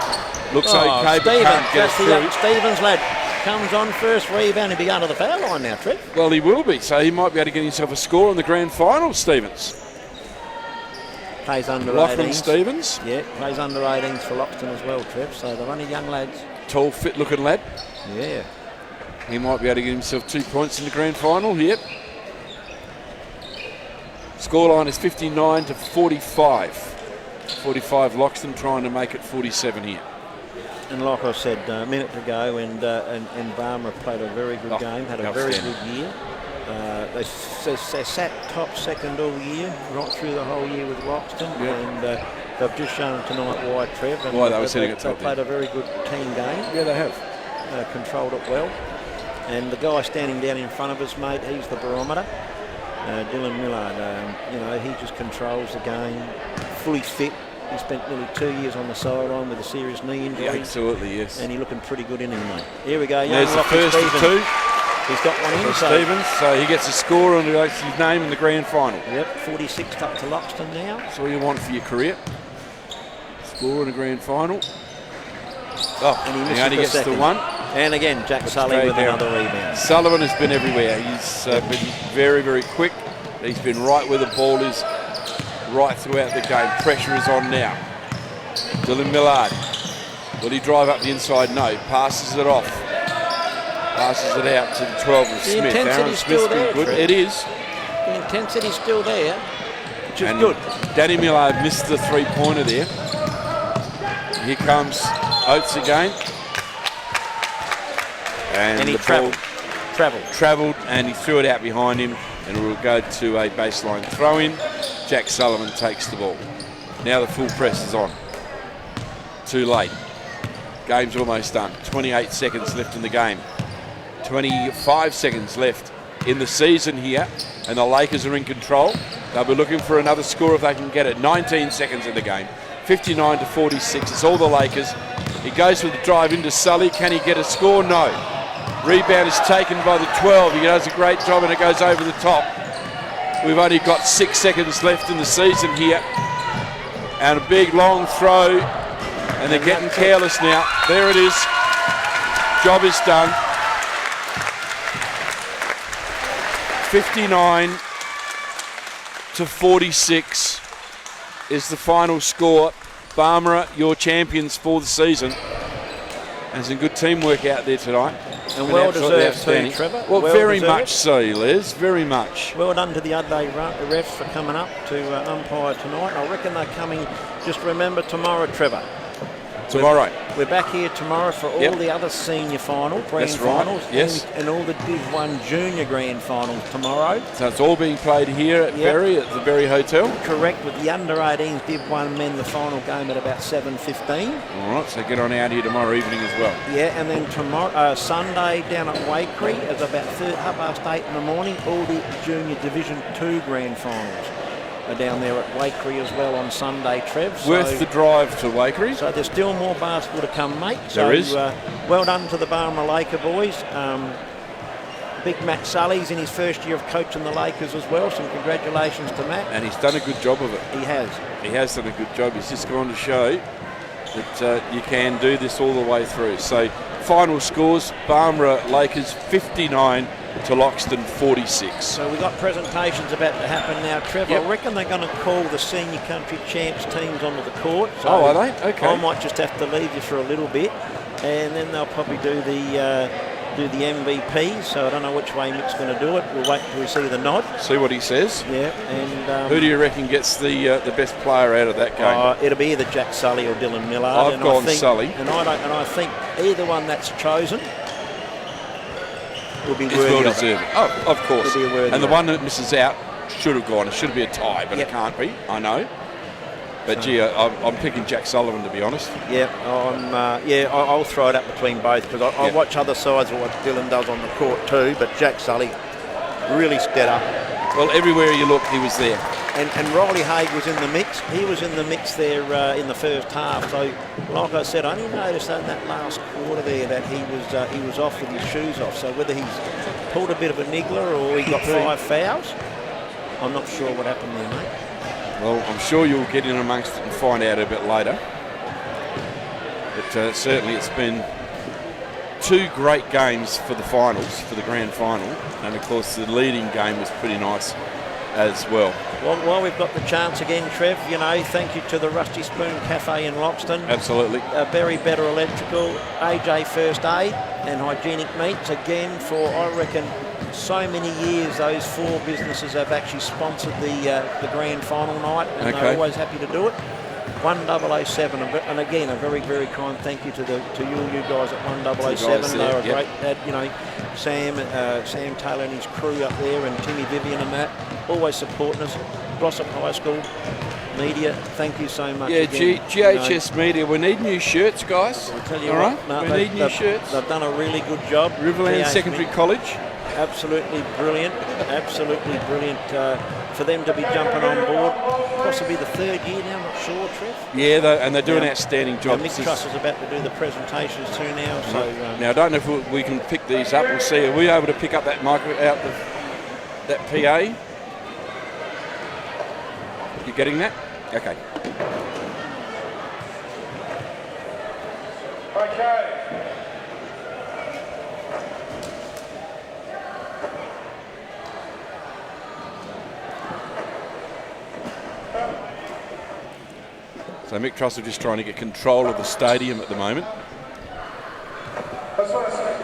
[SPEAKER 1] Looks okay, but can't get it through.
[SPEAKER 2] Stevens lad comes on first rebound. He'll be under the foul line now, Trev.
[SPEAKER 1] Well, he will be, so he might be able to get himself a score in the grand final, Stevens.
[SPEAKER 2] Plays under
[SPEAKER 1] Lachlan
[SPEAKER 2] 18s.
[SPEAKER 1] Stevens.
[SPEAKER 2] Yeah, plays under 18s for Loxton as well, Trev. So they're only young lads.
[SPEAKER 1] Tall, fit-looking lad.
[SPEAKER 2] Yeah.
[SPEAKER 1] He might be able to get himself 2 points in the grand final. Yep. Scoreline is 59-45. 45 Loxton trying to make it 47 here.
[SPEAKER 2] And like I said a minute ago, and Barmer played a very good game, had a very good year. They sat top second all year, right through the whole year with Loxton, and they've just shown tonight why, Trev. And
[SPEAKER 1] why they were sitting at top.
[SPEAKER 2] They played a very good team game.
[SPEAKER 1] Yeah, they have.
[SPEAKER 2] Controlled it well. And the guy standing down in front of us, mate, he's the barometer. Dylan Millard, he just controls the game, fully fit. He spent nearly 2 years on the sideline with a serious knee injury.
[SPEAKER 1] Yeah, absolutely, yes.
[SPEAKER 2] And he's looking pretty good in him, mate. Here we go.
[SPEAKER 1] There's the first of two.
[SPEAKER 2] He's got one in.
[SPEAKER 1] Stevens, so he gets a score and his name in the grand final.
[SPEAKER 2] Yep, 46 up to Loxton now.
[SPEAKER 1] That's all you want for your career. Score in the grand final. Oh, and he only gets the one.
[SPEAKER 2] And again, Jack Sully with another rebound.
[SPEAKER 1] Sullivan has been everywhere. He's been very, very quick. He's been right where the ball is, right throughout the game. Pressure is on now. Dylan Millard. Will he drive up the inside? No. Passes it off. Passes it out to the 12 of Smith.
[SPEAKER 2] The intensity's still there,
[SPEAKER 1] good. It is.
[SPEAKER 2] The intensity's still there, which is
[SPEAKER 1] and
[SPEAKER 2] good.
[SPEAKER 1] Danny Millard missed the three-pointer there. Here comes Oates again. And
[SPEAKER 2] he
[SPEAKER 1] the ball
[SPEAKER 2] travelled,
[SPEAKER 1] and he threw it out behind him. and we'll go to a baseline throw-in. Jack Sullivan takes the ball. Now the full press is on. Too late. Game's almost done. 28 seconds left in the game. 25 seconds left in the season here, and the Lakers are in control. They'll be looking for another score if they can get it. 19 seconds in the game. 59-46. It's all the Lakers. He goes with the drive into Sully. Can he get a score? No. Rebound is taken by the 12. He does a great job and it goes over the top. We've only got 6 seconds left in the season here. And a big long throw. And they're getting careless now. There it is. Job is done. 59-46 is the final score. Barmera, your champions for the season. And some good teamwork out there tonight.
[SPEAKER 2] And well deserved too, Trevor.
[SPEAKER 1] Well, very much so, Les. Very much.
[SPEAKER 2] Well done to the Adelaide refs for coming up to umpire tonight. I reckon they're coming, just remember tomorrow, Trevor.
[SPEAKER 1] Tomorrow.
[SPEAKER 2] We're back here tomorrow for all the other senior finals, grand finals,
[SPEAKER 1] yes.
[SPEAKER 2] and all the Div 1 junior grand finals tomorrow.
[SPEAKER 1] So it's all being played here at Berry, at the Berry Hotel?
[SPEAKER 2] Correct, with the under-18s Div 1 men, the final game at about 7:15.
[SPEAKER 1] All right, so get on out here tomorrow evening as well.
[SPEAKER 2] Yeah, and then tomorrow, Sunday down at Waikerie, it's about 8:30 in the morning, all the junior Division 2 grand finals are down there at Waikerie as well on Sunday, Trev.
[SPEAKER 1] Worth the drive to Waikerie.
[SPEAKER 2] So there's still more basketball to come, mate.
[SPEAKER 1] There is.
[SPEAKER 2] Well done to the Barmera Laker boys. Big Matt Sully's in his first year of coaching the Lakers as well. Some congratulations to Matt.
[SPEAKER 1] And he's done a good job of it.
[SPEAKER 2] He has.
[SPEAKER 1] He has done a good job. He's just gone to show that you can do this all the way through. So final scores, Barmera Lakers 59 to Loxton 46.
[SPEAKER 2] So we've got presentations about to happen now, Trevor.
[SPEAKER 1] Yep.
[SPEAKER 2] I reckon they're going to call the senior country champs teams onto the court. So
[SPEAKER 1] oh, are they? Okay.
[SPEAKER 2] I might just have to leave you for a little bit, and then they'll probably do the MVP. So I don't know which way Mick's going to do it. We'll wait till we see the nod.
[SPEAKER 1] See what he says.
[SPEAKER 2] Yeah. And
[SPEAKER 1] who do you reckon gets the best player out of that game?
[SPEAKER 2] It'll be either Jack Sully or Dylan Millard.
[SPEAKER 1] I've gone Sully.
[SPEAKER 2] And I think either one that's chosen will be
[SPEAKER 1] it's
[SPEAKER 2] worthy
[SPEAKER 1] well
[SPEAKER 2] of
[SPEAKER 1] deserved.
[SPEAKER 2] it.
[SPEAKER 1] Oh, of course.
[SPEAKER 2] And
[SPEAKER 1] the one that misses out should have gone. It should be a tie, but it can't be. I know. But gee, I'm picking Jack Sullivan, to be honest.
[SPEAKER 2] Yeah, I'll throw it up between both because I watch other sides of what Dylan does on the court too. But Jack Sully really stepped up.
[SPEAKER 1] Well, everywhere you look, he was there.
[SPEAKER 2] And Riley Haig was in the mix. He was in the mix there in the first half. So, like I said, I only noticed in that last quarter there that he was off with his shoes off. So whether he's pulled a bit of a niggler or he got 5 fouls, I'm not sure what happened there, mate.
[SPEAKER 1] Well, I'm sure you'll get in amongst it and find out a bit later. But certainly it's been 2 great games for the finals, for the grand final. And, of course, the leading game was pretty nice as well.
[SPEAKER 2] Well, while we've got the chance again, Trev, thank you to the Rusty Spoon Cafe in Loxton.
[SPEAKER 1] Absolutely.
[SPEAKER 2] Berry Better Electrical, AJ First Aid and Hygienic Meats. Again, for, I reckon, so many years, those 4 businesses have actually sponsored the grand final night, and they're always happy to do it. 1007, and again, a very, very kind thank you to you guys at 1007. They were great. Sam Taylor and his crew up there, and Timmy Vivian and that, always supporting us. Glossop High School Media, thank you so much.
[SPEAKER 1] Yeah,
[SPEAKER 2] again.
[SPEAKER 1] GHS Media, we need new shirts, guys.
[SPEAKER 2] I'll tell you
[SPEAKER 1] all
[SPEAKER 2] what,
[SPEAKER 1] right, we need new shirts.
[SPEAKER 2] They've done a really good job.
[SPEAKER 1] Riverland Secondary College.
[SPEAKER 2] Absolutely brilliant. Absolutely brilliant. For them to be jumping on board, possibly the 3rd year now, I'm not sure, Trev.
[SPEAKER 1] Yeah, and they do an outstanding job.
[SPEAKER 2] Mick Truss is about to do the presentations too now. So
[SPEAKER 1] now I don't know if we can pick these up. We'll see. Are we able to pick up that that PA? You getting that? Okay.
[SPEAKER 3] Okay.
[SPEAKER 1] So Mick Trussell just trying to get control of the stadium at the moment.
[SPEAKER 3] I just want to say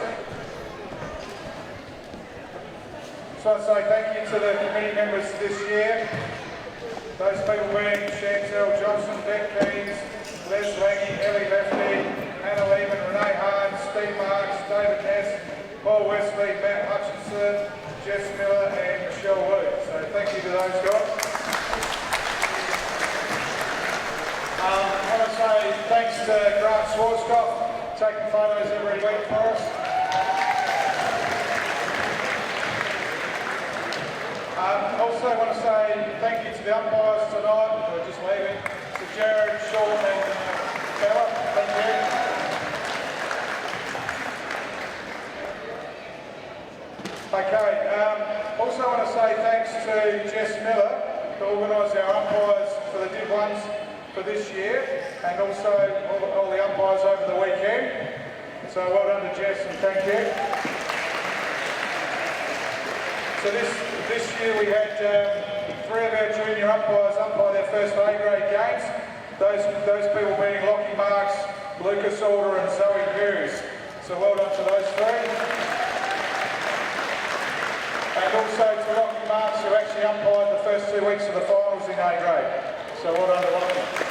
[SPEAKER 3] thank you to the committee members this year. Those people being Chantel Johnson, Beck Keynes, Les Langy, Ellie Lefty, Hannah Lehman, Renee Hart, Steve Marks, David Ness, Paul Wesley, Matt Hutchinson, Jess Miller and Michelle Wu. So thank you to those guys. I want to say thanks to Grant taking photos every week for us. Also want to say thank you to the umpires tonight who are just leaving. To Jared, Sean and Bella, thank you. Okay, also want to say thanks to Jess Miller who organised our umpires for the Div 1s for this year, and also all the umpires over the weekend. So well done to Jess and thank you. So this year we had 3 of our junior umpires umpire their first A-grade games. Those people being Lockie Marks, Lucas Alder and Zoe Hughes. So well done to those 3. And also to Lockie Marks who actually umpired the first 2 weeks of the finals in A-grade. So well done to Lockie.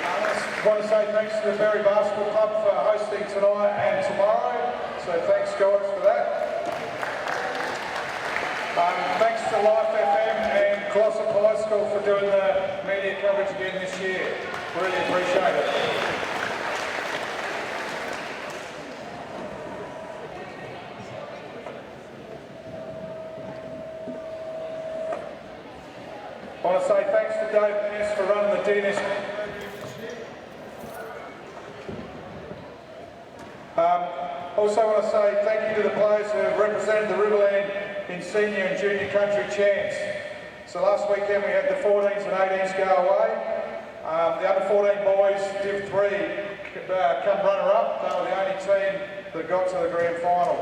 [SPEAKER 3] I want to say thanks to the Berry Basketball Club for hosting tonight and tomorrow. So thanks guys for that. Thanks to Life FM and Colossal High School for doing the media coverage again this year. Really appreciate it. I want to say thanks to Dave Ness for running the DNS. Also want to say thank you to the players who have represented the Riverland in senior and junior country champs. So last weekend we had the 14s and 18s go away. The under 14 boys, Div 3, come runner-up. They were the only team that got to the grand final.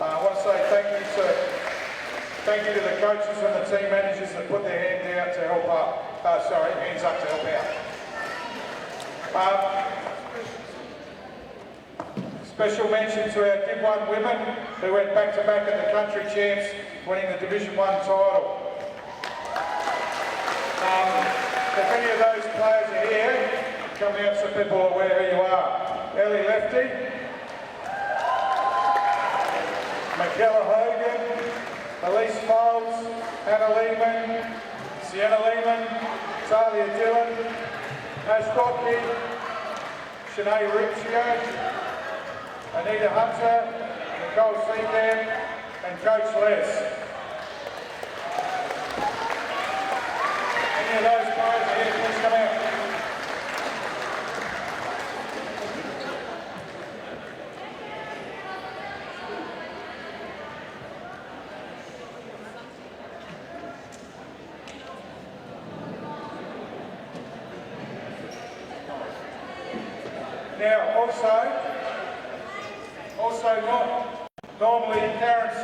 [SPEAKER 3] I want to say thank you to the coaches and the team managers that put their hand out to help up. Hands up to help out. Special mention to our Div 1 women who went back-to-back at the country champs, winning the Division 1 title. If any of those players are here, come out so people are aware who you are. Ellie Lefty, Michaela Hogan, Elise Foles, Hannah Lehman, Sienna Lehman, Talia Dillon, Ash Rocky, Sinead Riccio, Anita Hunter, Nicole Seacamp, and Coach Les. Any of those guys are here, please come out. Now, also not normally parents